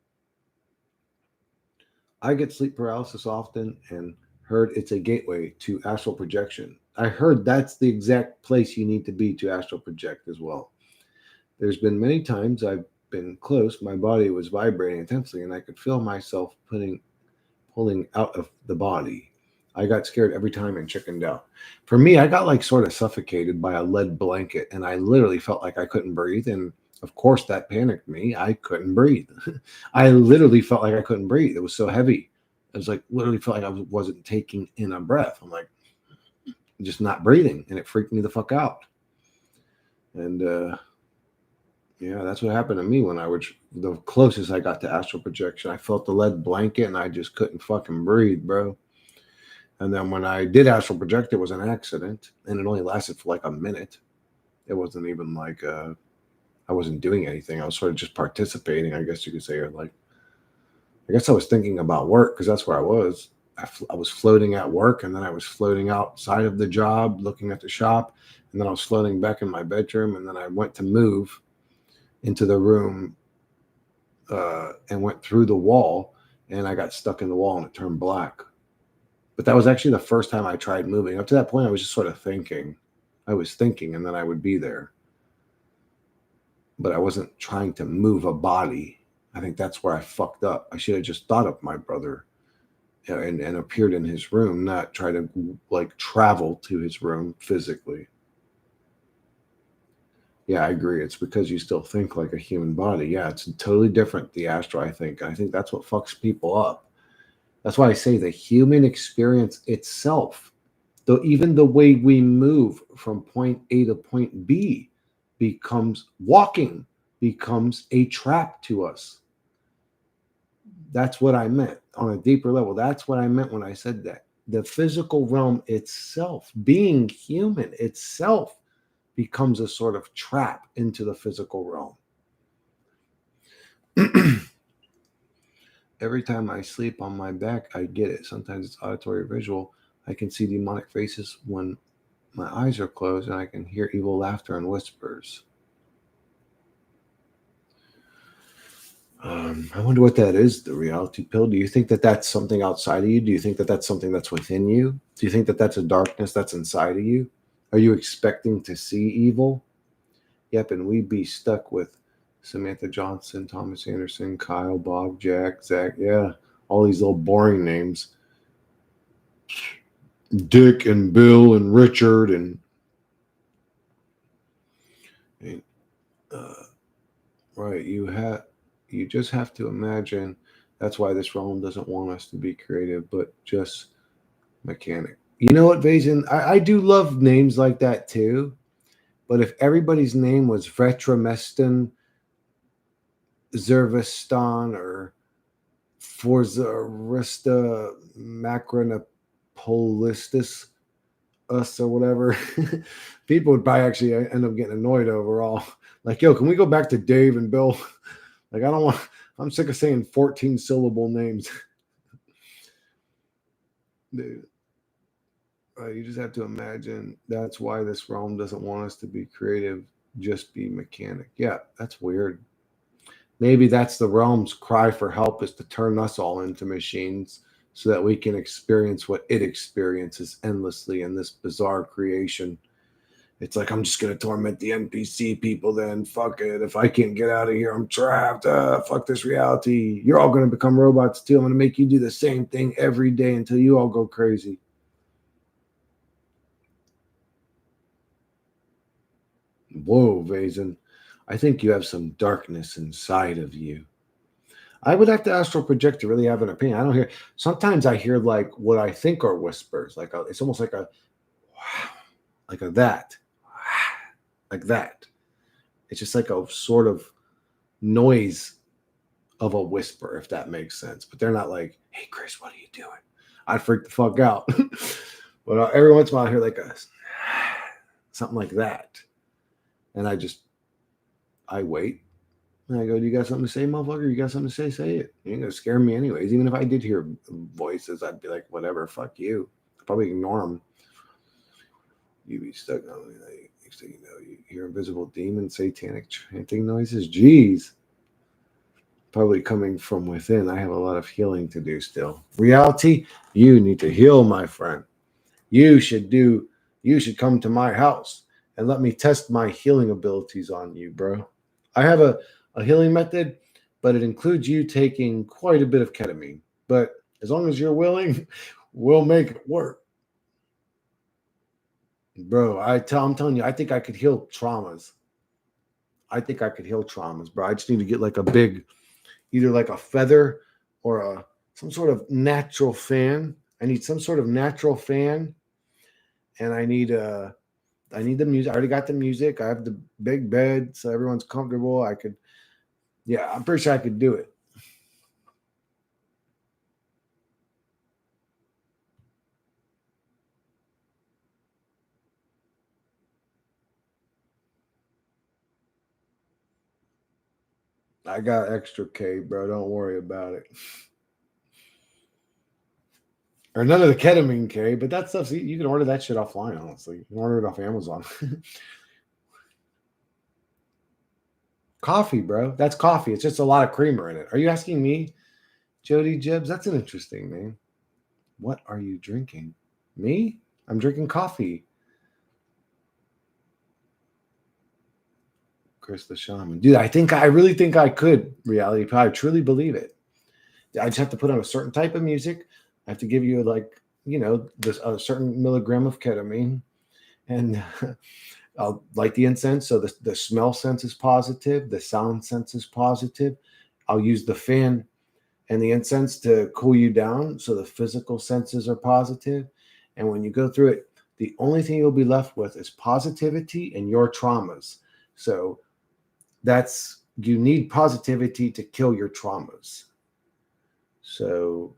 I get sleep paralysis often and heard it's a gateway to astral projection. I heard that's the exact place you need to be to astral project as well. There's been many times I've been close, my body was vibrating intensely, and I could feel myself pulling out of the body. I got scared every time and chickened out. For me, I got like sort of suffocated by a lead blanket, and I literally felt like I couldn't breathe. And of course, that panicked me. I couldn't breathe. I literally felt like I couldn't breathe. It was so heavy. It was like literally felt like I wasn't taking in a breath. I'm like just not breathing, and it freaked me the fuck out. And yeah, that's what happened to me when I was the closest I got to astral projection. I felt the lead blanket, and I just couldn't fucking breathe, bro. And then when I did astral project, it was an accident, and it only lasted for like a minute. It wasn't even like I wasn't doing anything. I was sort of just participating, I guess you could say, or like I guess I was thinking about work because that's where I was. I was floating at work, and then I was floating outside of the job, looking at the shop, and then I was floating back in my bedroom, and then I went to move into the room and went through the wall, and I got stuck in the wall, and it turned black. But that was actually the first time I tried moving. Up to that point, I was just sort of thinking. I was thinking, and then I would be there. But I wasn't trying to move a body. I think that's where I fucked up. I should have just thought of my brother and appeared in his room, not try to like travel to his room physically. Yeah, I agree. It's because you still think like a human body. Yeah, it's totally different, the astral, I think. I think that's what fucks people up. That's why I say the human experience itself, though, even the way we move from point A to point B becomes walking, becomes a trap to us. That's what I meant on a deeper level. That's what I meant when I said that. The physical realm itself, being human itself, becomes a sort of trap into the physical realm. Every time I sleep on my back, I get it. Sometimes it's auditory or visual. I can see demonic faces when my eyes are closed, and I can hear evil laughter and whispers. I wonder what that is, the reality pill. Do you think that that's something outside of you? Do you think that that's something that's within you? Do you think that that's a darkness that's inside of you? Are you expecting to see evil? Yep, and we'd be stuck with Samantha Johnson, Thomas Anderson, Kyle, Bob, Jack, Zach. Yeah, all these little boring names. Dick and Bill and Richard and right. You You just have to imagine that's why this realm doesn't want us to be creative, but just mechanic. You know what, Vasion? I do love names like that too. But if everybody's name was Vetromeston, Zerviston, or Forza Arista Macronopolistus, us or whatever, people would probably actually end up getting annoyed overall. Like, yo, can we go back to Dave and Bill? Like, I don't want, I'm sick of saying 14 syllable names. Dude, you just have to imagine that's why this realm doesn't want us to be creative, just be mechanic. Yeah, that's weird. Maybe that's the realm's cry for help, is to turn us all into machines so that we can experience what it experiences endlessly in this bizarre creation. It's like, I'm just gonna torment the NPC people then. Fuck it. If I can't get out of here, I'm trapped. Fuck this reality. You're all gonna become robots too. I'm gonna make you do the same thing every day until you all go crazy. Whoa, Vazen. I think you have some darkness inside of you. I would have to astral project to really have an opinion. I don't hear. Sometimes I hear like what I think are whispers. Like it's almost like a that, like that. It's just like a sort of noise of a whisper, if that makes sense. But they're not like, "Hey, Chris, what are you doing?" I'd freak the fuck out. But every once in a while, I hear like a something like that, and I wait. And I go, "Do you got something to say, motherfucker? You got something to say? Say it. You ain't gonna scare me anyways." Even if I did hear voices, I'd be like, "Whatever, fuck you." I'd probably ignore them. You be stuck on me. Like, next thing you know, you hear invisible demon, satanic chanting noises. Jeez, probably coming from within. I have a lot of healing to do still. Reality, you need to heal, my friend. You should do. You should come to my house and let me test my healing abilities on you, bro. I have a healing method, but it includes you taking quite a bit of ketamine. But as long as you're willing, we'll make it work. Bro, I'm telling you, I think I could heal traumas. I think I could heal traumas, bro. I just need to get like a big, either like a feather or a some sort of natural fan. I need some sort of natural fan, and I need the music. I already got the music. I have the big bed, so everyone's comfortable. I could, yeah, I'm pretty sure I could do it. I got extra K, bro. Don't worry about it. Or none of the ketamine K, but that stuff, you can order that shit offline, honestly. You can order it off Amazon. Coffee, bro. That's coffee. It's just a lot of creamer in it. Are you asking me, Jody Jebs? That's an interesting name. What are you drinking? Me? I'm drinking coffee. Chris the Shaman. Dude, I really think I could, reality. I truly believe it. I just have to put on a certain type of music. I have to give you like, this a certain milligram of ketamine, and I'll light the incense. So the smell sense is positive, the sound sense is positive. I'll use the fan and the incense to cool you down. So the physical senses are positive. And when you go through it, the only thing you'll be left with is positivity and your traumas. So you need positivity to kill your traumas. So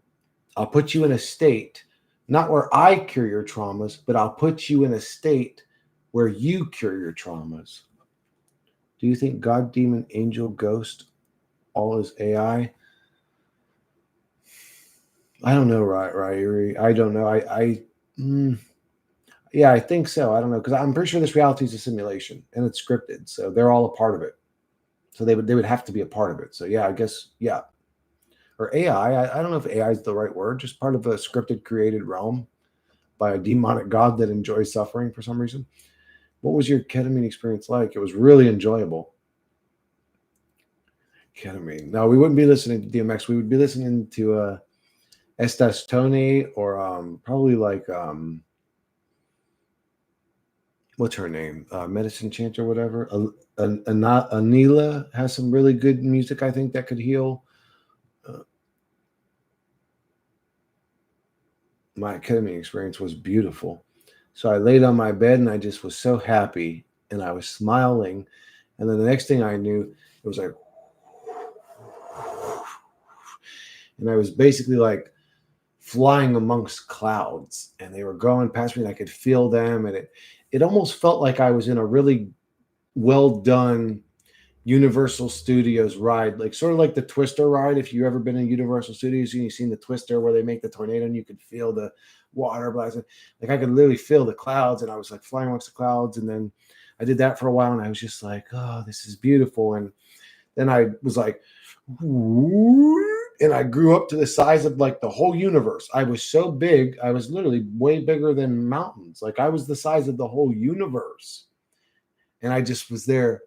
I'll put you in a state, not where I cure your traumas, but I'll put you in a state where you cure your traumas. Do you think God, demon, angel, ghost, all is AI? I don't know, right? I don't know. Mm, yeah, I think so. I don't know because I'm pretty sure this reality is a simulation and it's scripted, so they're all a part of it. So they would have to be a part of it. So yeah, I guess yeah, or AI. I don't know if AI is the right word. Just part of a scripted, created realm by a demonic god that enjoys suffering for some reason. What was your ketamine experience like? It was really enjoyable. Ketamine. No, we wouldn't be listening to DMX. We would be listening to Estas Tony or probably like what's her name? Medicine Chant or whatever. Anila has some really good music, I think, that could heal. Uh, my ketamine experience was beautiful. So I laid on my bed and I just was so happy and I was smiling. And then the next thing I knew, it was like, and I was basically like flying amongst clouds and they were going past me and I could feel them. And it almost felt like I was in a really well done Universal Studios ride, like sort of like the Twister ride. If you've ever been in Universal Studios and you've seen the Twister where they make the tornado and you could feel the water blasting, like I could literally feel the clouds and I was like flying amongst the clouds. And then I did that for a while and I was just like, oh, this is beautiful. And then I was like, and I grew up to the size of like the whole universe. I was so big, I was literally way bigger than mountains. Like I was the size of the whole universe. And I just was there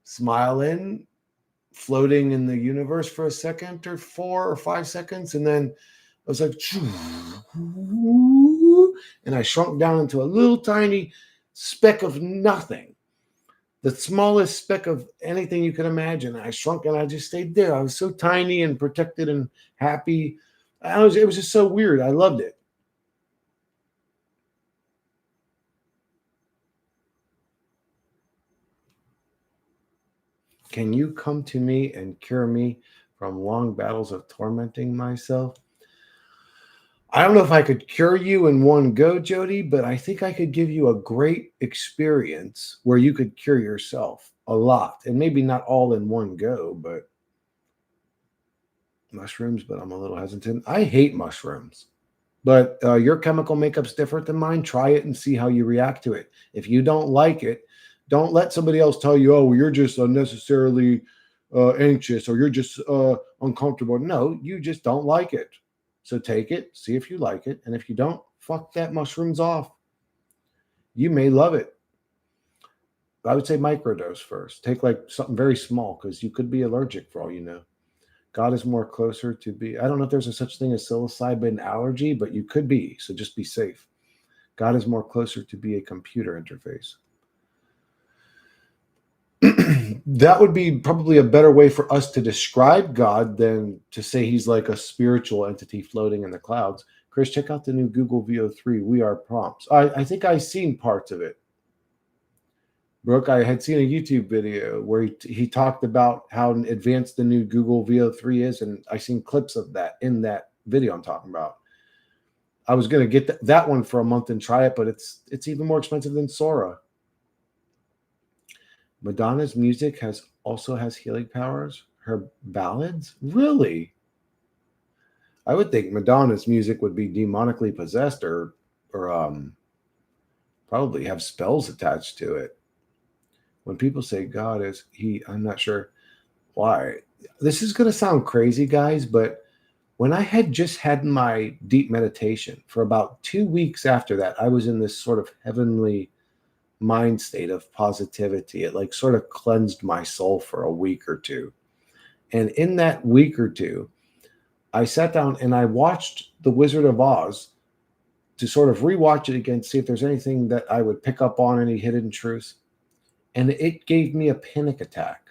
smiling, floating in the universe for a second or 4 or 5 seconds. And then I was like, and I shrunk down into a little tiny speck of nothing, the smallest speck of anything you could imagine. I shrunk and I just stayed there. I was so tiny and protected and happy. It was just so weird. I loved it. Can you come to me and cure me from long battles of tormenting myself? I don't know if I could cure you in one go, Jody, but I think I could give you a great experience where you could cure yourself a lot. And maybe not all in one go, but mushrooms, but I'm a little hesitant. I hate mushrooms, but your chemical makeup's different than mine. Try it and see how you react to it. If you don't like it, don't let somebody else tell you, oh, you're just unnecessarily anxious or you're just uncomfortable. No, you just don't like it. So take it, see if you like it. And if you don't, fuck that mushrooms off. You may love it. I would say microdose first. Take like something very small because you could be allergic for all you know. God is more closer to be. I don't know if there's a such thing as psilocybin allergy, but you could be. So just be safe. God is more closer to be a computer interface. That would be probably a better way for us to describe God than to say he's like a spiritual entity floating in the clouds. Chris, check out the new Google VO3. We are prompts. I think I've seen parts of it. Brooke, I had seen a YouTube video where he talked about how advanced the new Google VO3 is, and I seen clips of that in that video I'm talking about. I was going to get that one for a month and try it, but it's even more expensive than Sora. Madonna's music also has healing powers. Her ballads? Really? I would think Madonna's music would be demonically possessed or probably have spells attached to it. When people say God is I'm not sure why. This is going to sound crazy, guys, but when I had just had my deep meditation for about 2 weeks after that, I was in this sort of heavenly mind state of positivity. It like sort of cleansed my soul for a week or two. And in that week or two, I sat down and I watched The Wizard of Oz to sort of rewatch it again, see if there's anything that I would pick up on, any hidden truths. And it gave me a panic attack.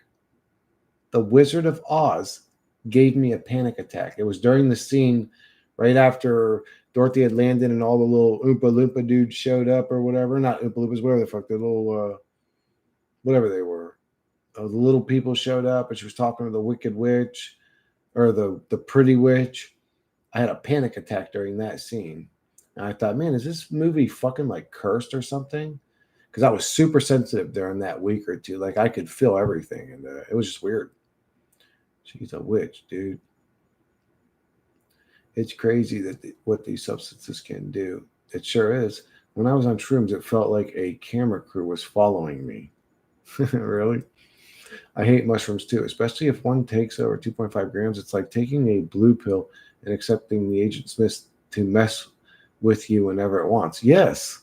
The Wizard of Oz gave me a panic attack. It was during the scene right after Dorothy had landed and all the little Oompa Loompa dudes showed up or whatever. Not Oompa Loompas, whatever the fuck, the little, whatever they were. The little people showed up and she was talking to the Wicked Witch or the Pretty Witch. I had a panic attack during that scene. And I thought, man, is this movie fucking like cursed or something? Because I was super sensitive during that week or two. Like I could feel everything. And it was just weird. She's a witch, dude. It's crazy that what these substances can do. It sure is. When I was on shrooms, it felt like a camera crew was following me. Really? I hate mushrooms too, especially if one takes over 2.5 grams. It's like taking a blue pill and accepting the Agent Smith to mess with you whenever it wants. Yes,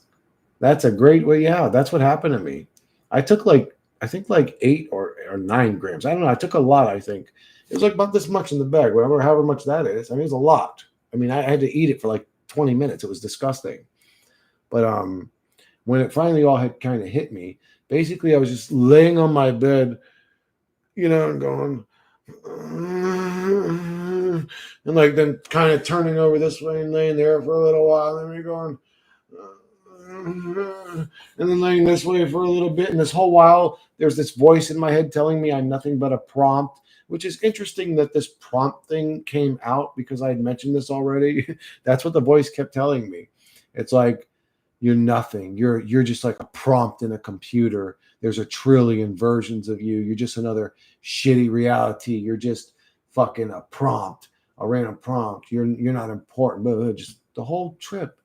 that's a great way. Yeah, that's what happened to me. I took I think like 8 or 9 grams. I don't know. I took a lot, I think. It was like about this much in the bag, whatever, however much that is. I mean, it's a lot. I mean, I had to eat it for like 20 minutes. It was disgusting. But when it finally all had kind of hit me, basically I was just laying on my bed, and going, and like then kind of turning over this way and laying there for a little while, and then me going, and then laying this way for a little bit. And this whole while, there's this voice in my head telling me I'm nothing but a prompt, which is interesting that this prompt thing came out because I had mentioned this already. That's what the voice kept telling me. It's like, you're nothing. You're just like a prompt in a computer. There's a trillion versions of you. You're just another shitty reality. You're just fucking a prompt, a random prompt. You're not important. But just the whole trip.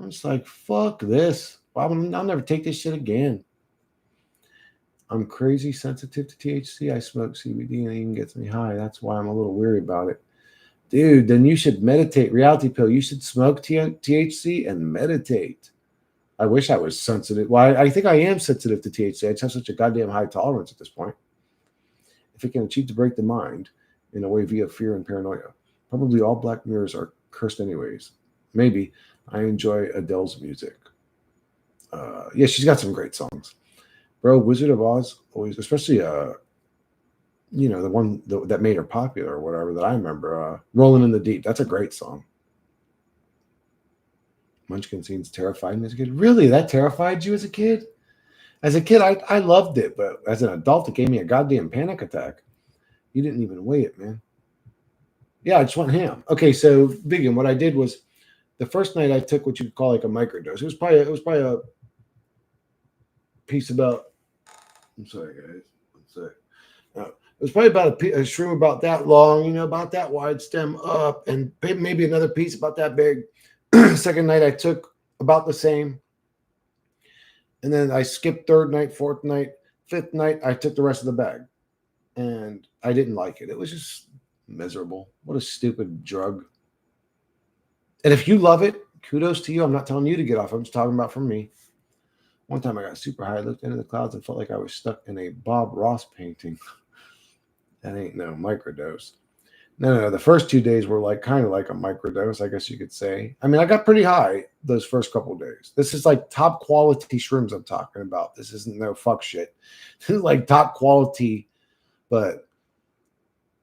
I'm just like, fuck this. I'll never take this shit again. I'm crazy sensitive to THC. I smoke CBD and it even gets me high. That's why I'm a little weary about it. Dude, then you should meditate. Reality pill. You should smoke THC and meditate. I wish I was sensitive. Well, I think I am sensitive to THC. I just have such a goddamn high tolerance at this point. If it can achieve to break the mind in a way via fear and paranoia, probably all Black Mirrors are cursed anyways. Maybe. I enjoy Adele's music. Yeah, she's got some great songs. Bro, Wizard of Oz, always, especially, the one that made her popular or whatever that I remember, Rolling in the Deep. That's a great song. Munchkin scenes terrified me as a kid. Really? That terrified you as a kid? As a kid, I loved it, but as an adult, it gave me a goddamn panic attack. You didn't even weigh it, man. Yeah, I just went ham. Okay, so vegan, what I did was the first night I took what you'd call like a microdose. It was probably a piece about. I'm sorry, guys. It was probably about a shroom about that long, about that wide, stem up, and maybe another piece about that big. Second night I took about the same, and then I skipped third night, fourth night, fifth night I took the rest of the bag, and I didn't like it. It was just miserable. What a stupid drug. And if you love it, kudos to you. I'm not telling you to get off. I'm just talking about from me. One time I got super high, looked into the clouds, and felt like I was stuck in a Bob Ross painting. That ain't no microdose. No. The first 2 days were kind of like a microdose, I guess you could say. I mean, I got pretty high those first couple of days. This is like top quality shrooms I'm talking about. This isn't no fuck shit. This is like top quality, but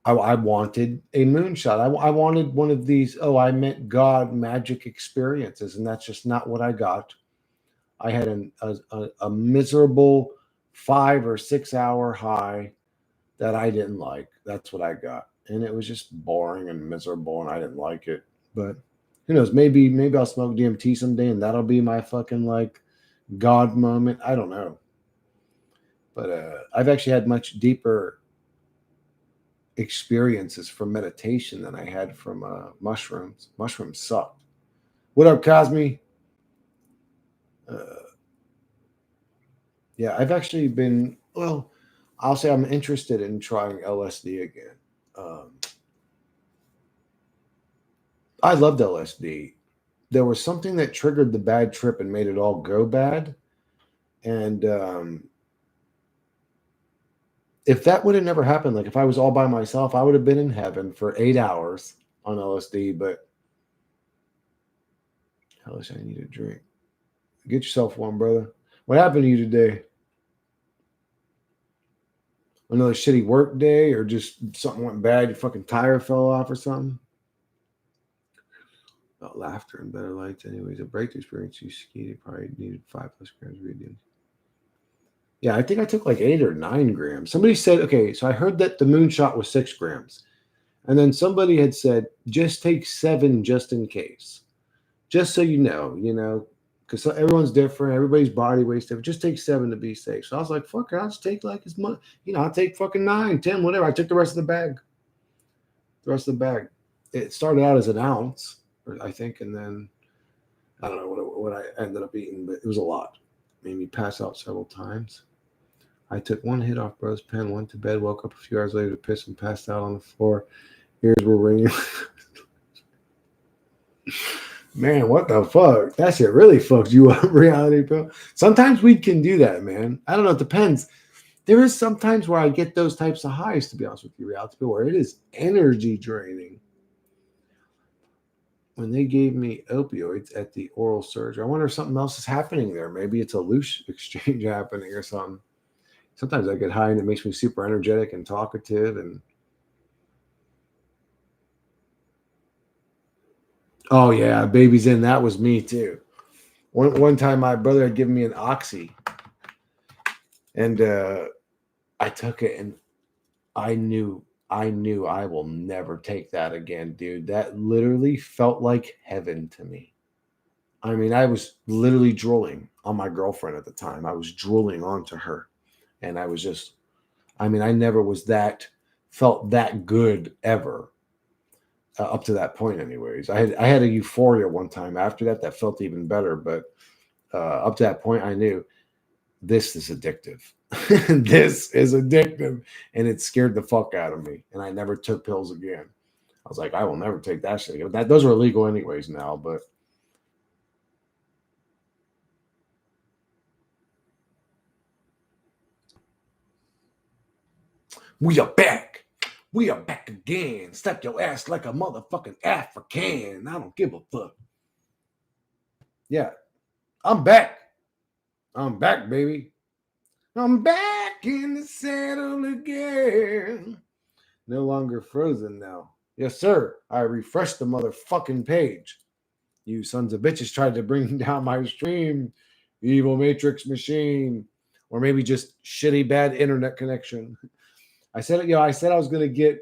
I wanted a moonshot. I wanted one of these, I met God magic experiences, and that's just not what I got. I had a miserable 5 or 6 hour high that I didn't like. That's what I got. And it was just boring and miserable, and I didn't like it. But who knows? Maybe I'll smoke DMT someday, and that'll be my fucking God moment. I don't know. But I've actually had much deeper experiences from meditation than I had from mushrooms. Mushrooms sucked. What up, Cosme? Yeah, I've actually been, I'll say I'm interested in trying LSD again. I loved LSD. There was something that triggered the bad trip and made it all go bad. And if that would have never happened, like if I was all by myself, I would have been in heaven for 8 hours on LSD. But hellish, I need a drink. Get yourself one, brother. What happened to you today? Another shitty work day, or just something went bad? Your fucking tire fell off or something? About laughter and better lights. Anyways, a breakthrough experience. You skied. Probably needed 5+ grams of reading. Yeah, I think I took 8 or 9 grams. Somebody said, okay, so I heard that the moonshot was 6 grams. And then somebody had said, just take 7 just in case. Just so you know, because everyone's different. Everybody's body weight's different. Just take 7 to be safe. So I was like, fuck it, I'll just take as much. I'll take fucking 9, 10, whatever. I took the rest of the bag. It started out as an ounce, I think, and then I don't know what I ended up eating, but it was a lot. Made me pass out several times. I took 1 hit off bro's pen, went to bed, woke up a few hours later to piss and passed out on the floor. Ears were ringing. Man, what the fuck? That shit really fucks you up, reality, bro. Sometimes we can do that, man. I don't know. It depends. There is sometimes where I get those types of highs, to be honest with you, reality, where it is energy draining. when they gave me opioids at the oral surgery. I wonder if something else is happening there. Maybe it's a loose exchange happening or something. Sometimes I get high and it makes me super energetic and talkative. And oh yeah, baby's in. That was me too. One time my brother had given me an oxy, and I took it, and I knew I will never take that again, dude. That literally felt like heaven to me. I mean, I was literally drooling on my girlfriend at the time. I was drooling onto her. And I was just, I mean, I never was felt that good ever up to that point, anyways. I had a euphoria one time after that felt even better. But up to that point, I knew this is addictive. This is addictive. And it scared the fuck out of me. And I never took pills again. I was like, I will never take that shit again. Those are illegal anyways now, but we are back. We are back again. Slap your ass like a motherfucking African. I don't give a fuck. Yeah, I'm back. I'm back, baby. I'm back in the saddle again. No longer frozen now. Yes, sir. I refreshed the motherfucking page. You sons of bitches tried to bring down my stream. Evil Matrix machine. Or maybe just shitty bad internet connection. I said it, I said I was gonna get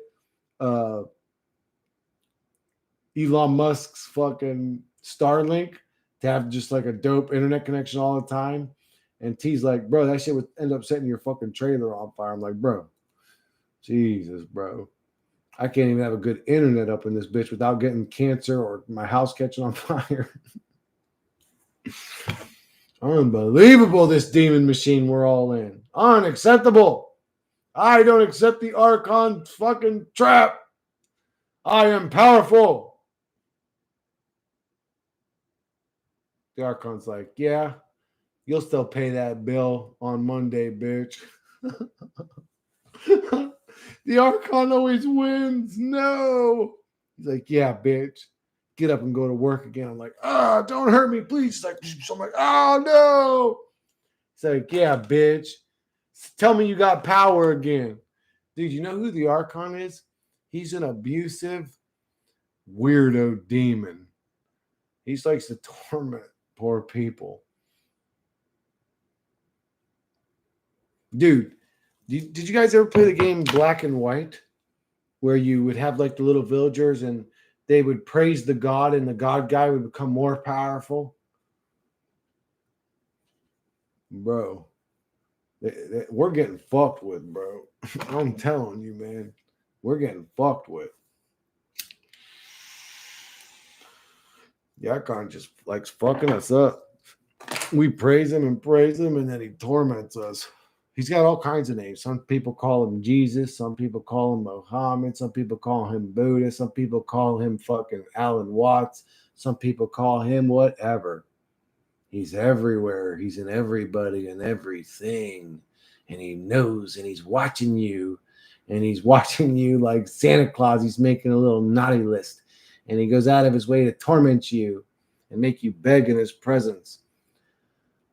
uh Elon Musk's fucking Starlink to have just like a dope internet connection all the time. And T's like, bro, that shit would end up setting your fucking trailer on fire. I'm like, bro, Jesus, bro. I can't even have a good internet up in this bitch without getting cancer or my house catching on fire. Unbelievable, this demon machine we're all in. Unacceptable. I don't accept the Archon fucking trap. I am powerful. The Archon's like, yeah, you'll still pay that bill on Monday, bitch. The Archon always wins. No. He's like, yeah, bitch. Get up and go to work again. I'm like, don't hurt me, please. He's like, so I'm like, oh no. He's like, yeah, bitch. Tell me you got power again. Dude, you know who the Archon is? He's an abusive, weirdo demon. He likes to torment poor people. Dude, did you guys ever play the game Black and White? Where you would have like the little villagers and they would praise the god and the god guy would become more powerful? Bro, we're getting fucked with, bro. I'm telling you, man. We're getting fucked with. Yakon just likes fucking us up. We praise him, and then he torments us. He's got all kinds of names. Some people call him Jesus. Some people call him Mohammed. Some people call him Buddha. Some people call him fucking Alan Watts. Some people call him whatever. He's everywhere. He's in everybody and everything. And he knows and he's watching you. And he's watching you like Santa Claus. He's making a little naughty list. And he goes out of his way to torment you and make you beg in his presence.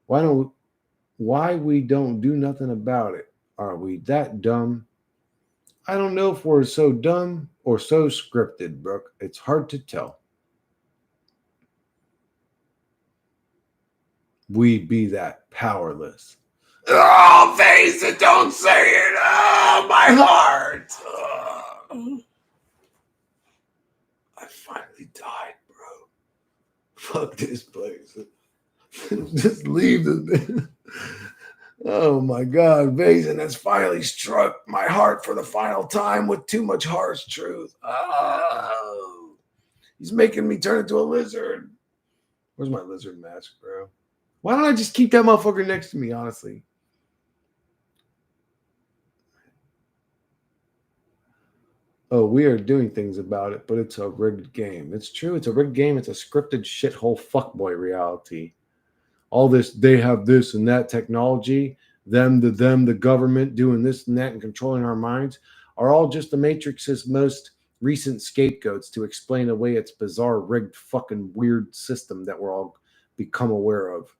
Why we don't do nothing about it? Are we that dumb? I don't know if we're so dumb or so scripted, Brooke. It's hard to tell. We be that powerless. Oh, face it, don't say it. Oh, my heart. Oh. I finally died, bro. Fuck this place. Just leave this. Oh my God, Vason has finally struck my heart for the final time with too much harsh truth. Oh, he's making me turn into a lizard. Where's my lizard mask, bro? Why don't I just keep that motherfucker next to me, honestly? Oh, we are doing things about it, but it's a rigged game. It's true, it's a rigged game. It's a scripted shithole fuckboy reality. All this, they have this and that technology, the government doing this and that and controlling our minds are all just the Matrix's most recent scapegoats to explain away its bizarre, rigged, fucking weird system that we're all become aware of.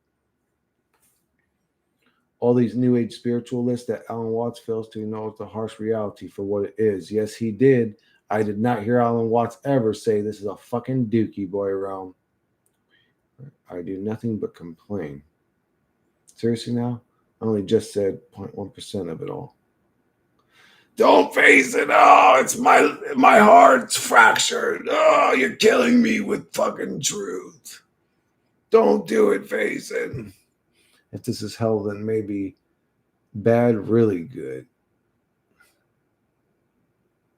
All these new age spiritualists that Alan Watts fails to acknowledge the harsh reality for what it is. Yes, he did. I did not hear Alan Watts ever say this is a fucking dookie boy realm. I do nothing but complain. Seriously now? I only just said 0.1% of it all. Don't face it. Oh, it's my heart's fractured. Oh, you're killing me with fucking truth. Don't do it, face it. If this is hell, then maybe bad, really good.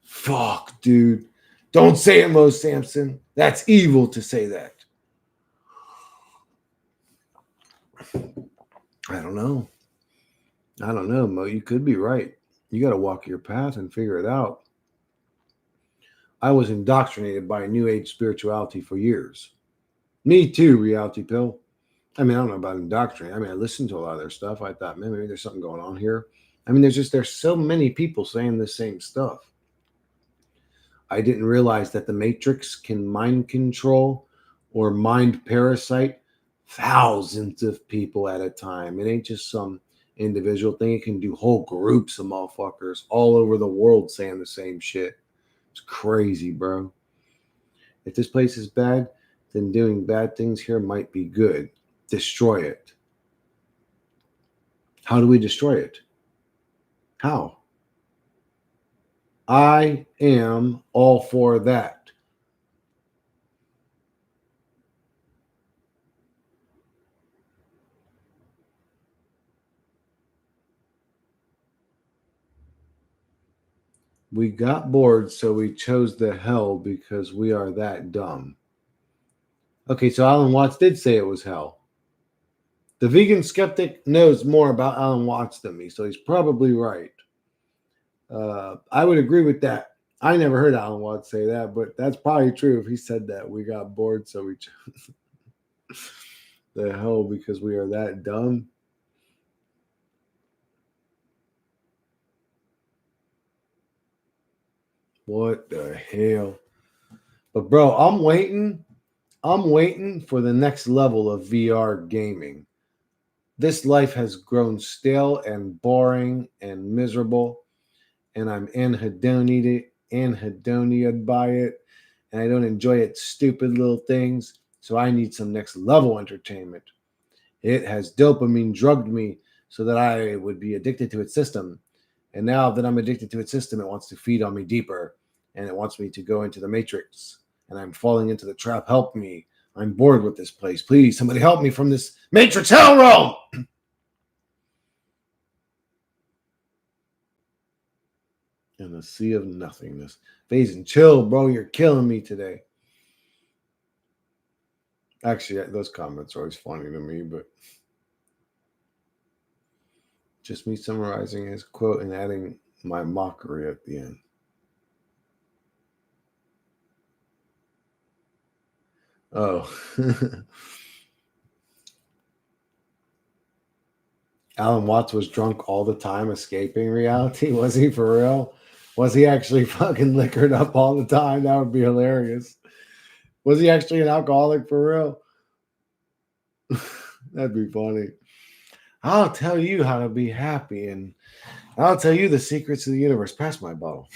Fuck, dude. Don't say it, Mo Sampson. That's evil to say that. I don't know. Mo. You could be right. You got to walk your path and figure it out. I was indoctrinated by New Age spirituality for years. Me too, Reality Pill. I mean, I don't know about indoctrinated. I mean, I listened to a lot of their stuff. I thought, man, maybe there's something going on here. I mean, there's so many people saying the same stuff. I didn't realize that the Matrix can mind control or mind parasite thousands of people at a time. It ain't just some individual thing. It can do whole groups of motherfuckers all over the world saying the same shit. It's crazy, bro. If this place is bad, then doing bad things here might be good. Destroy it. How do we destroy it? How? I am all for that. We got bored, so we chose the hell because we are that dumb. Okay, so Alan Watts did say it was hell. The vegan skeptic knows more about Alan Watts than me, so he's probably right. I would agree with that. I never heard Alan Watts say that, but that's probably true if he said that. We got bored, so we chose the hell because we are that dumb. What the hell? But bro, I'm waiting. I'm waiting for the next level of VR gaming. This life has grown stale and boring and miserable, and I'm anhedoniated by it, and I don't enjoy its stupid little things. So I need some next level entertainment. It has dopamine drugged me so that I would be addicted to its system. And now that I'm addicted to its system, it wants to feed on me deeper, and it wants me to go into the matrix. And I'm falling into the trap. Help me. I'm bored with this place. Please, somebody help me from this matrix hell realm. In a sea of nothingness. Phase chill, bro. You're killing me today. Actually, those comments are always funny to me, but just me summarizing his quote and adding my mockery at the end. Oh. Alan Watts was drunk all the time, escaping reality. Was he for real? Was he actually fucking liquored up all the time? That would be hilarious. Was he actually an alcoholic for real? That'd be funny. I'll tell you how to be happy, and I'll tell you the secrets of the universe. Pass my bottle.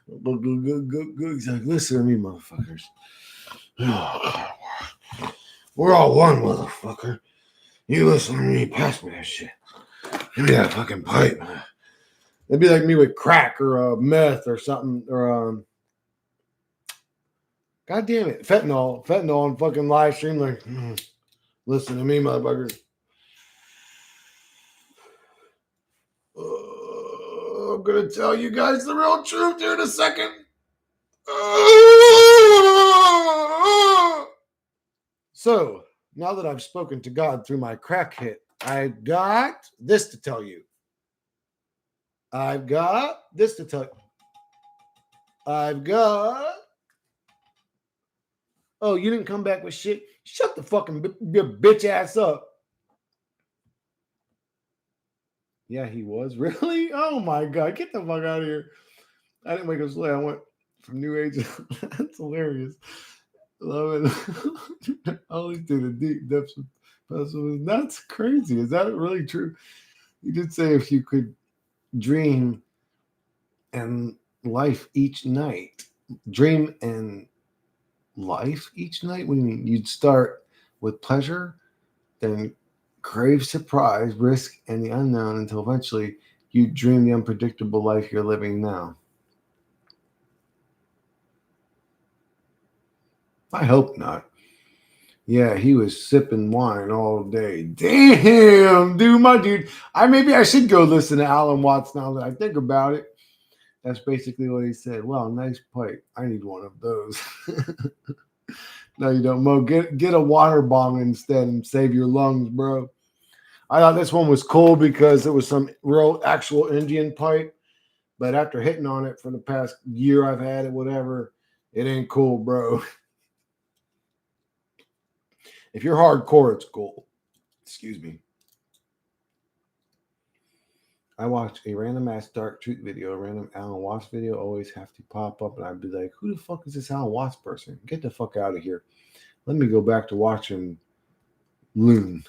Listen to me, motherfuckers. We're all one, motherfucker. You listen to me. Pass me that shit. Give me that fucking pipe. It'd be like me with crack or meth or something, or God damn it, fentanyl on fucking live stream. Like, listen to me, motherfuckers. I'm gonna tell you guys the real truth here in a second. So now that I've spoken to God through my crack hit, I've got this to tell you. I've got this to tell you. I've got. Oh, you didn't come back with shit? Shut the fucking bitch ass up. Yeah, he was. Really? Oh my God. Get the fuck out of here. I didn't wake up late. I went from New Age. That's hilarious. Love it. Always do the deep depths of pessimism. That's crazy. Is that really true? You did say if you could dream and life each night, dream and life each night. What do you mean? You'd start with pleasure, then crave surprise, risk, and the unknown until eventually you dream the unpredictable life you're living now. I hope not. Yeah, he was sipping wine all day. Damn, dude, my dude. Maybe I should go listen to Alan Watts now that I think about it. That's basically what he said. Well, nice pipe. I need one of those. No, you don't, Mo. Get a water bong instead and save your lungs, bro. I thought this one was cool because it was some real actual Indian pipe. But after hitting on it for the past year I've had it, whatever, it ain't cool, bro. If you're hardcore, it's cool. Excuse me. I watch a random ass Dark Truth video, a random Alan Watts video always have to pop up, and I'd be like, who the fuck is this Alan Watts person? Get the fuck out of here. Let me go back to watching Loon.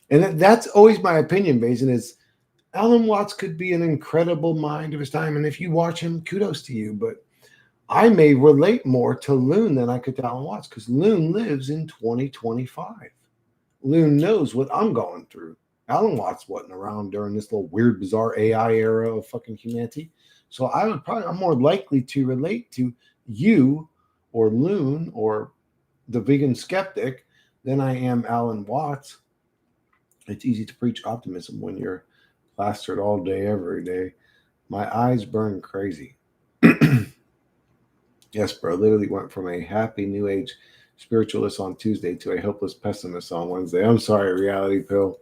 And that's always my opinion, Basin, is Alan Watts could be an incredible mind of his time. And if you watch him, kudos to you. But I may relate more to Loon than I could to Alan Watts because Loon lives in 2025. Loon knows what I'm going through. Alan Watts wasn't around during this little weird, bizarre AI era of fucking humanity. So I'm more likely to relate to you or Loon or the vegan skeptic than I am Alan Watts. It's easy to preach optimism when you're plastered all day, every day. My eyes burn crazy. Yes, bro. Literally went from a happy new age spiritualist on Tuesday to a hopeless pessimist on Wednesday. I'm sorry, reality pill.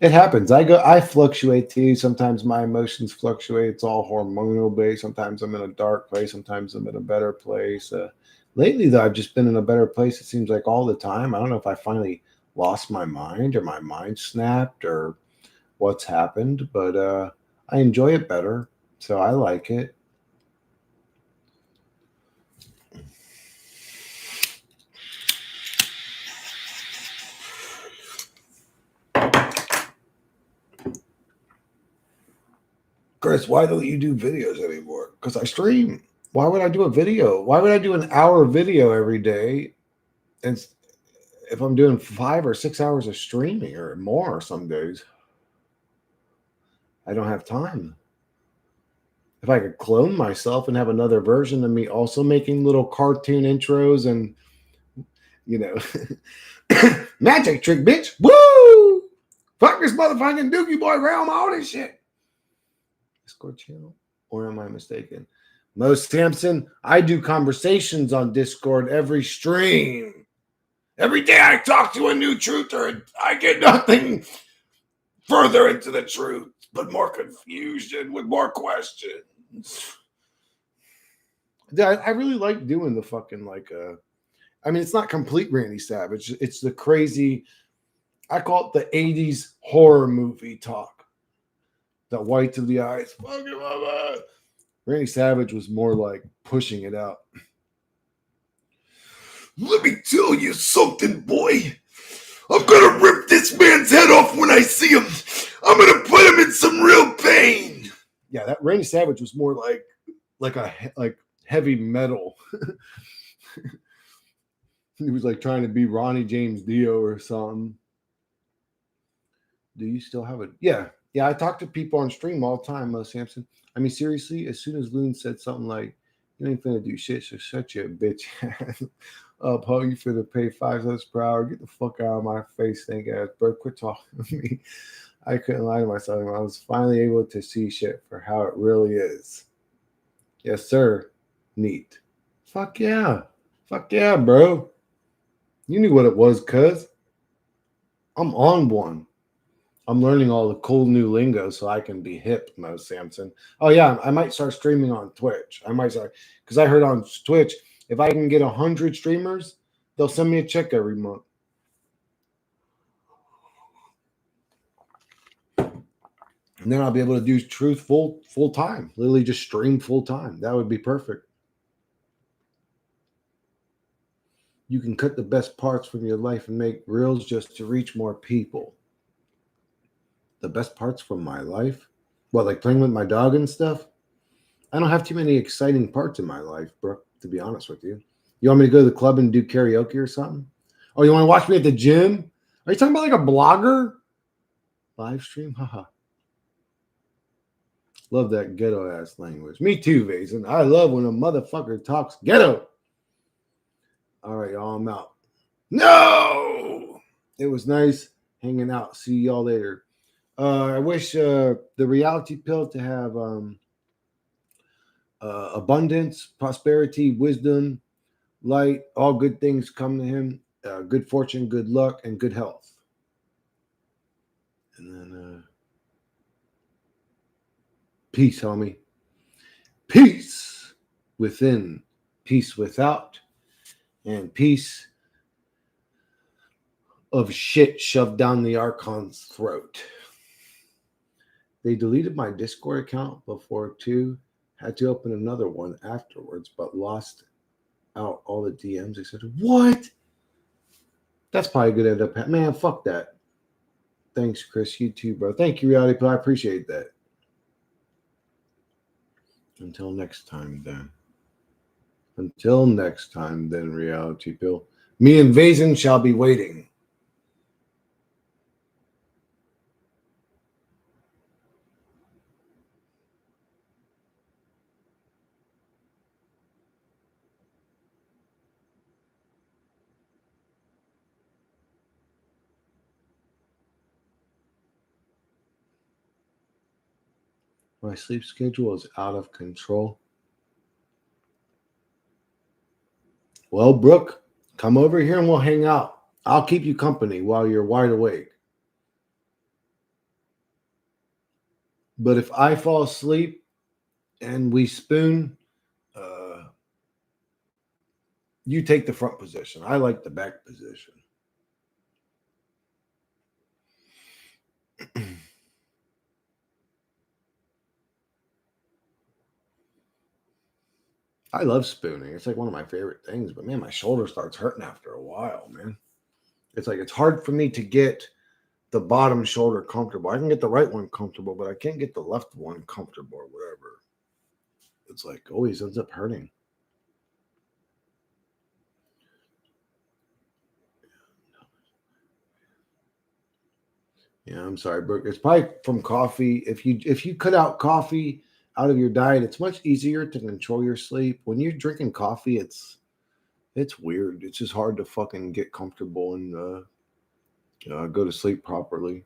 It happens. I fluctuate too. Sometimes my emotions fluctuate. It's all hormonal based. Sometimes I'm in a dark place. Sometimes I'm in a better place. Lately, though, I've just been in a better place. It seems like all the time. I don't know if I finally lost my mind or my mind snapped or what's happened, but I enjoy it better. So I like it. Chris, why don't you do videos anymore? Because I stream. Why would I do a video? Why would I do an hour video every day? And if I'm doing 5 or 6 hours of streaming or more some days, I don't have time. If I could clone myself and have another version of me also making little cartoon intros and, you know, magic trick, bitch. Woo! Fuck this motherfucking Dookie Boy realm, all this shit. Discord channel? Or am I mistaken? Mo Sampson, I do conversations on Discord every stream. Every day I talk to a new truther and I get nothing further into the truth, but more confusion with more questions. I really like doing the fucking it's not complete Randy Savage. It's the crazy, I call it the 80s horror movie talk. The whites of the eyes. Fucking mama. Randy Savage was more like pushing it out. Let me tell you something, boy. I'm gonna rip this man's head off when I see him. I'm gonna put him in some real pain. Yeah, that Randy Savage was more like heavy metal. He was like trying to be Ronnie James Dio or something. Do you still have it? Yeah. I talk to people on stream all the time, Samson. I mean, seriously, as soon as Loon said something like, you ain't finna do shit, so shut your bitch ass up, ho, you finna pay 5 cents per hour. Get the fuck out of my face, thank ass, bro. Quit talking to me. I couldn't lie to myself. I was finally able to see shit for how it really is. Yes, sir. Neat. Fuck yeah. Fuck yeah, bro. You knew what it was, cuz. I'm on one. I'm learning all the cool new lingo so I can be hip, Mo Sampson. Oh, yeah, I might start streaming on Twitch. I might start, because I heard on Twitch, if I can get 100 streamers, they'll send me a check every month. And then I'll be able to do truth full time, literally just stream full time. That would be perfect. You can cut the best parts from your life and make reels just to reach more people. The best parts from my life? What, like playing with my dog and stuff? I don't have too many exciting parts in my life, bro, to be honest with you. You want me to go to the club and do karaoke or something? Oh, you want to watch me at the gym? Are you talking about like a blogger? Live stream? Haha. Love that ghetto ass language. Me too, Vason. I love when a motherfucker talks ghetto. All right, y'all, I'm out. No! It was nice hanging out. See y'all later. I wish the reality pill to have abundance, prosperity, wisdom, light, all good things come to him. Good fortune, good luck, and good health. And then peace, homie. Peace within, peace without, and peace of shit shoved down the Archon's throat. They deleted my Discord account before too. Had to open another one afterwards, but lost out all the DMs. They said, what? That's probably a good end up. Man, fuck that. Thanks, Chris. You too, bro. Thank you, Reality Pill. I appreciate that. Until next time, then. Until next time, then, Reality Pill. Me and Vazen shall be waiting. My sleep schedule is out of control. Well, Brooke, come over here and we'll hang out. I'll keep you company while you're wide awake. But if I fall asleep and we spoon, you take the front position. I like the back position. I love spooning. It's like one of my favorite things. But man, my shoulder starts hurting after a while, man. It's like it's hard for me to get the bottom shoulder comfortable. I can get the right one comfortable, but I can't get the left one comfortable or whatever. It's like always ends up hurting. Yeah, I'm sorry, Brooke. It's probably from coffee. If you cut out coffee out of your diet, it's much easier to control your sleep. When you're drinking coffee, it's weird. It's just hard to fucking get comfortable and go to sleep properly.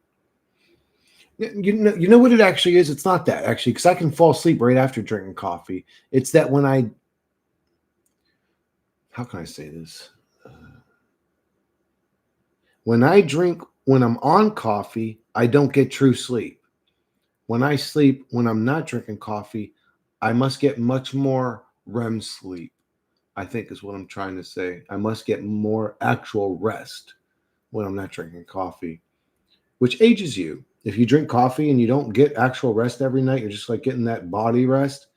You know what it actually is? It's not that actually, because I can fall asleep right after drinking coffee. It's that when how can I say this? When I'm on coffee, I don't get true sleep. When I sleep, when I'm not drinking coffee, I must get much more REM sleep, I think is what I'm trying to say. I must get more actual rest when I'm not drinking coffee, which ages you. If you drink coffee and you don't get actual rest every night, you're just like getting that body rest,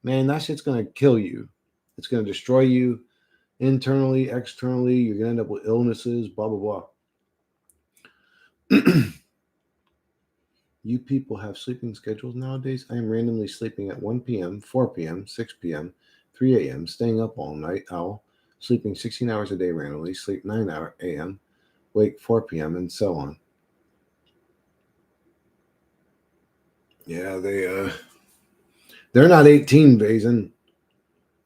man, that shit's going to kill you. It's going to destroy you internally, externally. You're going to end up with illnesses, blah, blah, blah. You people have sleeping schedules nowadays? I am randomly sleeping at 1 p.m., 4 p.m., 6 p.m., 3 a.m., staying up all night, owl, sleeping 16 hours a day randomly, sleep 9 a.m., wake 4 p.m., and so on. Yeah, they're not 18, Basin.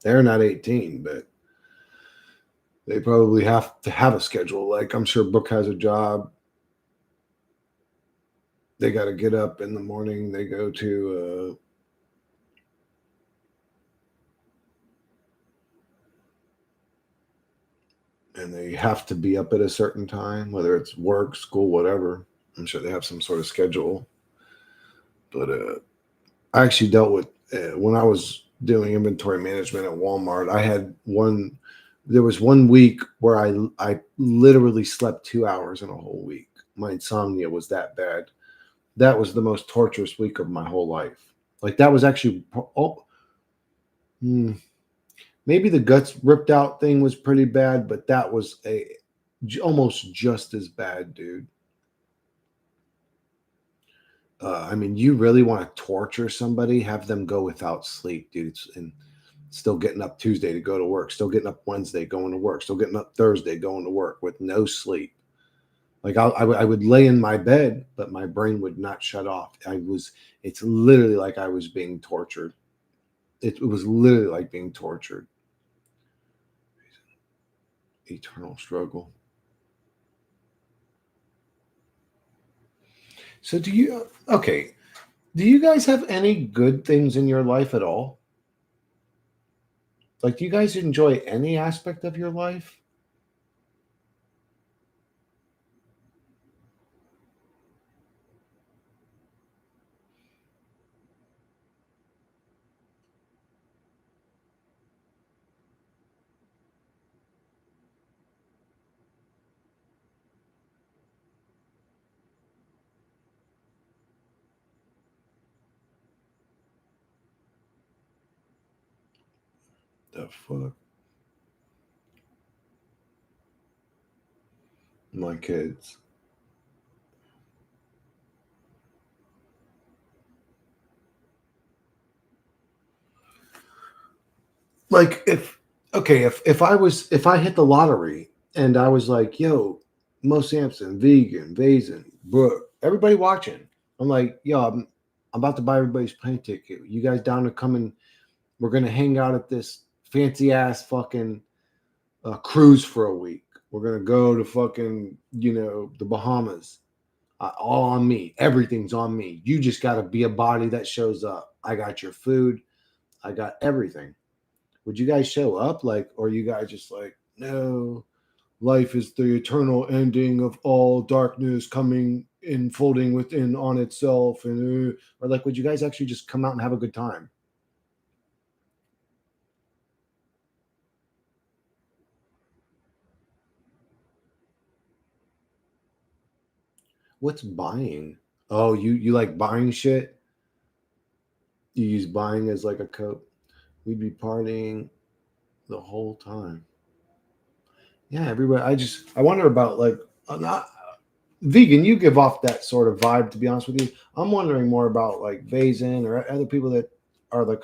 They're not 18, but they probably have to have a schedule. Like I'm sure Brooke has a job. They got to get up in the morning. They go to and they have to be up at a certain time, whether it's work, school, whatever. I'm sure they have some sort of schedule. But I actually dealt with when I was doing inventory management at Walmart. There was 1 week where I literally slept 2 hours in a whole week. My insomnia was that bad. That was the most torturous week of my whole life. Like that was actually, oh, hmm, maybe the guts ripped out thing was pretty bad, but that was almost just as bad, dude. I mean, you really want to torture somebody, have them go without sleep, dude, and still getting up Tuesday to go to work, still getting up Wednesday going to work, still getting up Thursday going to work with no sleep. Like I would lay in my bed, but my brain would not shut off. It's literally like I was being tortured. It was literally like being tortured. Eternal struggle. So okay, do you guys have any good things in your life at all? Like, do you guys enjoy any aspect of your life? The fuck? My kids. Like if okay, if I hit the lottery and I was like, yo, Mo Sampson, vegan, Vazen, Brooke, everybody watching. I'm like, yo, I'm about to buy everybody's plane ticket. You guys down to come and we're gonna hang out at this fancy ass fucking cruise for a week. We're gonna go to fucking, the Bahamas. All on me. Everything's on me. You just got to be a body that shows up. I got your food. I got everything. Would you guys show up? Like, or you guys just like, no, life is the eternal ending of all darkness coming enfolding within on itself, and or like, would you guys actually just come out and have a good time? What's buying? Oh, you like buying shit? You use buying as like a coat. We'd be partying the whole time. Yeah, everywhere. I wonder about like not vegan. You give off that sort of vibe. To be honest with you, I'm wondering more about like Vazen or other people that are the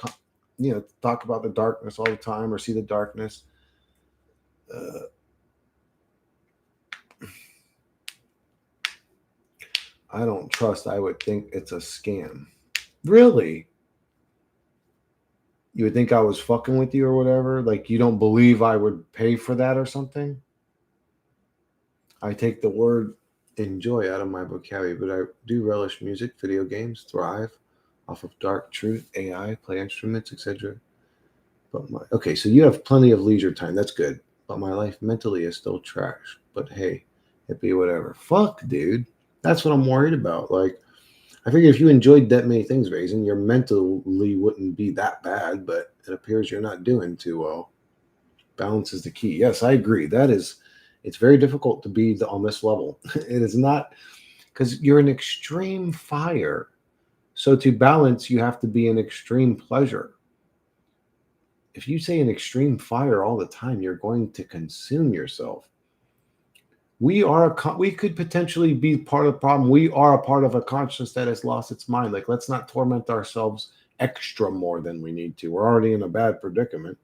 talk about the darkness all the time or see the darkness. Uh, I don't trust. I would think it's a scam. Really? You would think I was fucking with you or whatever? Like you don't believe I would pay for that or something? I take the word enjoy out of my vocabulary, but I do relish music, video games, thrive off of dark truth, AI, play instruments, etc. But okay, so you have plenty of leisure time. That's good. But my life mentally is still trash. But hey, it be whatever. Fuck, dude. That's what I'm worried about. Like, I figure if you enjoyed that many things, Raisin, your mentally wouldn't be that bad. But it appears you're not doing too well. Balance is the key. Yes, I agree. It's very difficult to be on this level. It is not because you're an extreme fire. So to balance, you have to be an extreme pleasure. If you say an extreme fire all the time, you're going to consume yourself. We could potentially be part of the problem. We are a part of a consciousness that has lost its mind. Like, let's not torment ourselves extra more than we need to. We're already in a bad predicament.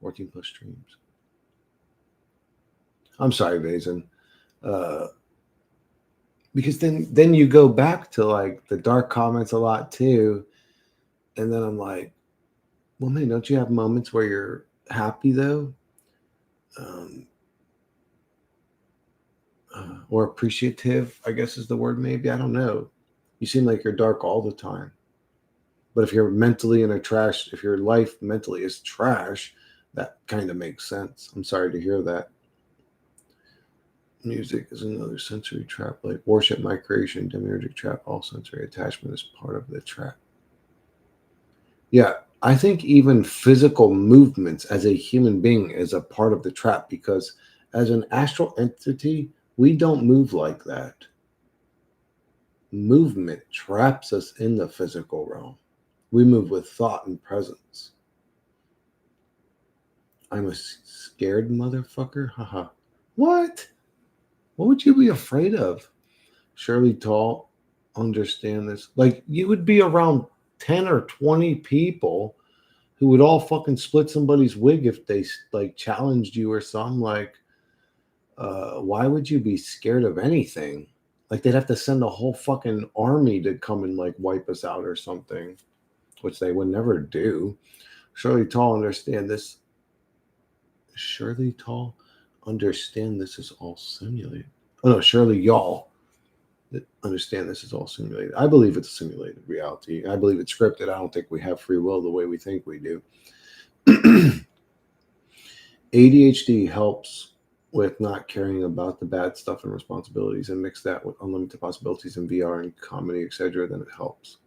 14 plus streams. I'm sorry, Vazen. Uh, because then you go back to like the dark comments a lot too, and then I'm like, well, man, don't you have moments where you're happy though, um, or appreciative? I guess is the word. Maybe I don't know. You seem like you're dark all the time, but if you're mentally in a trash, if your life mentally is trash, that kind of makes sense. I'm sorry to hear that. Music is another sensory trap. Like worship my creation, demiurgic trap. All sensory attachment is part of the trap. Yeah, I think even physical movements as a human being is a part of the trap because as an astral entity, we don't move like that. movement traps us in the physical realm. We move with thought and presence. I'm a scared motherfucker? Haha. What? What would you be afraid of? Shirley Tall, understand this. Like, you would be around 10 or 20 people who would all fucking split somebody's wig if they like challenged you or something. Like, why would you be scared of anything? Like, they'd have to send a whole fucking army to come and like wipe us out or something, which they would never do. Shirley Tall, understand this. Shirley Tall, understand this is all simulated. Oh no, Shirley, y'all understand this is all simulated. I believe it's a simulated reality. I believe it's scripted. I don't think we have free will the way we think we do. ADHD helps with not caring about the bad stuff and responsibilities, and mix that with unlimited possibilities in VR and comedy, etc. Then it helps.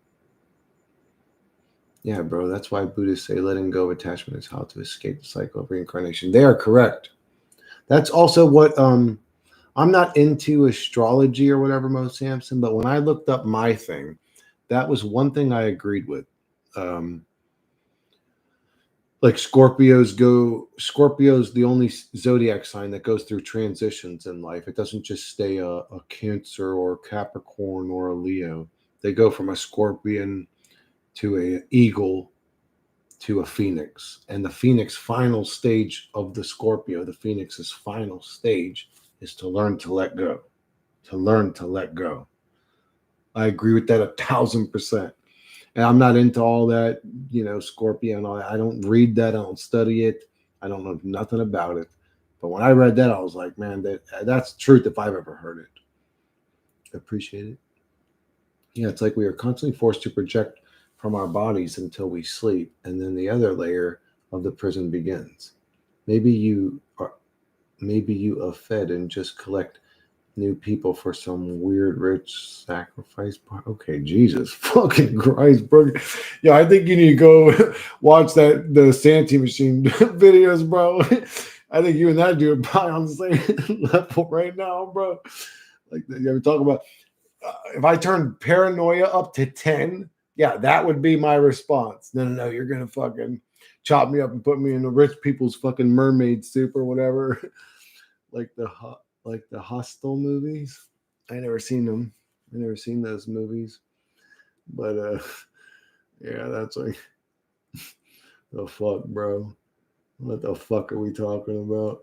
Yeah, bro, that's why Buddhists say letting go of attachment is how to escape the cycle of reincarnation. They are correct. That's also what I'm not into astrology or whatever, Mo Sampson, but when I looked up my thing, that was one thing I agreed with. Um, like Scorpio's the only zodiac sign that goes through transitions in life. It doesn't just stay a Cancer or Capricorn or a Leo. They go from a Scorpion to a eagle to a phoenix, and the phoenix final stage of the Scorpio, the phoenix's final stage, is to learn to let go. To learn to let go. I agree with that 1,000%. And I'm not into all that, Scorpio and all that. I don't read that. I don't study it. I don't know nothing about it. But when I read that, I was like, man, that's truth if I've ever heard it. Appreciate it. Yeah, it's like we are constantly forced to project from our bodies until we sleep, and then the other layer of the prison begins. Maybe you are fed and just collect new people for some weird rich sacrifice part. Okay, Jesus fucking Christ, bro. Yeah, I think you need to go watch the Santy Machine videos, bro. I think you and that dude are probably on the same level right now, bro. Like, you ever talk about if I turn paranoia up to 10, yeah, that would be my response. No, you're gonna fucking chop me up and put me in the rich people's fucking mermaid soup or whatever. like the Hostel movies. I never seen them. I never seen those movies. But yeah, that's like the fuck, bro. What the fuck are we talking about?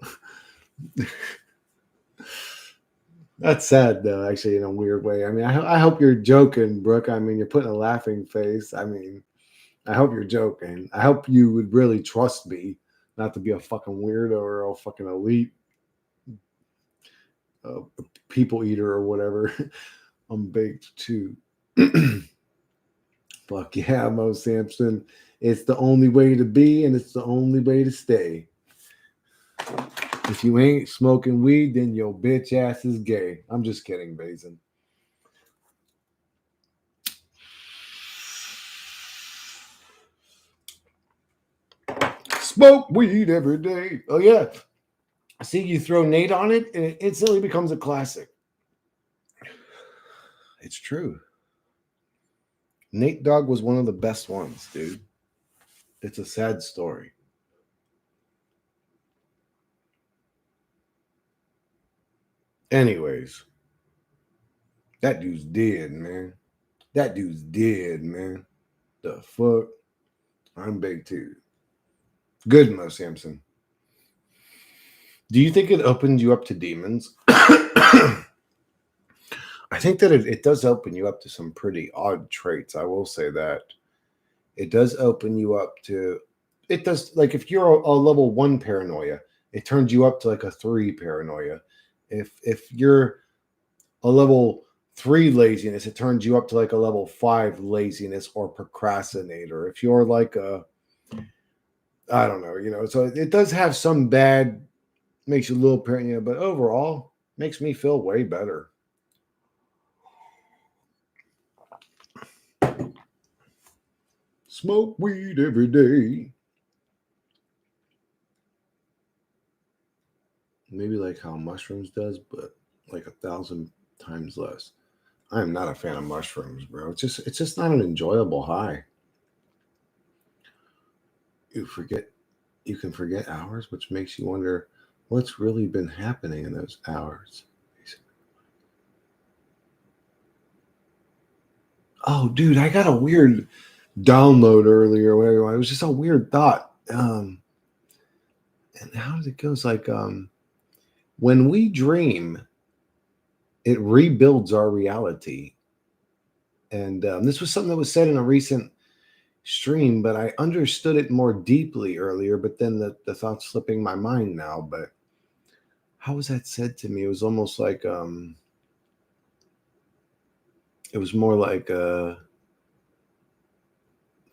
That's sad though, actually, in a weird way. I mean, I hope you're joking, Brooke. I mean, you're putting a laughing face. I mean, I hope you're joking. I hope you would really trust me not to be a fucking weirdo or a fucking elite uh, people eater or whatever. I'm baked too. Fuck yeah, Mo Sampson. It's the only way to be, and it's the only way to stay. If you ain't smoking weed, then your bitch ass is gay. I'm just kidding, Basin. Smoke weed every day. Oh yeah. See, you throw Nate on it, and it instantly becomes a classic. It's true. Nate Dogg was one of the best ones, dude. It's a sad story. Anyways, that dude's dead, man. That dude's dead, man. The fuck? I'm big too. Good, Mo Sampson. Do you think it opened you up to demons? I think that it does open you up to some pretty odd traits. I will say that. It does open you up to, it does, like if you're a level 1 paranoia, it turns you up to like a 3 paranoia. If you're a level 3 laziness, it turns you up to like a level 5 laziness or procrastinator. If you're like I don't know, so it does have some bad, makes you a little paranoid, but overall makes me feel way better. Smoke weed every day. Maybe like how mushrooms does, but like 1,000 times less. I'm not a fan of mushrooms, bro. It's just not an enjoyable high. You forget you can forget hours, which makes you wonder what's really been happening in those hours. Oh, dude, I got a weird download earlier. Whatever. It was just a weird thought. And how does it go? It's like when we dream, it rebuilds our reality. And this was something that was said in a recent stream, but I understood it more deeply earlier. But then the thought's slipping my mind now. But how was that said to me? It was almost like it was more like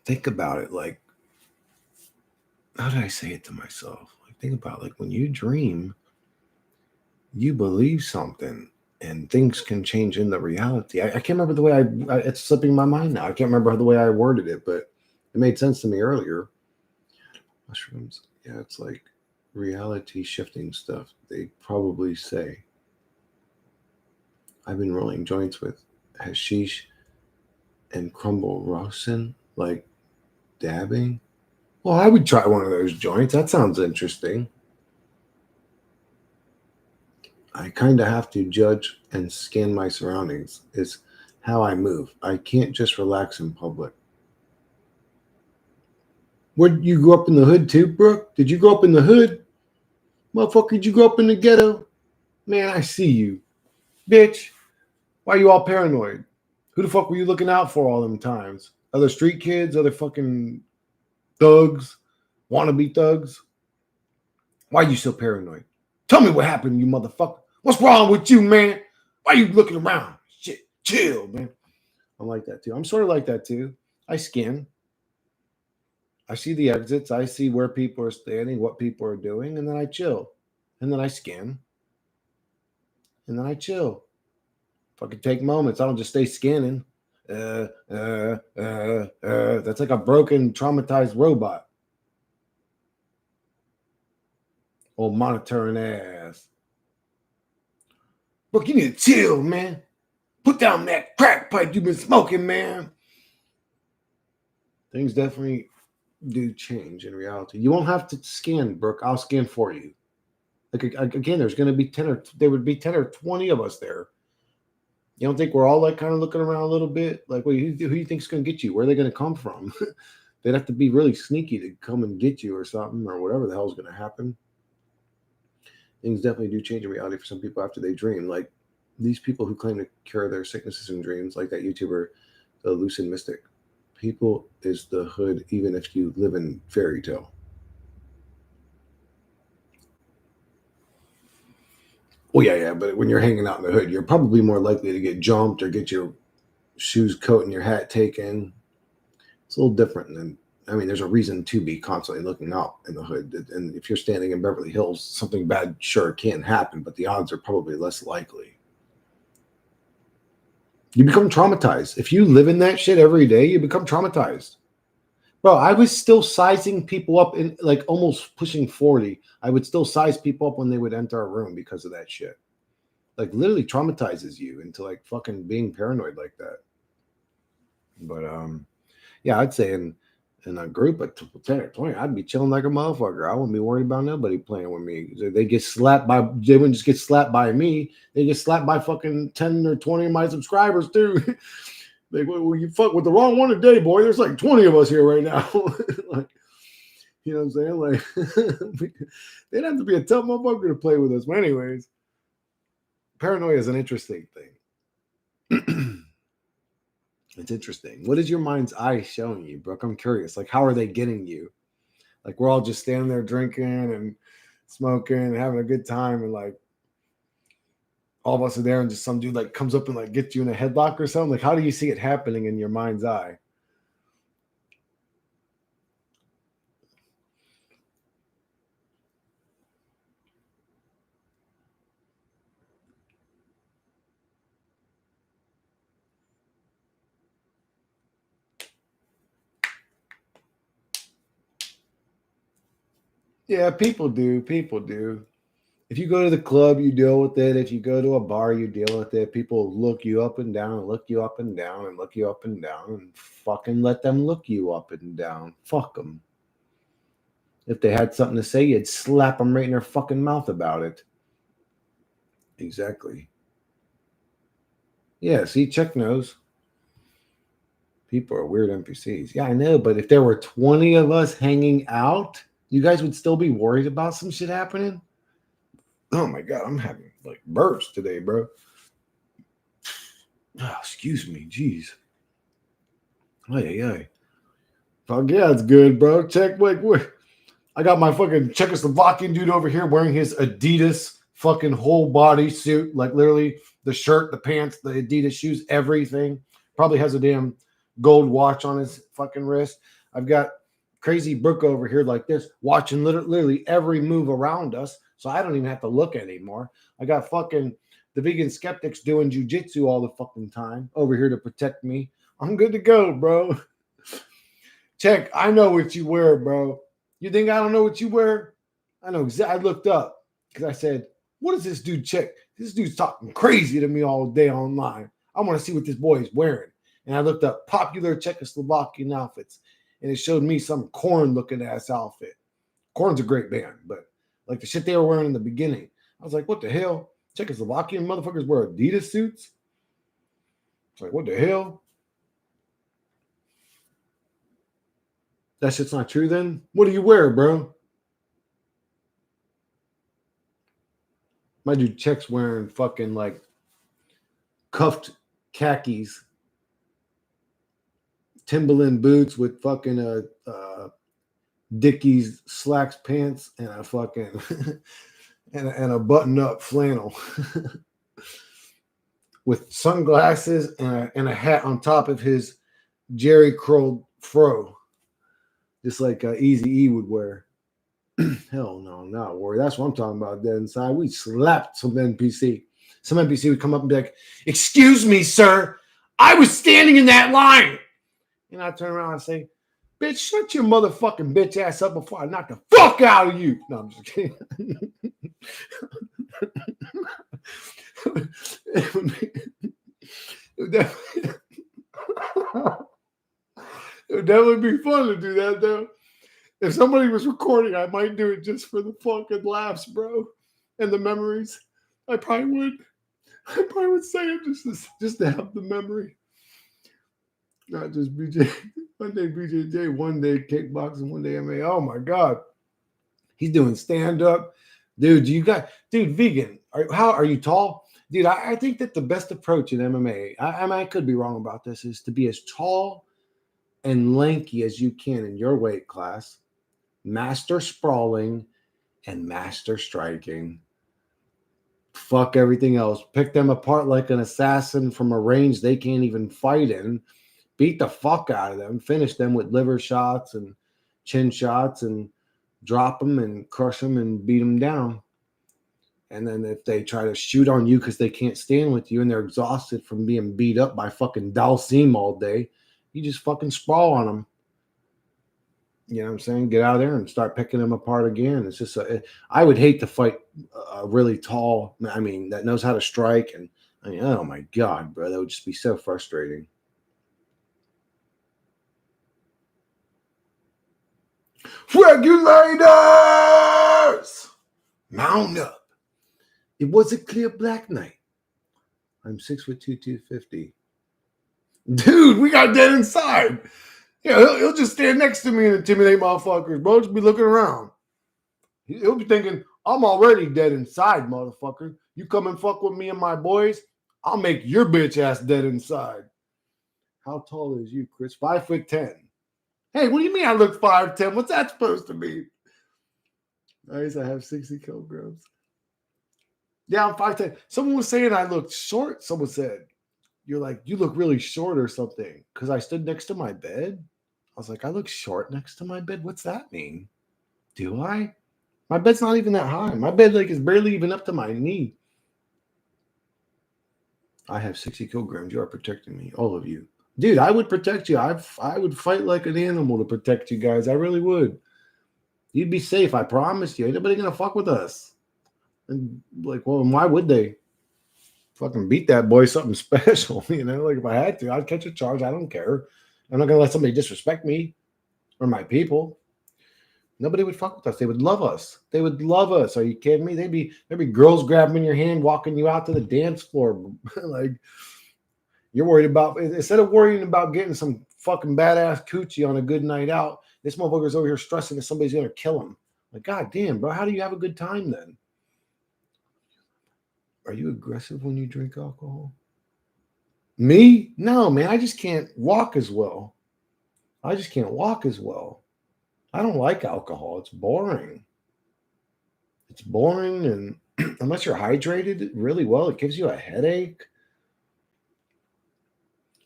think about it. Like, how did I say it to myself? Like, think about it, like when you dream, you believe something and things can change in the reality. I can't remember the way it's slipping my mind now. I can't remember the way I worded it, but it made sense to me earlier. Mushrooms, yeah, it's like reality shifting stuff. They probably say. I've been rolling joints with hashish and crumble rosin, like dabbing. Well, I would try one of those joints. That sounds interesting. I kind of have to judge and scan my surroundings. It's how I move. I can't just relax in public. Where did you grow up in the hood too, Brooke? Did you grow up in the hood? Motherfucker, did you grow up in the ghetto? Man, I see you. Bitch, why you all paranoid? Who the fuck were you looking out for all them times? Other street kids, other fucking thugs, wannabe thugs? Why you so paranoid? Tell me what happened, you motherfucker. What's wrong with you, man? Why you looking around? Shit, chill, man. I'm like that too. I'm sort of like that too. I scan. I see the exits. I see where people are standing, what people are doing, and then I chill. And then I scan. And then I chill. Fucking take moments. I don't just stay scanning. That's like a broken, traumatized robot. Old monitoring ass. Look, you need to chill, man. Put down that crack pipe you've been smoking, man. Things definitely do change in reality. You won't have to scan, Brooke. I'll scan for you. Like again, there's going to be 10 or there would be 10 or 20 of us there. You don't think we're all like kind of looking around a little bit? Like, who do you think's going to get you? Where are they going to come from? They'd have to be really sneaky to come and get you or something or whatever the hell's going to happen. Things definitely do change in reality for some people after they dream. Like these people who claim to cure their sicknesses and dreams, like that YouTuber, the Lucid Mystic. People is the hood, even if you live in fairy tale. Well, yeah, but when you're hanging out in the hood, you're probably more likely to get jumped or get your shoes, coat, and your hat taken. It's a little different than. I mean, there's a reason to be constantly looking out in the hood, and if you're standing in Beverly Hills, something bad sure can happen, but the odds are probably less likely. You become traumatized if you live in that shit every day. You become traumatized. Bro, I was still sizing people up in like almost pushing 40. I would still size people up when they would enter a room because of that shit. Like literally traumatizes you into like fucking being paranoid like that. But yeah, I'd say in a group of 10 or 20, I'd be chilling like a motherfucker. I wouldn't be worried about nobody playing with me. They get slapped by they wouldn't just get slapped by me, they get slapped by fucking 10 or 20 of my subscribers too. Like, well, you fuck with the wrong one today, boy. There's like 20 of us here right now. Like, you know what I'm saying? Like, they'd have to be a tough motherfucker to play with us. But, anyways, paranoia is an interesting thing. It's interesting. What is your mind's eye showing you, Brooke? I'm curious. Like, how are they getting you? Like, we're all just standing there drinking and smoking and having a good time. And, like, all of us are there and just some dude, like, comes up and, like, gets you in a headlock or something. Like, how do you see it happening in your mind's eye? Yeah, people do. People do. If you go to the club, you deal with it. If you go to a bar, you deal with it. People look you up and down, and look you up and down, and look you up and down, and fucking let them look you up and down. Fuck them. If they had something to say, you'd slap them right in their fucking mouth about it. Exactly. Yeah, see, Chuck knows. People are weird NPCs. Yeah, I know, but if there were 20 of us hanging out, you guys would still be worried about some shit happening? Oh my God, I'm having like burps today, bro. Oh, excuse me, jeez. Oh, yeah. Fuck yeah, it's good, bro. Check, wait. I got my fucking Czechoslovakian dude over here wearing his Adidas fucking whole body suit, like literally the shirt, the pants, the Adidas shoes, everything. Probably has a damn gold watch on his fucking wrist. I've got crazy Brooke over here like this, watching literally every move around us, so I don't even have to look anymore. I got fucking the vegan skeptics doing jujitsu all the fucking time over here to protect me. I'm good to go, bro. Check, I know what you wear, bro. You think I don't know what you wear? I know exactly. I looked up because I said, what does this dude check? This dude's talking crazy to me all day online. I want to see what this boy is wearing. And I looked up popular Czechoslovakian outfits, and it showed me some Korn looking ass outfit. Korn's a great band, but like the shit they were wearing in the beginning, I was like, what the hell? Czechoslovakian motherfuckers wear Adidas suits? It's like, what the hell? That shit's not true then? What do you wear, bro? My dude Czech's wearing fucking like cuffed khakis, Timberland boots with fucking Dickies slacks pants and a fucking and a button up flannel with sunglasses and a hat on top of his Jerry curled fro, just like Easy E would wear. Hell no, not worry. That's what I'm talking about. Dead inside, we slapped some NPC. Some NPC would come up and be like, "Excuse me, sir, I was standing in that line." And I turn around and say, "Bitch, shut your motherfucking bitch ass up before I knock the fuck out of you." No, I'm just kidding. It would definitely be fun to do that, though. If somebody was recording, I might do it just for the fucking laughs, bro, and the memories. I probably would say it just to have the memory. Not just BJ. One day BJJ, one day kickboxing, one day MMA. Oh my God. He's doing stand-up. Dude, vegan. How are you tall? Dude, I think that the best approach in MMA, I could be wrong about this, is to be as tall and lanky as you can in your weight class, master sprawling, and master striking. Fuck everything else. Pick them apart like an assassin from a range they can't even fight in. Beat the fuck out of them. Finish them with liver shots and chin shots and drop them and crush them and beat them down. And then if they try to shoot on you because they can't stand with you and they're exhausted from being beat up by fucking Dalsim all day, you just fucking sprawl on them. You know what I'm saying? Get out of there and start picking them apart again. It's just, I would hate to fight a really tall, that knows how to strike. And oh my God, bro, that would just be so frustrating. Regulators! Mount up. It was a clear black night. I'm 6'2", 250. Dude, we got dead inside. Yeah, he'll just stand next to me and intimidate motherfuckers, bro. Just be looking around. He'll be thinking, I'm already dead inside, motherfucker. You come and fuck with me and my boys, I'll make your bitch ass dead inside. How tall is you, Chris? 5'10". Hey, what do you mean I look 5'10"? What's that supposed to mean? Nice, I have 60 kilograms. Yeah, I'm 5'10". Someone was saying I looked short. Someone said, you look really short or something. Because I stood next to my bed. I was like, I look short next to my bed? What's that mean? Do I? My bed's not even that high. My bed is barely even up to my knee. I have 60 kilograms. You are protecting me, all of you. Dude, I would protect you. I would fight like an animal to protect you guys. I really would. You'd be safe. I promise you. Ain't nobody going to fuck with us. And like, well, why would they? Fucking beat that boy something special, you know? Like if I had to, I'd catch a charge. I don't care. I'm not gonna let somebody disrespect me or my people. Nobody would fuck with us. They would love us. They would love us. Are you kidding me? There'd be girls grabbing your hand, walking you out to the dance floor. Like you're worried about, instead of worrying about getting some fucking badass coochie on a good night out, this motherfucker's over here stressing that somebody's gonna kill him. Like, god damn, bro, how do you have a good time then? Are you aggressive when you drink alcohol? Me? No, man, I just can't walk as well. I just can't walk as well. I don't like alcohol. It's boring. It's boring, and unless you're hydrated really well, it gives you a headache.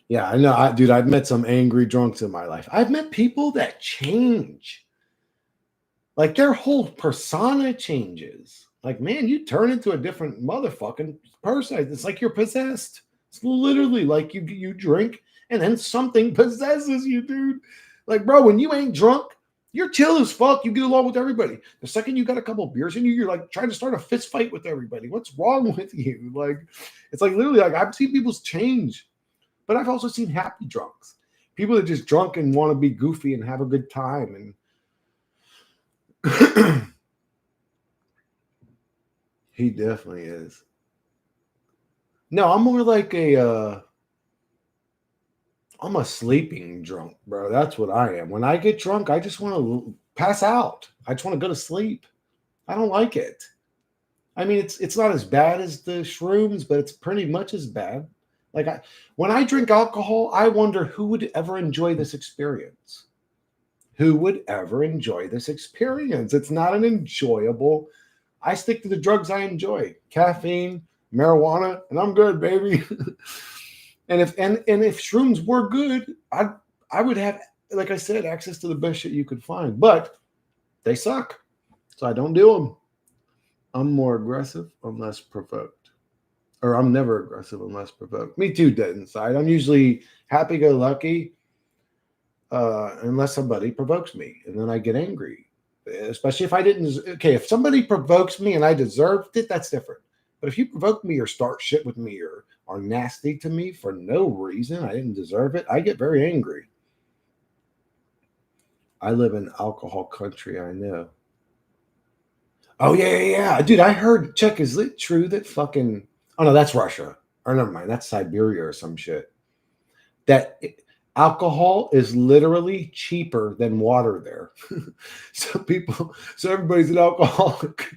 Yeah, I know, dude. I've met some angry drunks in my life. I've met people that change, like their whole persona changes. Like, man, you turn into a different motherfucking person. It's like you're possessed. It's literally like you drink and then something possesses you, dude. Like, bro, when you ain't drunk, you're chill as fuck. You get along with everybody. The second you got a couple beers in you, you're like trying to start a fist fight with everybody. What's wrong with you? Like, it's like literally like I've seen people's change, but I've also seen happy drunks. People that just drunk and want to be goofy and have a good time. And he definitely is. No, I'm more like I'm a sleeping drunk, bro. That's what I am. When I get drunk, I just want to pass out. I just want to go to sleep. I don't like it. I mean, it's not as bad as the shrooms, but it's pretty much as bad. Like when I drink alcohol, I wonder who would ever enjoy this experience. Who would ever enjoy this experience? It's not an enjoyable. I stick to the drugs I enjoy: caffeine, marijuana, and I'm good, baby. And if shrooms were good, I would have, like I said, access to the best shit you could find. But they suck, so I don't do them. I'm more aggressive unless provoked, or I'm never aggressive unless provoked. Me too, dead inside. I'm usually happy-go-lucky, unless somebody provokes me, and then I get angry. Especially if I didn't. Okay, if somebody provokes me and I deserved it, that's different. But if you provoke me or start shit with me or are nasty to me for no reason, I didn't deserve it, I get very angry. I live in alcohol country, I know. Oh yeah. Dude, I heard, Chuck, is it true that fucking, oh no, that's Russia. Or never mind, that's Siberia or some shit. That alcohol is literally cheaper than water there. So everybody's an alcoholic.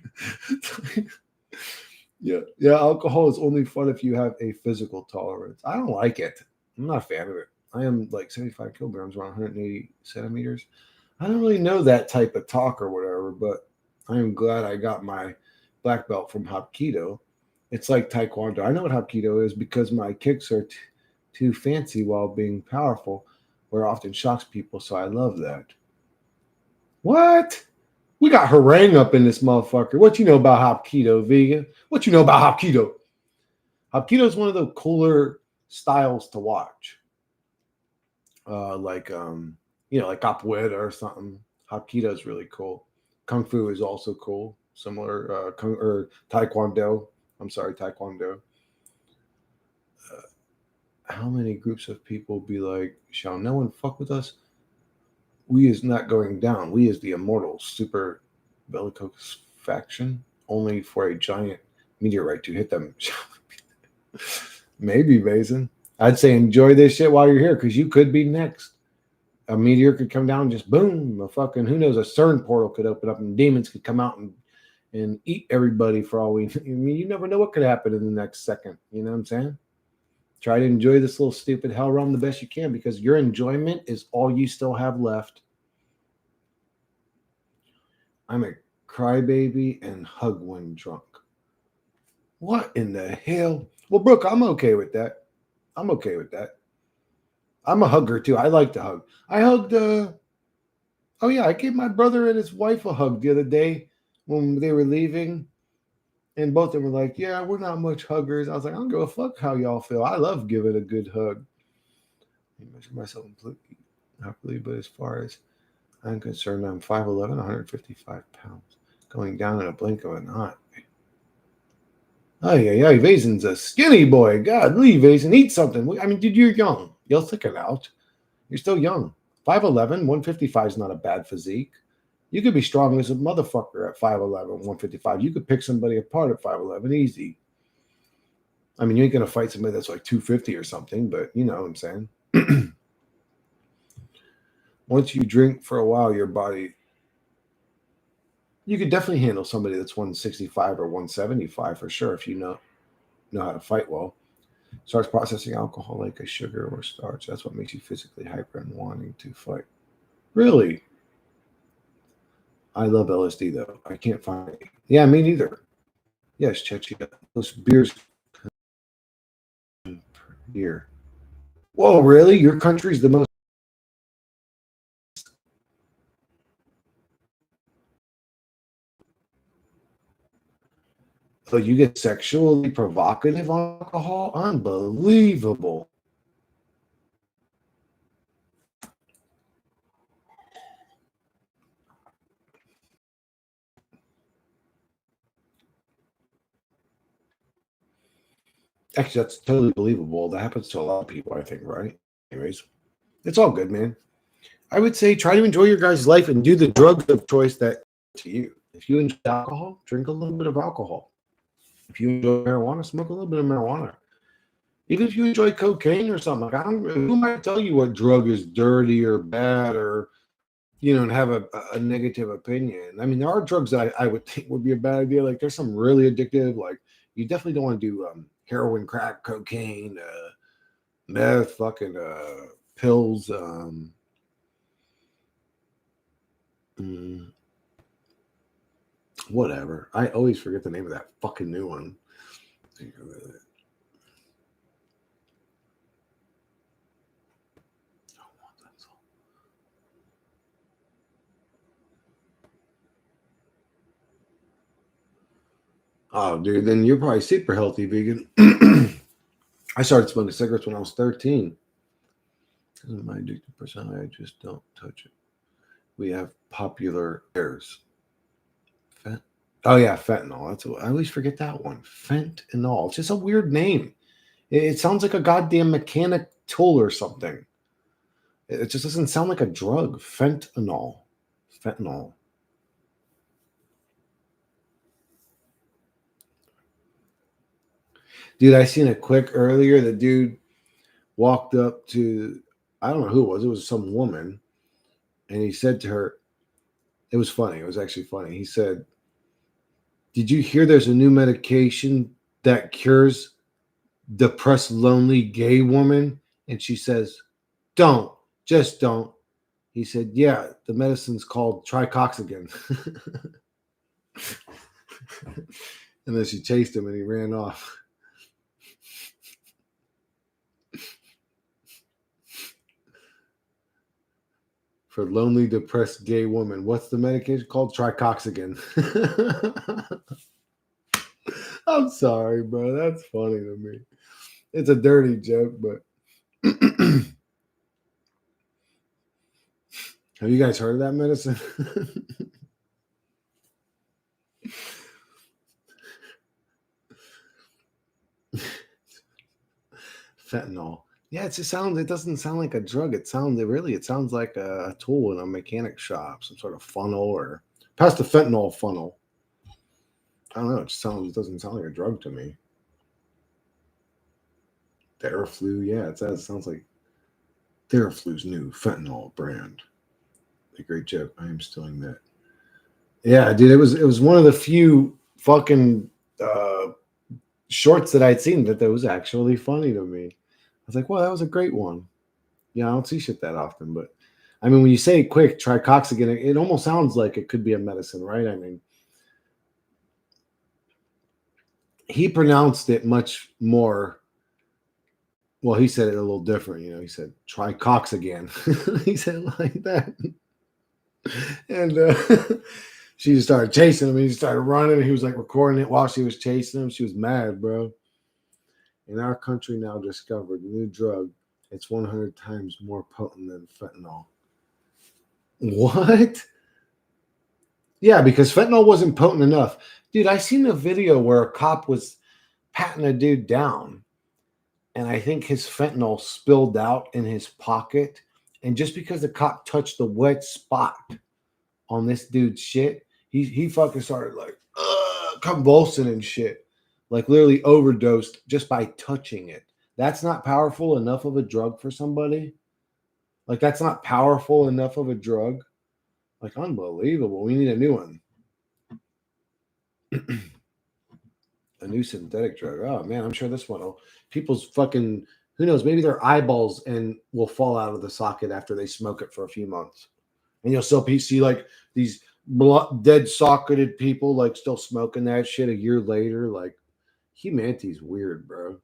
Yeah, alcohol is only fun if you have a physical tolerance. I don't like it. I'm not a fan of it. I am like 75 kilograms, around 180 centimeters. I don't really know that type of talk or whatever, but I am glad I got my black belt from Hapkido. It's like Taekwondo. I know what Hapkido is because my kicks are too fancy while being powerful, where often shocks people, so I love that. What? We got harangue up in this motherfucker. What you know about Hapkido, vegan? What you know about Hapkido? Hapkido is one of the cooler styles to watch. Like like capoeira or something. Hapkido is really cool. Kung Fu is also cool. Similar or Taekwondo. I'm sorry, Taekwondo. How many groups of people be like, shall no one fuck with us? We is not going down. We is the immortal super bellicose faction, only for a giant meteorite to hit them. Maybe, Mason. I'd say enjoy this shit while you're here because you could be next. A meteor could come down, just boom, a fucking, who knows, a CERN portal could open up and demons could come out and eat everybody for all we. I mean, you never know what could happen in the next second. You know what I'm saying? Try to enjoy this little stupid hell realm the best you can because your enjoyment is all you still have left. I'm a crybaby and hug when drunk. What in the hell? Well, Brooke, I'm okay with that. I'm okay with that. I'm a hugger too. I like to hug. I hugged. Oh yeah, I gave my brother and his wife a hug the other day when they were leaving, and both of them were like, "Yeah, we're not much huggers." I was like, "I don't give a fuck how y'all feel. I love giving a good hug." I measure myself completely happily, but as far as I'm concerned, I'm 5'11", 155 pounds, going down in a blink of an eye. Ay, Vazen's a skinny boy. God, leave Vazen. Eat something. I mean, dude, you're young. You'll thick it out. You're still young. 5'11", 155 is not a bad physique. You could be strong as a motherfucker at 5'11", 155. You could pick somebody apart at 5'11", easy. I mean, you ain't going to fight somebody that's like 250 or something, but you know what I'm saying. Once you drink for a while, your body, you could definitely handle somebody that's 165 or 175 for sure if you know how to fight well. Starts processing alcohol like a sugar or starch. That's what makes you physically hyper and wanting to fight. Really? I love LSD though. I can't find it. Yeah, me neither. Yes, Chechia. Those beers per year. Whoa, really? Your country's the most. So you get sexually provocative on alcohol? Unbelievable. Actually, that's totally believable. That happens to a lot of people, I think, right? Anyways, it's all good, man. I would say try to enjoy your guys' life and do the drugs of choice that to you. If you enjoy alcohol, drink a little bit of alcohol. If you enjoy marijuana, smoke a little bit of marijuana. Even if you enjoy cocaine or something, like who might tell you what drug is dirty or bad or and have a negative opinion. I mean, there are drugs that I would think would be a bad idea. Like there's some really addictive, like you definitely don't want to do heroin, crack, cocaine, meth, fucking pills, mm, whatever. I always forget the name of that fucking new one. Oh, dude, then you're probably super healthy vegan. I started smoking cigarettes when I was 13. Because of my addictive personality, I just don't touch it. We have popular airs. Oh yeah, fentanyl. I always forget that one. Fentanyl. It's just a weird name. It sounds like a goddamn mechanic tool or something. It just doesn't sound like a drug. Fentanyl. Fentanyl. Dude, I seen a quick earlier. The dude walked up to, I don't know who it was. It was some woman. And he said to her, it was funny. It was actually funny. He said, "Did you hear there's a new medication that cures depressed, lonely gay woman?" And she says, "Don't. Just don't." He said, "Yeah, the medicine's called tricoxagen." And then she chased him and he ran off. For lonely, depressed gay woman. What's the medication called? Tricoxagen. I'm sorry, bro. That's funny to me. It's a dirty joke, but have you guys heard of that medicine? Fentanyl. Yeah, it doesn't sound like a drug. It sounds like a tool in a mechanic shop, some sort of funnel or past the fentanyl funnel. I don't know. It doesn't sound like a drug to me. Theraflu, yeah, it sounds like Theraflu's new fentanyl brand. A great joke. I am stealing that. Yeah, dude, it was one of the few fucking shorts that I'd seen that was actually funny to me. I was like, well, that was a great one. Yeah, I don't see shit that often, but I mean, when you say it quick, tricoxagen, it almost sounds like it could be a medicine, right? I mean, he pronounced it much more. Well, he said it a little different. He said tricoxagen. He said it like that, and she just started chasing him. He started running. And he was like recording it while she was chasing him. She was mad, bro. In our country now discovered a new drug. It's 100 times more potent than fentanyl. What? Yeah, because fentanyl wasn't potent enough. Dude, I seen a video where a cop was patting a dude down, and I think his fentanyl spilled out in his pocket. And just because the cop touched the wet spot on this dude's shit, he fucking started like convulsing and shit, like literally overdosed just by touching it. That's not powerful enough of a drug for somebody. Like that's not powerful enough of a drug. Like unbelievable. We need a new one. A new synthetic drug. Oh man, I'm sure this one will. People's fucking, who knows? Maybe their eyeballs and will fall out of the socket after they smoke it for a few months, and you'll still see like these dead socketed people like still smoking that shit a year later. Like humanity's weird, bro.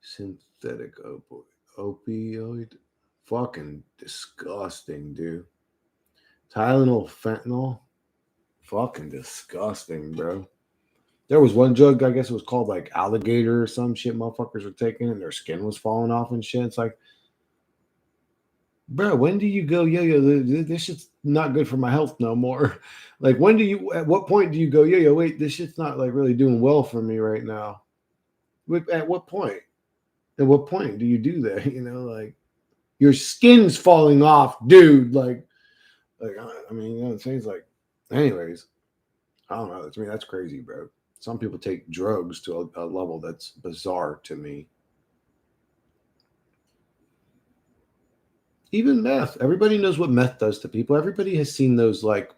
Synthetic opioid, fucking disgusting, dude. Tylenol, fentanyl, fucking disgusting, bro. There was one drug, I guess it was called like alligator or some shit. Motherfuckers were taking, and their skin was falling off and shit. It's like, bro, when do you go, yo, this shit's not good for my health no more? Like, when do you, at what point do you go, yo, wait, this shit's not like really doing well for me right now? At what point? At what point do you do that? You know, like, your skin's falling off, dude. Like, I mean, you know, it seems like, anyways, I don't know. To me, that's crazy, bro. Some people take drugs to a level that's bizarre to me. Even meth. Everybody knows what meth does to people. Everybody has seen those like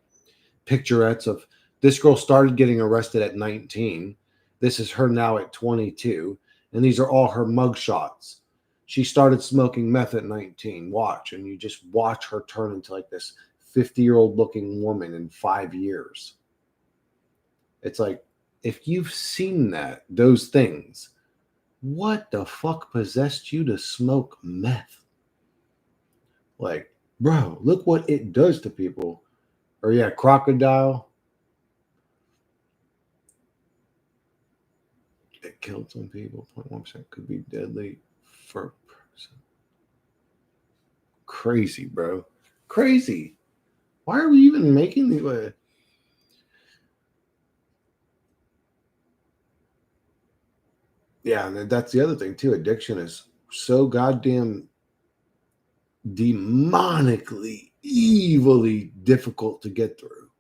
picturettes of this girl started getting arrested at 19. This is her now at 22. And these are all her mug shots. She started smoking meth at 19. Watch. And you just watch her turn into like this 50-year-old looking woman in 5 years. It's like, if you've seen those things, what the fuck possessed you to smoke meth? Like, bro, look what it does to people. Or yeah, crocodile. It killed some people. 0.1% could be deadly for a person. Crazy, bro. Crazy. Why are we even making these? Yeah, and that's the other thing too. Addiction is so goddamn demonically, evilly difficult to get through.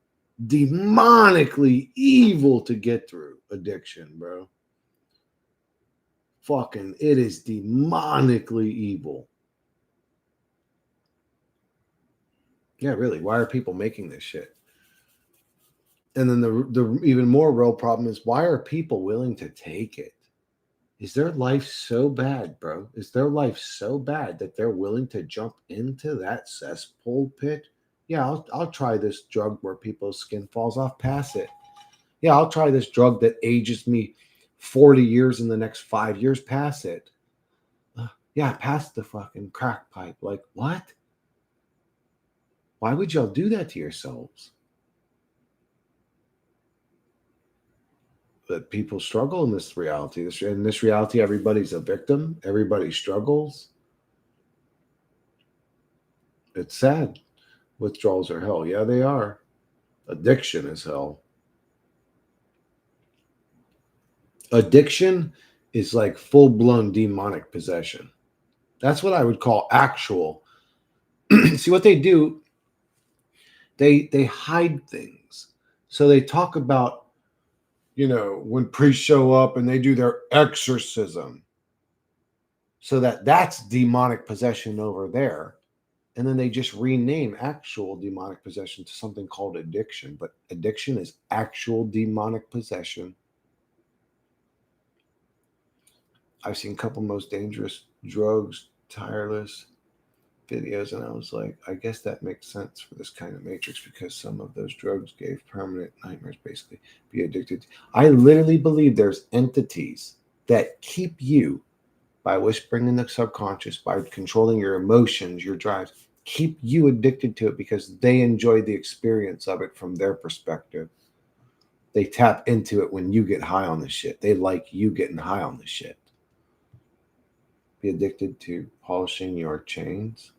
Demonically evil to get through addiction, bro. Fucking, it is demonically evil. Yeah, really. Why are people making this shit? And then the even more real problem is, why are people willing to take it? Is their life so bad, bro? Is their life so bad that they're willing to jump into that cesspool pit? Yeah, I'll try this drug where people's skin falls off. Pass it. Yeah, I'll try this drug that ages me 40 years in the next 5 years. Pass it. Yeah, pass the fucking crack pipe. Like, what? Why would y'all do that to yourselves? But people struggle in this reality. In this reality, everybody's a victim. Everybody struggles. It's sad. Withdrawals are hell. Yeah, they are. Addiction is hell. Addiction is like full-blown demonic possession. That's what I would call actual. See what they do? They hide things. So they talk about, you know, when priests show up and they do their exorcism. So that's demonic possession over there. And then they just rename actual demonic possession to something called addiction. But addiction is actual demonic possession. I've seen a couple most dangerous drugs, tireless videos, and I was like, I guess that makes sense for this kind of matrix, because some of those drugs gave permanent nightmares, basically. Be addicted. I literally believe there's entities that keep you, by whispering in the subconscious, by controlling your emotions, your drives, keep you addicted to it because they enjoy the experience of it from their perspective. They tap into it when you get high on the shit. They like you getting high on the shit. Be addicted to polishing your chains.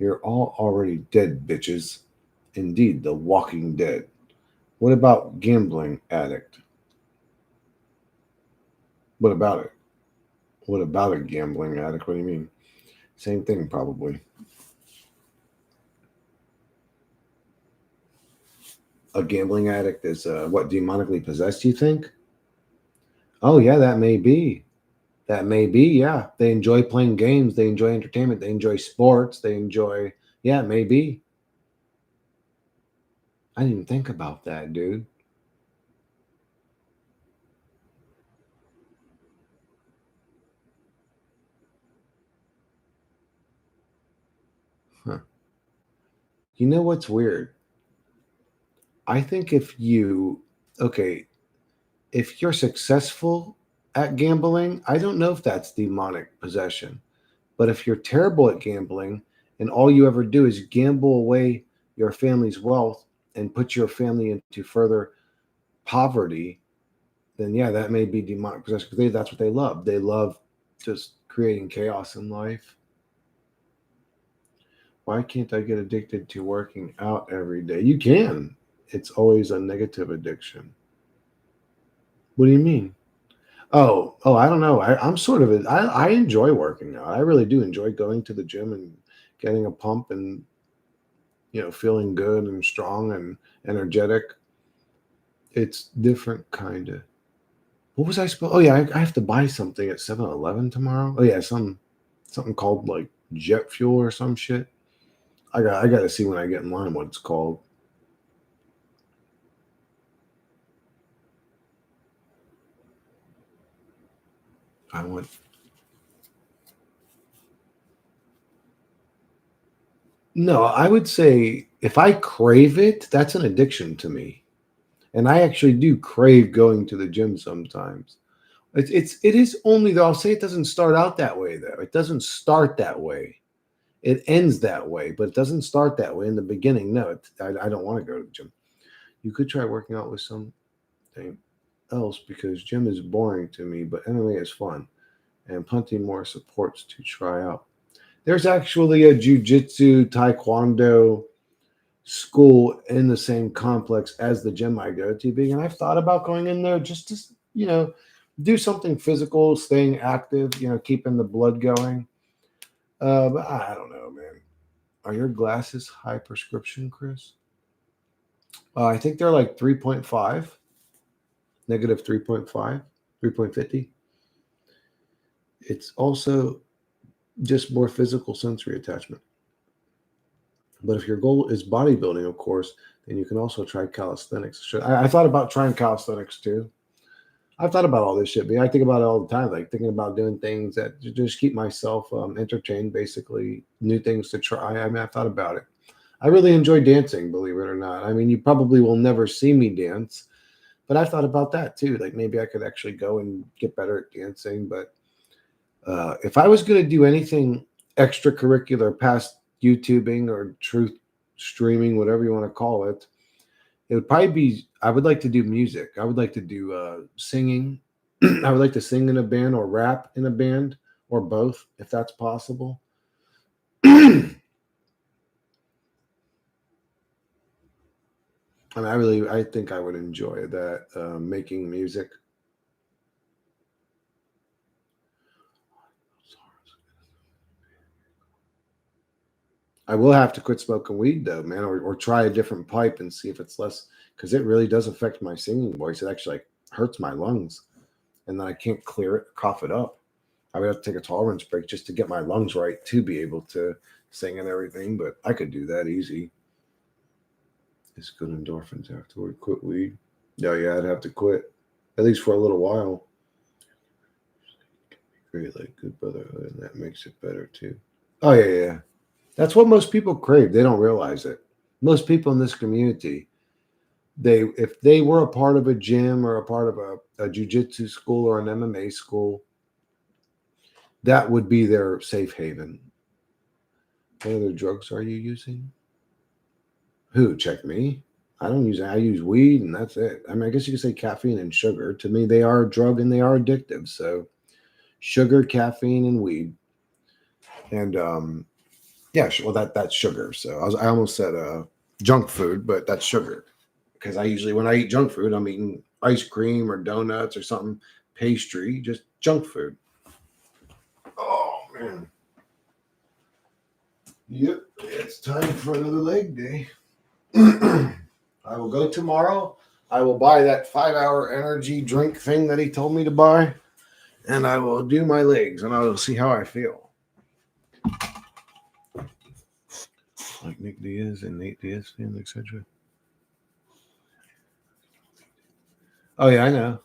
You're all already dead, bitches. Indeed, the walking dead. What about gambling addict? What about it? What about a gambling addict? What do you mean? Same thing, probably. A gambling addict is what, demonically possessed, you think? Oh, yeah, that may be. That may be, yeah. They enjoy playing games. They enjoy entertainment. They enjoy sports. They enjoy, yeah, maybe. I didn't even think about that, dude. Huh. You know what's weird? I think okay, if you're successful at gambling, I don't know if that's demonic possession. But if you're terrible at gambling and all you ever do is gamble away your family's wealth and put your family into further poverty, then yeah, that may be demonic possession because that's what they love. They love just creating chaos in life. Why can't I get addicted to working out every day? You can. It's always a negative addiction. What do you mean? Oh, I don't know. I'm sort of I enjoy working out. I really do enjoy going to the gym and getting a pump and feeling good and strong and energetic. It's different kind of. What was I supposed? Oh yeah, I have to buy something at 7-Eleven tomorrow. Oh yeah, something called like jet fuel or some shit. I got to see when I get in line what it's called. I want. No, I would say if I crave it, that's an addiction to me, and I actually do crave going to the gym sometimes. It is only though I'll say it doesn't start out that way though. It doesn't start that way. It ends that way, but it doesn't start that way in the beginning. No, I don't want to go to the gym. You could try working out with something else because gym is boring to me, but MMA is fun and plenty more supports to try out. There's actually a jujitsu taekwondo school in the same complex as the gym I go to, and I've thought about going in there just to you know do something physical, staying active, keeping the blood going. But I don't know, man. Are your glasses high prescription, Chris? I think they're like 3.5, negative 3.5, 3.50. It's also just more physical sensory attachment. But if your goal is bodybuilding, of course, then you can also try calisthenics. I thought about trying calisthenics too. I've thought about all this shit, but I think about it all the time, like thinking about doing things that just keep myself entertained, basically, new things to try. I mean, I've thought about it. I really enjoy dancing, believe it or not. I mean, you probably will never see me dance, but I've thought about that too. Like maybe I could actually go and get better at dancing. But if I was going to do anything extracurricular past YouTubing or truth streaming, whatever you want to call it, it would probably be I would like to do music. I would like to do singing. I would like to sing in a band or rap in a band or both, if that's possible. I mean, I think I would enjoy that making music. I will have to quit smoking weed though, man, or try a different pipe and see if it's less because it really does affect my singing voice. It actually like hurts my lungs, and then I can't clear it, cough it up. I would have to take a tolerance break just to get my lungs right to be able to sing and everything. But I could do that easy. It's good endorphins afterward. Quit weed. Yeah, I'd have to quit at least for a little while. Great, like good brotherhood, and that makes it better too. Oh yeah. That's what most people crave. They don't realize it. Most people in this community, they if they were a part of a gym or a part of a jujitsu school or an MMA school, that would be their safe haven. What other drugs are you using? Who? Check me. I don't use. I use weed, and that's it. I mean, I guess you could say caffeine and sugar. To me, they are a drug and they are addictive. So, sugar, caffeine, and weed, and yeah. Well, that's sugar. So I almost said junk food, but that's sugar. because I usually, when I eat junk food, I'm eating ice cream or donuts or something, pastry, just junk food. Oh, man. Yep, it's time for another leg day. I will go tomorrow. I will buy that 5-hour energy drink thing that he told me to buy, and I will do my legs, and I will see how I feel. Like Nick Diaz and Nate Diaz fans, etc. Oh yeah, I know.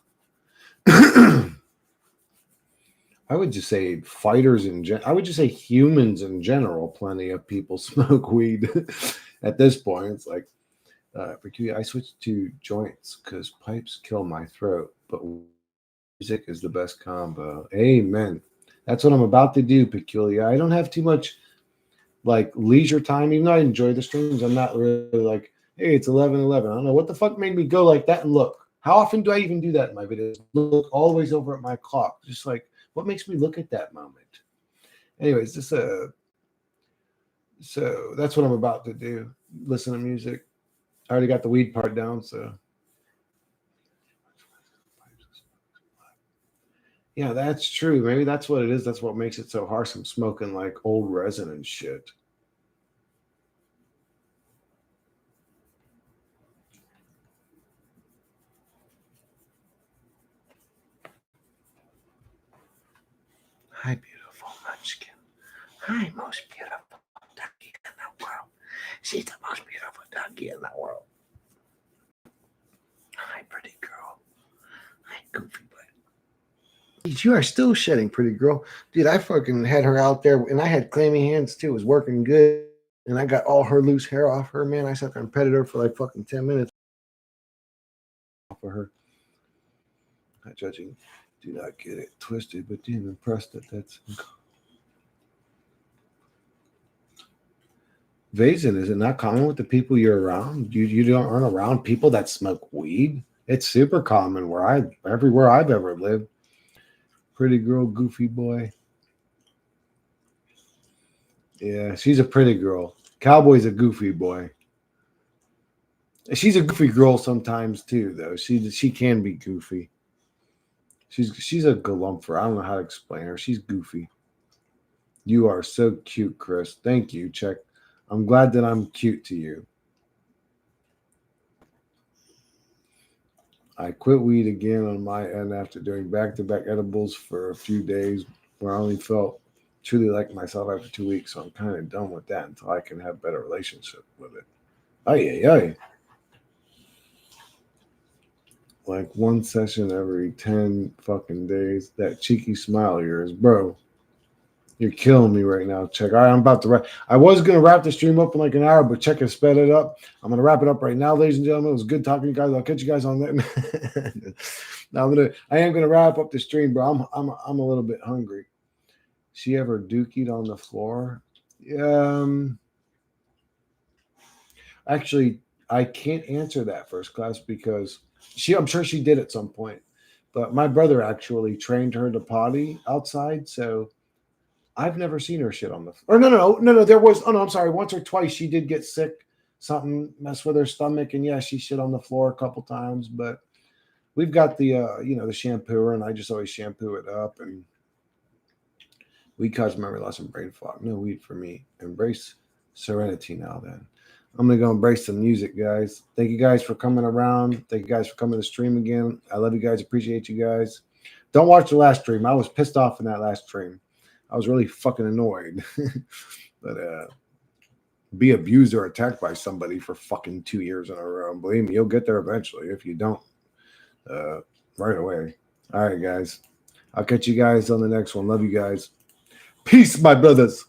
I would just say fighters I would just say humans in general. Plenty of people smoke weed at this point. It's like, I switched to joints because pipes kill my throat, but music is the best combo. Amen. That's what I'm about to do, Peculiar. I don't have too much like leisure time. Even though I enjoy the streams, I'm not really like, hey, it's 11:11. I don't know what the fuck made me go like that and look. How often do I even do that in my videos? Look always over at my clock. Just like, what makes me look at that moment? Anyways, so that's what I'm about to do. Listen to music. I already got the weed part down, so yeah, that's true. Maybe that's what it is. That's what makes it so harsh. I'm smoking like old resin and shit. Hi, beautiful munchkin. Hi, most beautiful ducky in the world. She's the most beautiful ducky in the world. Hi, pretty girl. Hi, goofy boy. You are still shedding, pretty girl. Dude, I fucking had her out there, and I had clammy hands too. It was working good. And I got all her loose hair off her, man. I sat there and petted her for like fucking 10 minutes off of her. Not judging. Do not get it twisted, but damn impressed that that's Vazen. Is it not common with the people you're around? You aren't around people that smoke weed? It's super common everywhere I've ever lived. Pretty girl, goofy boy. Yeah, she's a pretty girl. Cowboy's a goofy boy. She's a goofy girl sometimes too, though. She can be goofy. She's a galumper. I don't know how to explain her. She's goofy. You are so cute, Chris. Thank you, Check. I'm glad that I'm cute to you. I quit weed again on my end after doing back-to-back edibles for a few days, where I only felt truly like myself after 2 weeks. So I'm kind of done with that until I can have better relationship with it. Ay. Like one session every 10 fucking days. That cheeky smile of yours, bro. You're killing me right now, Check. All right, I'm about to wrap. I was going to wrap the stream up in like an hour, but Check has sped it up. I'm going to wrap it up right now, ladies and gentlemen. It was good talking to you guys. I'll catch you guys on that. Now I am gonna wrap up the stream, bro. I'm a little bit hungry. She ever dookied on the floor? Actually, I can't answer that first class because I'm sure she did at some point. But my brother actually trained her to potty outside, so I've never seen her shit on the floor. Or no. There was. Oh no, I'm sorry. Once or twice she did get sick. Something messed with her stomach, and yeah, she shit on the floor a couple times. But we've got the the shampooer, and I just always shampoo it up. And weed causes memory loss and brain fog. No weed for me. Embrace serenity now. Then I'm gonna go embrace some music, guys. Thank you guys for coming around. Thank you guys for coming to stream again. I love you guys. Appreciate you guys. Don't watch the last stream. I was pissed off in that last stream. I was really fucking annoyed. But be abused or attacked by somebody for fucking 2 years in a row. Believe me, you'll get there eventually. If you don't, right away. All right, guys. I'll catch you guys on the next one. Love you guys. Peace, my brothers.